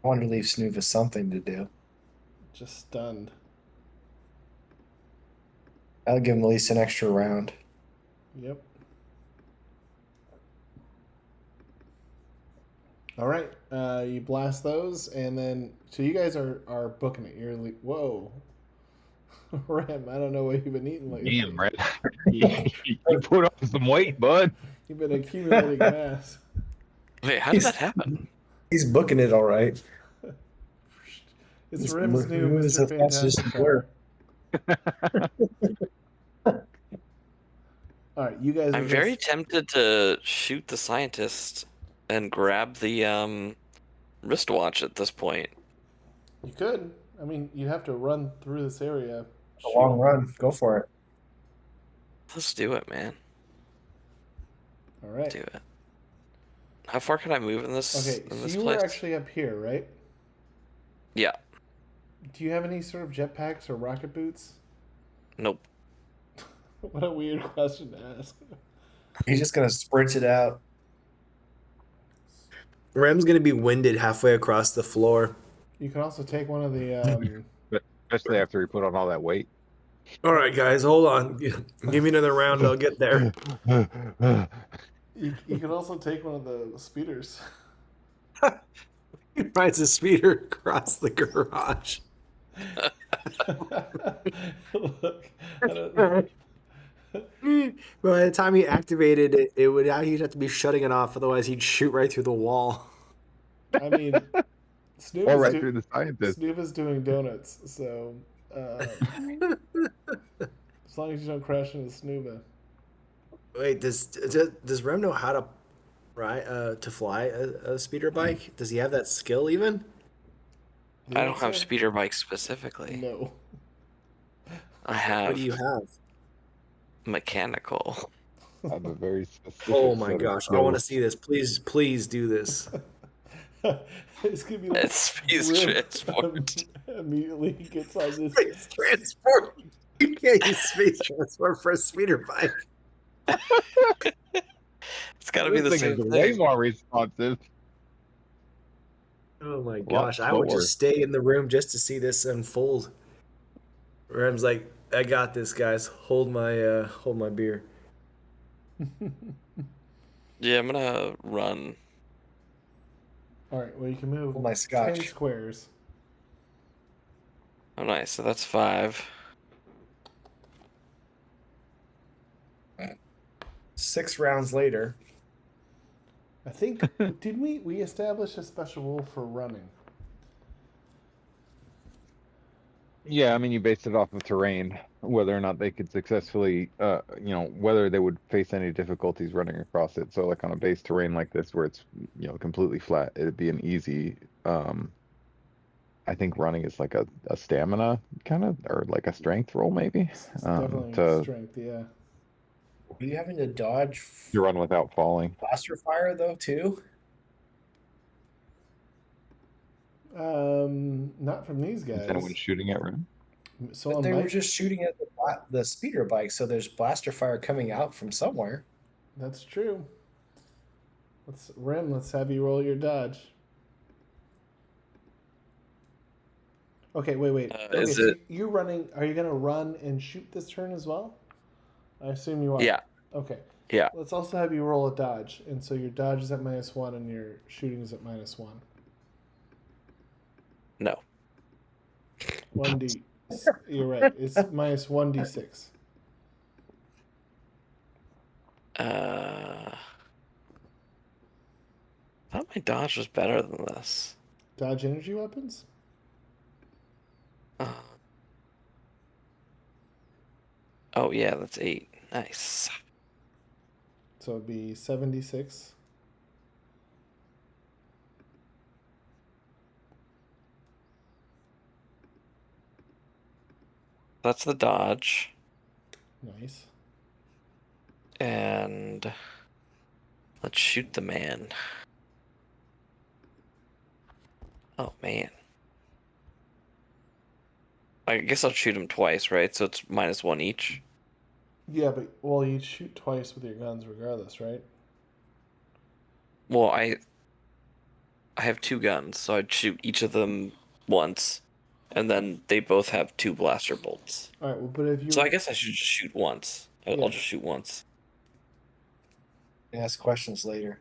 S6: I wanted to leave Snoova something to do.
S1: Just stunned.
S6: I'll give him at least an extra round.
S1: Yep. All right. You blast those, and then so you guys are booking it. You're like, whoa, Rem. I don't know what you've been eating lately.
S2: Damn, right? You put on some weight, bud.
S1: You've been accumulating mass.
S4: Wait, how did that happen?
S6: He's booking it all right.
S1: It's
S6: He's
S1: Rem's new
S6: moving
S1: Mr.
S6: so fast as
S1: Fantastic
S6: you were.
S1: car. All right, you guys.
S4: I'm very tempted to shoot the scientist and grab the wristwatch at this point.
S1: You could. I mean, you'd have to run through this area.
S6: A long run. Go for it.
S4: Let's do it, man.
S1: All right.
S4: Do it. How far can I move in this?
S1: Okay,
S4: in
S1: so
S4: this
S1: you
S4: place?
S1: were actually up here, right?
S4: Yeah.
S1: Do you have any sort of jetpacks or rocket boots?
S4: Nope.
S1: What a weird question to ask.
S6: He's just gonna sprint it out.
S7: Rem's gonna be winded halfway across the floor.
S1: You can also take one of the.
S2: Especially after he put on all that weight.
S7: All right, guys, hold on. Give me another round. I'll get there.
S1: You can also take one of the speeders.
S7: He rides a speeder across the garage.
S1: Look, I don't,
S7: By the time he activated it, he'd have to be shutting it off. Otherwise, he'd shoot right through the wall.
S1: I mean,
S2: Or right through the scientist.
S1: Snoova's doing donuts, so as long as you don't crash into Snoova.
S7: Wait, does Rem know how to ride to fly a speeder bike? Does he have that skill even?
S4: I don't have
S1: answer?
S4: speeder bikes specifically.
S1: No.
S4: I have.
S7: What do you have?
S4: Mechanical.
S2: I have a very specific
S6: Oh my
S2: set of
S6: gosh, I want to
S2: skills.
S6: see this. Please do this.
S1: It's gonna be like
S4: It's space
S1: Rim
S4: transport.
S1: immediately gets on this.
S6: Space transport. You can't use space transport for a speeder bike.
S4: It's got to be
S2: This
S4: the
S2: thing is
S4: same
S2: way
S4: thing.
S2: more responsive.
S6: Oh my
S2: A lot
S6: gosh, I would
S2: slower.
S6: just stay in the room just to see this unfold. Rem's like, I got this, guys. Hold my beer.
S4: Yeah, I'm gonna run.
S1: All right, well you can move
S6: Hold my
S1: 10
S6: scotch.
S1: squares.
S4: Oh, nice. So that's 5.
S6: 6 rounds later.
S1: I think did we establish a special rule for running?
S2: Yeah, I mean, you based it off of terrain, whether or not they could successfully, whether they would face any difficulties running across it. So, like on a base terrain like this, where it's, completely flat, it'd be an easy. I think running is like a stamina kind of, or like a strength roll, maybe,
S1: It's definitely
S2: to
S1: strength, yeah.
S6: Are you having to dodge
S2: run without falling.
S6: blaster fire though too?
S1: Not from these
S2: Is
S1: guys.
S2: anyone shooting at Rim?
S1: So
S6: But
S1: on
S6: they were
S1: Mike,
S6: just shooting at the speeder bike, so there's blaster fire coming out from somewhere.
S1: that's true. Let's have you roll your dodge. Okay, wait. Okay,
S4: Is
S1: so
S4: it?
S1: you running? Are you gonna run and shoot this turn as well? I assume you are.
S4: Yeah.
S1: Okay.
S4: Yeah.
S1: Let's also have you roll a dodge, and so your dodge is at -1 and your shooting is at -1.
S4: No.
S1: 1d. You're right. It's -1d6.
S4: I thought my dodge was better than this.
S1: Dodge energy weapons.
S4: Oh yeah, that's 8. Nice.
S1: So it'd be 76.
S4: That's the dodge.
S1: Nice.
S4: And let's shoot the man. Oh man. I guess I'll shoot him twice, right? So it's -1 each.
S1: Yeah, but well, you'd shoot twice with your guns regardless, right?
S4: Well, I have 2 guns, so I'd shoot each of them once, and then they both have 2 blaster bolts.
S1: All right. Well, but if you
S4: So I guess I should just shoot once. I'll
S1: Yeah.
S4: just shoot once.
S6: Ask questions later.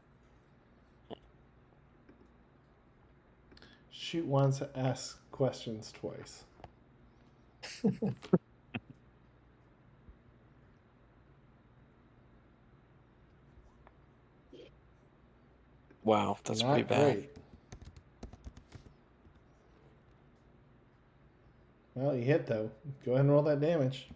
S1: shoot once, ask questions twice.
S4: Wow, that's
S1: Not
S4: pretty bad.
S1: great. Well, you hit though. Go ahead and roll that damage.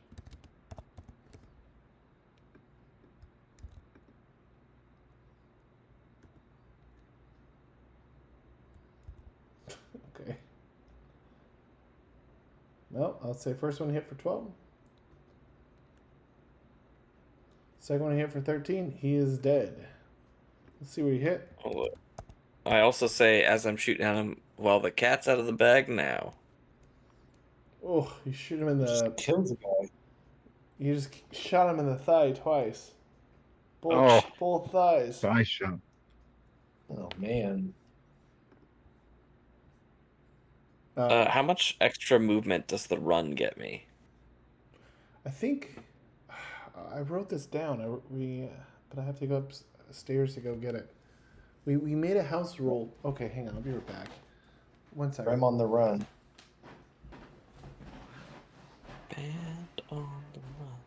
S1: Okay. Well, I'll say first one hit for 12. Second one hit for 13. He is dead. Let's see where you hit.
S4: I also say, as I'm shooting at him, well, the cat's out of the bag now.
S1: Oh, you shoot him in the.
S6: Just killed the guy.
S1: You just shot him in the thigh twice. Both thighs.
S2: Nice shot.
S6: Oh man.
S4: How much extra movement does the run get me?
S1: I think I wrote this down. But I have to go upstairs to go get it. We made a house rule. Okay, hang on. I'll be right back. 1 second.
S6: I'm on the run.
S4: Band on the run.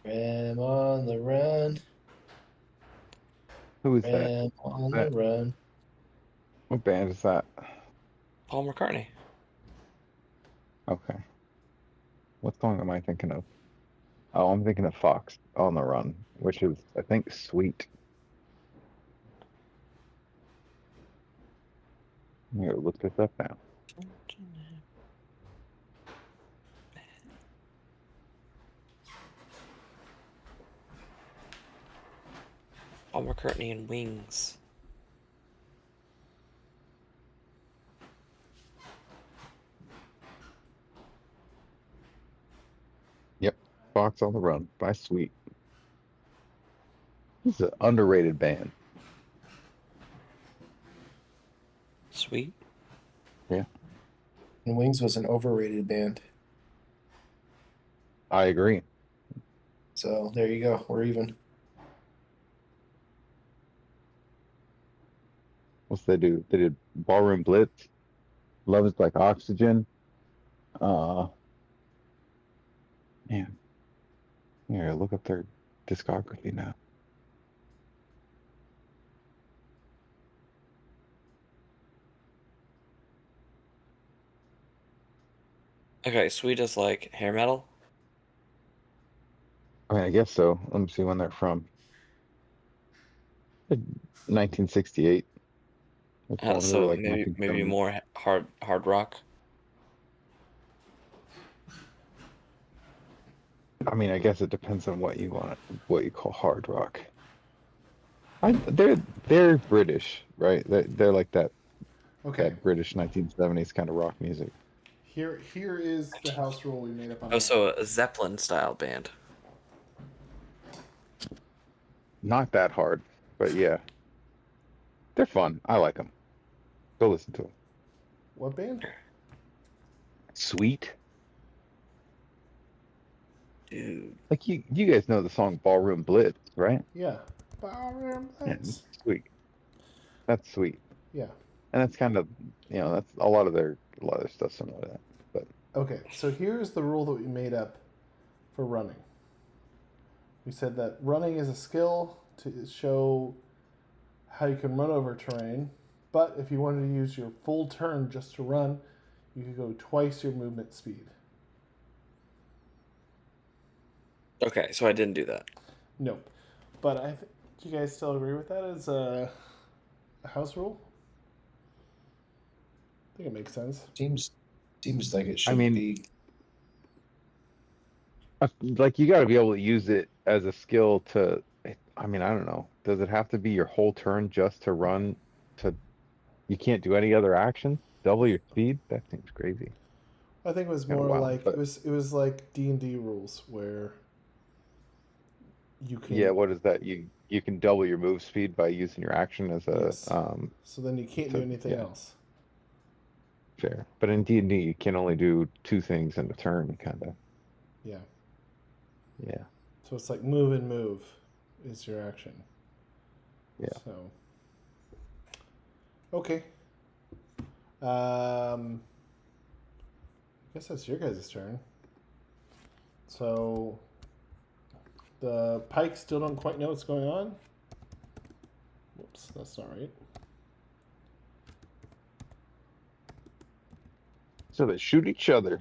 S6: Ram on the run.
S2: Who is that?
S6: Ram on the run.
S2: What band is that?
S4: Paul McCartney.
S2: Okay. What song am I thinking of? Oh, I'm thinking of Fox on the Run, which is, I think, Sweet. I'm gonna look this up now.
S4: Paul McCartney and Wings.
S2: Yep. Fox on the Run by Sweet. This is an underrated band.
S4: Sweet.
S2: Yeah,
S6: And Wings was an overrated band.
S2: I agree.
S6: So there you go. We're even.
S2: What's they do? They did Ballroom Blitz, Love is Like Oxygen. Man, here, look up their discography now.
S4: Okay, Sweet is like hair metal.
S2: I mean, I guess so. Let me see when they're from. 1968. They formed. They were
S4: So
S2: like
S4: maybe
S2: 1970.
S4: more hard rock.
S2: I mean, I guess it depends on what you want, what you call hard rock. They're British, right? They're like that
S1: Okay.
S2: British 1970s kind of rock music.
S1: Here is the house rule we made up on.
S4: Oh, so a Zeppelin style band.
S2: Not that hard, but yeah, they're fun. I like them. Go listen to them.
S1: What band?
S2: Sweet.
S4: Dude.
S2: Like you guys know the song Ballroom Blitz, right?
S1: Yeah. Ballroom
S2: Yeah,
S1: Blitz.
S2: Sweet. That's Sweet.
S1: Yeah.
S2: And that's kind of, that's a lot of their stuff similar to that. But
S1: Okay, so here's the rule that we made up for running. We said that running is a skill to show how you can run over terrain, but if you wanted to use your full turn just to run, you could go twice your movement speed.
S4: Okay, so I didn't do that.
S1: Nope. But do you guys still agree with that as a house rule? I think it makes sense.
S6: Seems like it should
S2: I mean,
S6: be.
S2: like you got to be able to use it as a skill to. I mean, I don't know. Does it have to be your whole turn just to run? You can't do any other action? Double your speed? That seems crazy.
S1: I think it was
S2: Kinda
S1: more
S2: wild,
S1: like
S2: but-
S1: it was like D&D rules where you can.
S2: Yeah, what is that? You can double your move speed by using your action as a
S1: Yes. So then you can't do anything
S2: yeah.
S1: else.
S2: Fair. But in D&D, you can only do two things in a turn, kind of.
S1: Yeah.
S2: Yeah.
S1: So it's like move and move is your action.
S2: Yeah.
S1: So. Okay. I guess that's your guys' turn. So the pikes still don't quite know what's going on. Whoops, that's not right.
S2: So they shoot each other.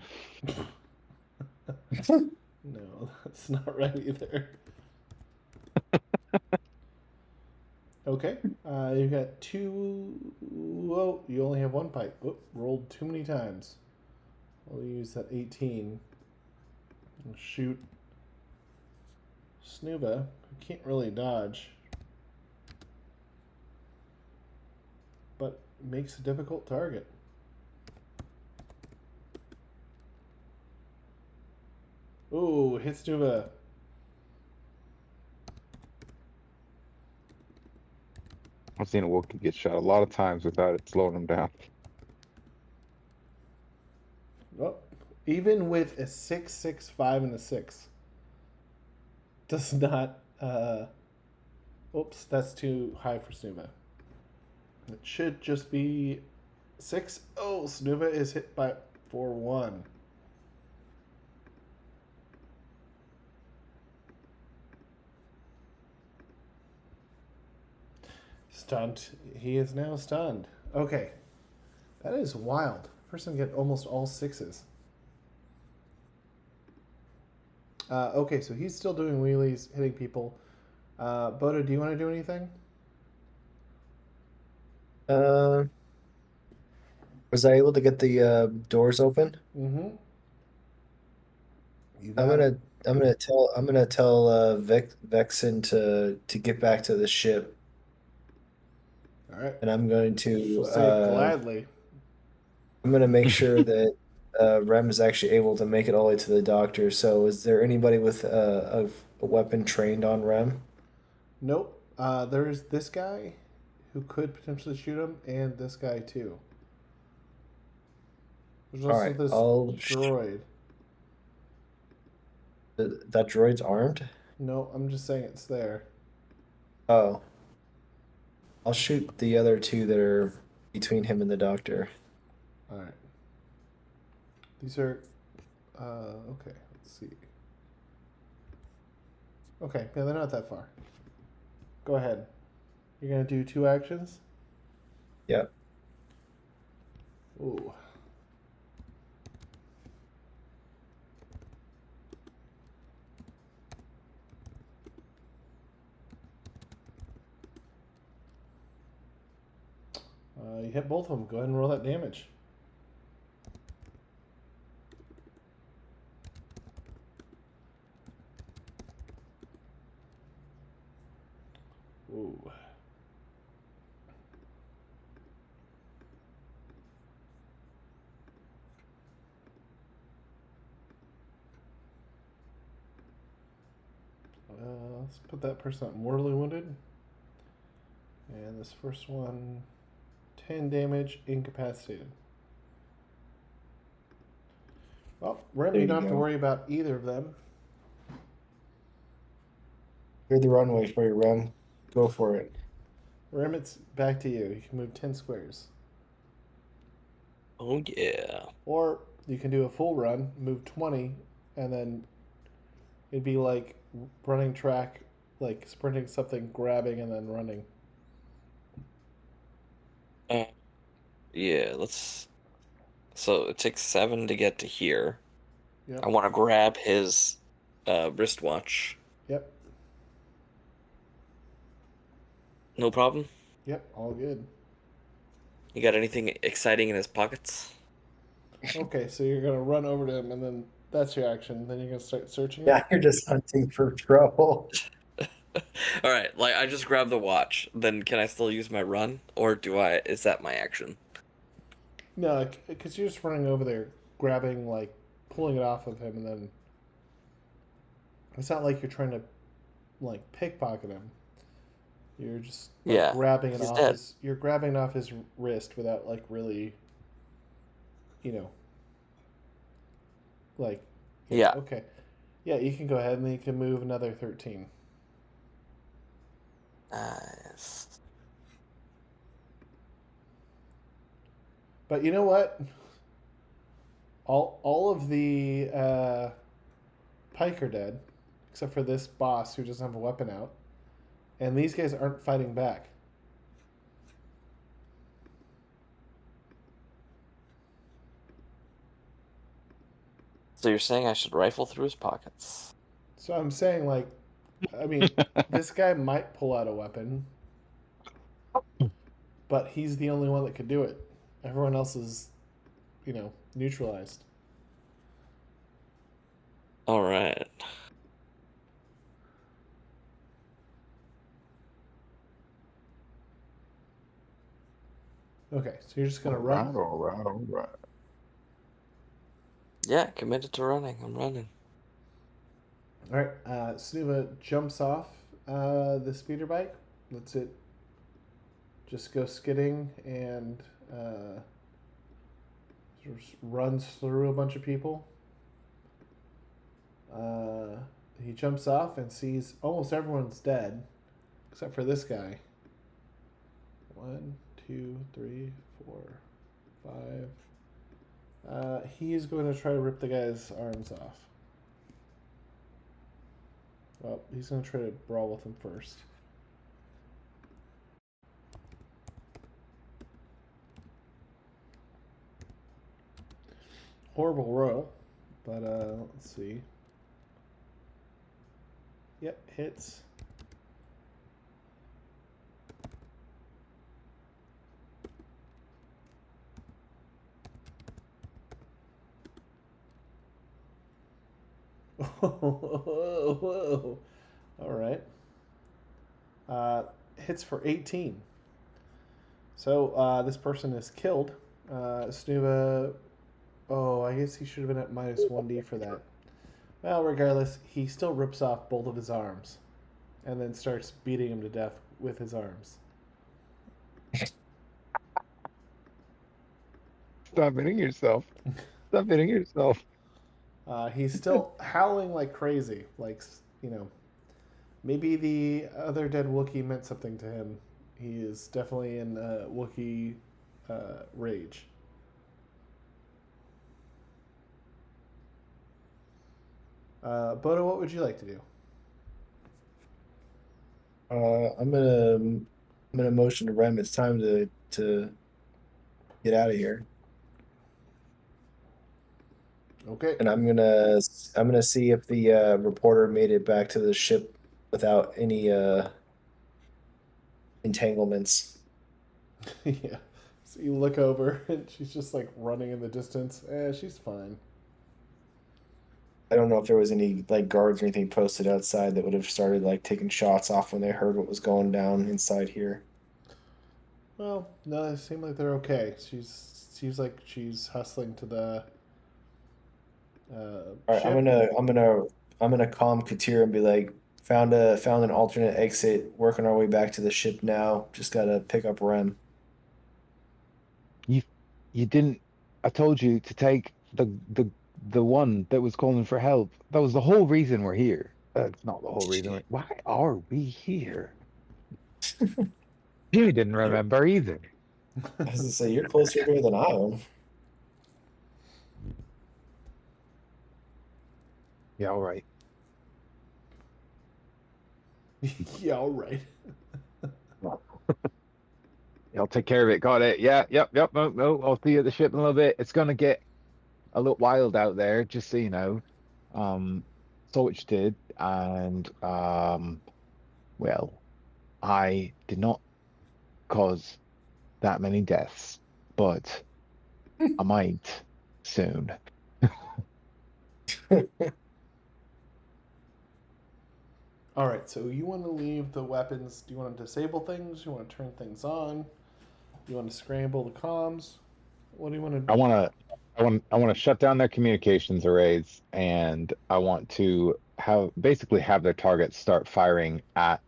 S1: No, that's not right either. Okay, you got two. Oh, you only have one pipe. Oh, rolled too many times. We'll use that 18. And shoot Snoova, who can't really dodge, but makes a difficult target. Ooh, hits Snoova.
S2: I've seen a Wookiee get shot a lot of times without it slowing him down.
S1: Oh, even with a 6, 6, 5, and a 6, does not. Oops, that's too high for Snoova. It should just be 6. Oh, Snoova is hit by for 1. Stunned. He is now stunned. Okay. That is wild. Person get almost all 6s. Okay, so he's still doing wheelies, hitting people. Bota, do you want to do anything?
S6: Was I able to get the doors open?
S1: Mm-hmm. You
S6: I'm
S1: got it.
S6: I'm gonna tell Vexen to get back to the ship,
S1: All right.
S6: and
S1: She'll say it gladly.
S6: I'm gonna make sure that Rem is actually able to make it all the way to the doctor. So, is there anybody with a weapon trained on Rem?
S1: Nope. There's this guy who could potentially shoot him, and this guy too. There's
S6: All
S1: also
S6: right,
S1: this droid.
S6: that droid's armed.
S1: No, I'm just saying it's there.
S6: Oh, I'll shoot the other two that are between him and the doctor.
S1: All right. These are. Okay. Let's see. Okay. Yeah, they're not that far. Go ahead. You're gonna do 2 actions.
S6: Yep.
S1: Ooh. You hit both of them. Go ahead and roll that damage. Ooh. Let's put that person up mortally wounded. And this first one, 10 damage, incapacitated. Well, Rem,
S6: There
S1: you
S6: you
S1: don't have to
S6: go.
S1: worry about either of them.
S6: Clear the runway for you, Rem. Go for it.
S1: Rem, it's back to you. You can move 10 squares.
S4: Oh yeah.
S1: Or you can do a full run, move 20, and then it'd be like running track, like sprinting something, grabbing, and then running.
S4: Yeah, let's. So it takes 7 to get to here.
S1: Yep.
S4: I want to grab his wristwatch.
S1: Yep.
S4: No problem.
S1: Yep. All good.
S4: You got anything exciting in his pockets?
S1: Okay, so you're gonna run over to him, and then that's your action. Then you're gonna start searching him.
S6: Yeah, you're just hunting for trouble.
S4: All right, like I just grabbed the watch. Then can I still use my run, or do I? Is that my action?
S1: No, because you're just running over there, grabbing, like, pulling it off of him, and then it's not like you're trying to, like, pickpocket him. You're just like,
S4: Yeah,
S1: grabbing it
S4: he's
S1: off
S4: dead.
S1: his. You're grabbing it off his wrist without, like, really, you know, like.
S4: Yeah.
S1: Okay. Yeah, you can go ahead and then you can move another 13.
S4: Nice.
S1: But you know what? All of the pike are dead, except for this boss who doesn't have a weapon out, and these guys aren't fighting back.
S4: So you're saying I should rifle through his pockets?
S1: So I'm saying, like, I mean, this guy might pull out a weapon, but he's the only one that could do it. Everyone else is, neutralized.
S4: All right.
S1: Okay, so you're just gonna run.
S2: All right.
S4: Yeah, committed to running. I'm running.
S1: All right, Snoova jumps off the speeder bike, lets it just go skidding, and sort of runs through a bunch of people. He jumps off and sees almost everyone's dead, except for this guy. 1, 2, 3, 4, 5. He's going to try to rip the guy's arms off. Well, he's going to try to brawl with him first. Horrible roll, but let's see. Yep, hits. Whoa. All right. Hits for 18. So this person is killed. Snoova. Oh, I guess he should have been at minus 1d for that. Well, regardless, he still rips off both of his arms and then starts beating him to death with his arms.
S2: Stop hitting yourself. Stop hitting yourself.
S1: He's still howling like crazy. Like, you know, maybe the other dead Wookiee meant something to him. He is definitely in Wookiee rage. Bota, what would you like to do?
S6: I'm gonna motion to Rem. It's time to get out of here,
S1: Okay.
S6: and I'm gonna see if the reporter made it back to the ship without any entanglements.
S1: Yeah. So you look over and she's just like running in the distance. She's fine.
S6: I don't know if there was any like guards or anything posted outside that would have started like taking shots off when they heard what was going down inside here.
S1: Well, no, it seemed like they're okay. Seems like she's hustling to the
S6: All right,
S1: ship.
S6: I'm gonna calm Katira and be like, found an alternate exit, working our way back to the ship now. Just gotta pick up Rem.
S2: You didn't. I told you to take the one that was calling for help. That was the whole reason we're here. That's not the whole reason. Why are we here? You didn't remember either.
S6: I was gonna say you're closer to her than I am.
S2: Yeah, all right.
S1: Yeah, all right.
S2: I'll take care of it. Got it. Yeah, yep. No, I'll see you at the ship in a little bit. It's gonna get a little wild out there, just so you know. Saw what you did, and well, I did not cause that many deaths, but I might soon.
S1: All right. So you want to leave the weapons? Do you want to disable things? You want to turn things on? You want to scramble the comms? What do you want to do?
S2: I want to shut down their communications arrays, and I want to basically have their targets start firing at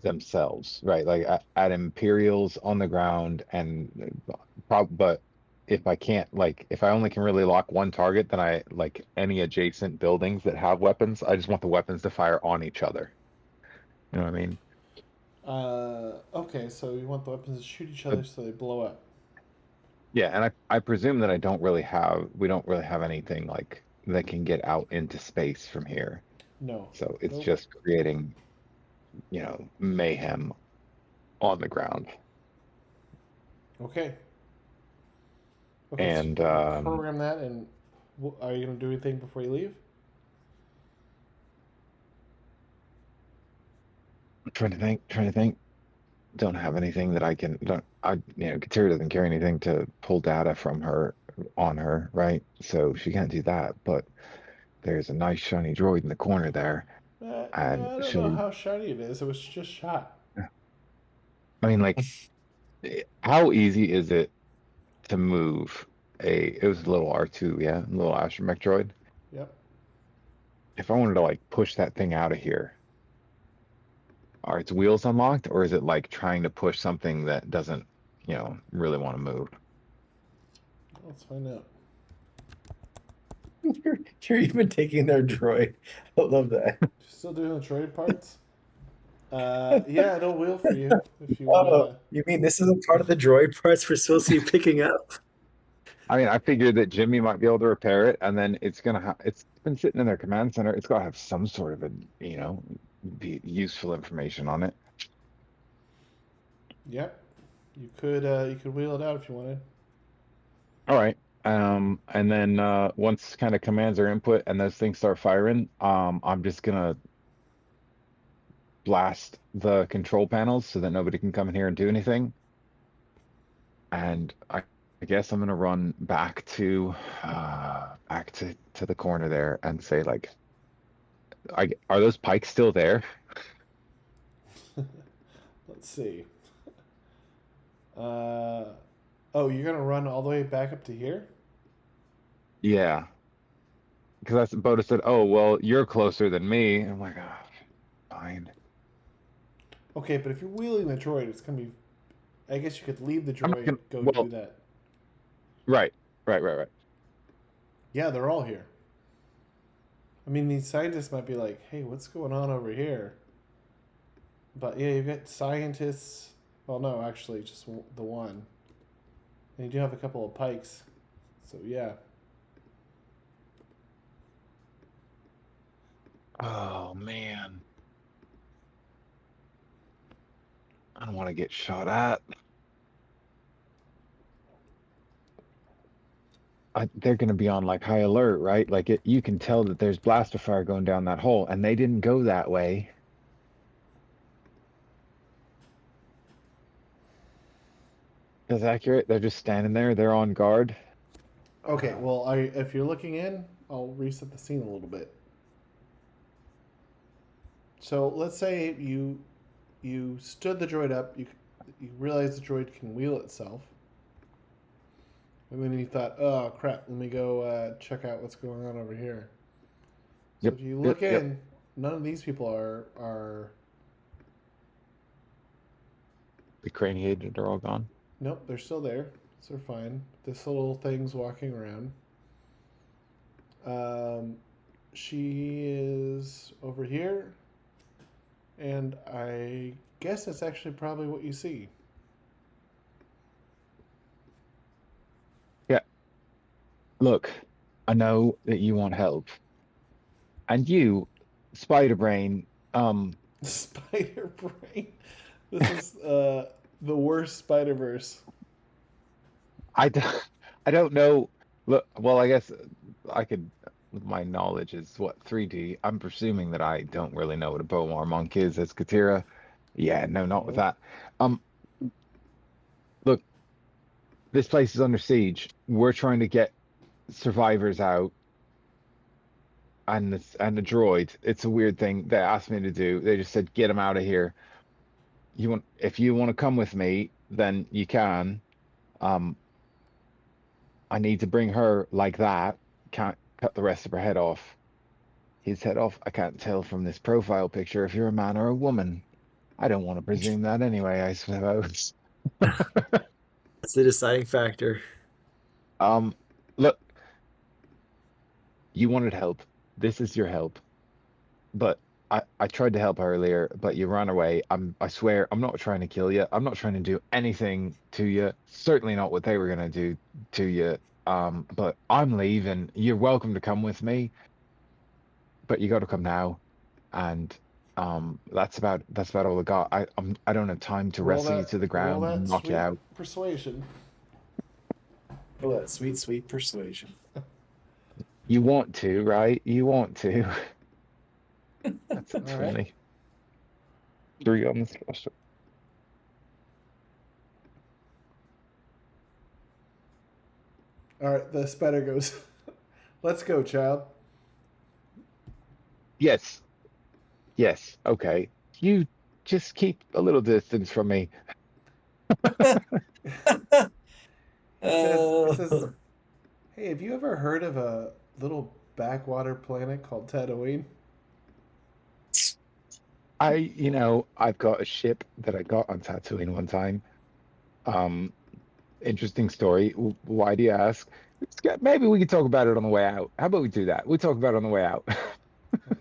S2: themselves, right? Like at Imperials on the ground, and but if I can't, like, if I only can really lock one target, then I like any adjacent buildings that have weapons. I just want the weapons to fire on each other. You know what I mean?
S1: Okay. So you want the weapons to shoot each other so they blow up.
S2: Yeah, and I presume that we don't really have anything like that can get out into space from here.
S1: No.
S2: So it's
S1: Nope.
S2: just creating, mayhem on the ground.
S1: Okay.
S2: And
S1: so program that, and are you going to do anything before you leave?
S2: trying to think. Don't have anything that Katira doesn't carry anything to pull data from her on her, right? So she can't do that. But there's a nice shiny droid in the corner there, and
S1: I don't know how shiny it is. It was just shot.
S2: I mean, like, how easy is it to move it was a little R2, yeah, a little astromech droid.
S1: Yep.
S2: If I wanted to like push that thing out of here, are its wheels unlocked, or is it like trying to push something that doesn't, really want to move?
S1: Let's find out.
S6: You're even taking their droid. I love that.
S1: Still doing the droid parts? Yeah, it'll wheel for you if you want to.
S6: You mean this isn't part of the droid parts we're supposed to be picking up?
S2: I mean, I figured that Jimmy might be able to repair it, and then it's been sitting in their command center. It's got to have some sort of be useful information on it.
S1: Yep. You could wheel it out if you wanted.
S2: All right. And then once kind of commands are input and those things start firing, I'm just gonna blast the control panels so that nobody can come in here and do anything. And I I guess I'm gonna run back to the corner there and say like, are those pikes still there?
S1: Let's see. Oh, you're gonna run all the way back up to here?
S2: Yeah, because that's Bota said. Oh well, you're closer than me. I'm like, oh, fine.
S1: Okay, but if you're wheeling the droid, it's gonna be. I guess you could leave the
S2: I'm not
S1: droid,
S2: gonna.
S1: go
S2: Well,
S1: do that.
S2: right.
S1: Yeah, they're all here. I mean, these scientists might be like, "Hey, what's going on over here?" But yeah, you've got scientists. Well, no, actually, just the one. And you do have a couple of pikes. So yeah.
S2: Oh man, I don't want to get shot at. They're going to be on like high alert, right? Like you can tell that there's blaster fire going down that hole, and they didn't go that way. That's accurate. They're just standing there. They're on guard.
S1: Okay, well, if you're looking in, I'll reset the scene a little bit. So let's say you stood the droid up. You realize the droid can wheel itself, and then you thought, "Oh crap, let me go check out what's going on over here." So
S2: Yep.
S1: if you look
S2: Yep.
S1: in, none of these people are.
S2: Decraniated are all gone.
S1: Nope, they're still there. So they're fine. This little thing's walking around. She is over here, and I guess that's actually probably what you see.
S2: Yeah. Look, I know that you want help, and you, Spider Brain.
S1: Spider Brain. This is the worst Spider Verse.
S2: I don't know. Look, well, I guess I could. My knowledge is what 3D. I'm presuming that I don't really know what a Bomar monk is as Katira. Yeah, no, not with that. Look, this place is under siege. We're trying to get survivors out, and the droid. It's a weird thing they asked me to do. They just said get them out of here. If you want to come with me, then you can. I need to bring her like that. Can't cut the rest of her head off. His head off. I can't tell from this profile picture if you're a man or a woman. I don't want to presume that anyway, I suppose.
S6: That's the deciding factor.
S2: Look, you wanted help. This is your help. But I tried to help earlier, but you ran away. I swear, I'm not trying to kill you. I'm not trying to do anything to you. Certainly not what they were gonna do to you. But I'm leaving. You're welcome to come with me, but you got to come now. And that's about all I got. I don't have time to wrestle you to the ground and knock you out.
S1: Persuasion.
S6: Oh, that sweet, sweet persuasion.
S2: You want to, right? You want to. That's it for
S1: right.
S2: me. 3 on this cluster.
S1: All right, the spider goes. Let's go, child.
S2: Yes. Okay. You just keep a little distance from me.
S1: It says, "Hey, have you ever heard of a little backwater planet called Tatooine?"
S2: I've got a ship that I got on Tatooine one time. Interesting story. Why do you ask? Maybe we could talk about it on the way out. How about we do that? We talk about it on the way out.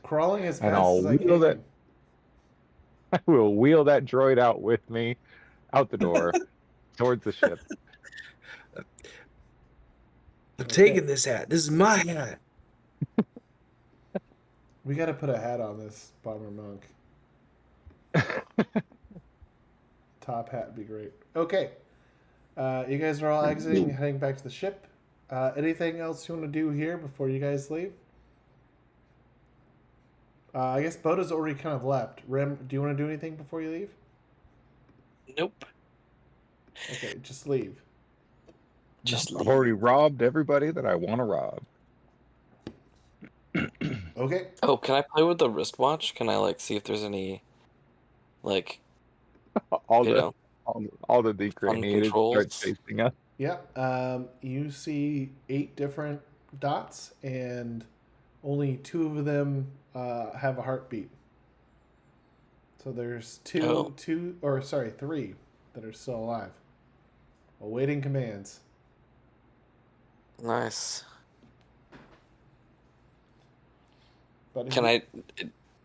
S1: Crawling as
S2: And
S1: fast
S2: I'll
S1: as I
S2: wheel
S1: can.
S2: I will wheel that droid out with me, out the door, towards the ship.
S6: I'm taking this hat. This is my hat.
S1: We got to put a hat on this bomber monk. Top hat would be great. Okay. You guys are all exiting, heading back to the ship. Anything else you want to do here before you guys leave? I guess Bota's already kind of left. Rem, do you want to do anything before you leave?
S4: Nope.
S1: Okay, just leave.
S4: Just
S2: I've
S4: leave.
S2: already robbed everybody that I want to rob.
S1: Okay.
S4: Oh, can I play with the wristwatch? Can I like see if there's any like
S2: all
S4: you
S2: the
S4: know
S2: all the decraniated start
S4: controls?
S2: chasing us.
S1: Yeah. You see 8 different dots, and only 2 of them have a heartbeat. So there's 3 that are still alive, awaiting commands.
S4: Nice.
S1: But
S4: Can I?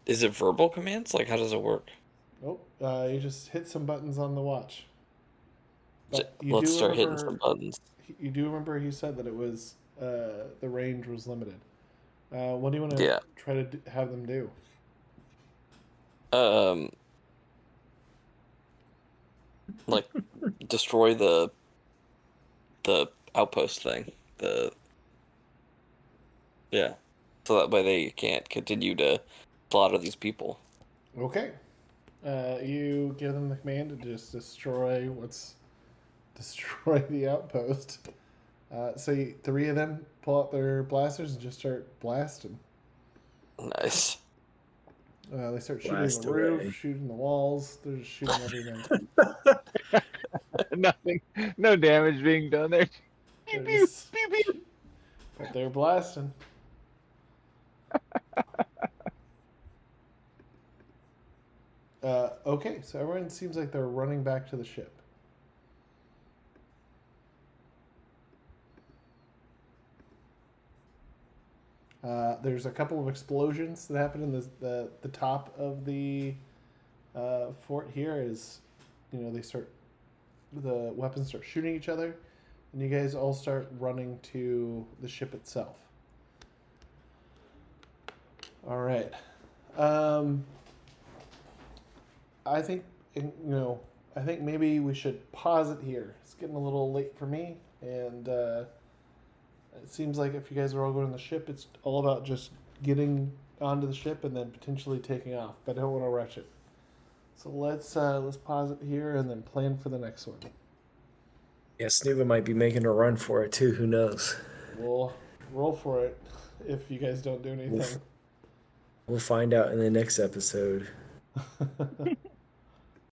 S4: Is it verbal commands? Like, how does it work?
S1: Oh, you just hit some buttons on the watch. But you
S4: Let's
S1: do
S4: start hitting
S1: remember.
S4: some buttons.
S1: You do remember he said that it was the range was limited. What do you want to
S4: Yeah.
S1: try to have them do?
S4: Like destroy the outpost thing. So that way they can't continue to slaughter these people.
S1: Okay. You give them the command to just destroy the outpost. So 3 of them pull out their blasters and just start blasting.
S4: Nice.
S1: They start shooting
S6: Blast
S1: the roof,
S6: away.
S1: shooting the walls. They're just shooting everything.
S2: Nothing, no damage being done there.
S1: They're
S2: Pew,
S1: just,
S2: pew, pew, pew.
S1: but they're blasting. Okay, so everyone seems like they're running back to the ship. There's a couple of explosions that happen in the top of the fort here. As the weapons start shooting each other, and you guys all start running to the ship itself. All right. I think I think maybe we should pause it here. It's getting a little late for me, and it seems like if you guys are all going on the ship, it's all about just getting onto the ship and then potentially taking off. But I don't want to rush it. So let's pause it here and then plan for the next one.
S6: Yeah, Snoova might be making a run for it too. Who knows?
S1: We'll roll for it if you guys don't do anything.
S6: We'll find out in the next episode.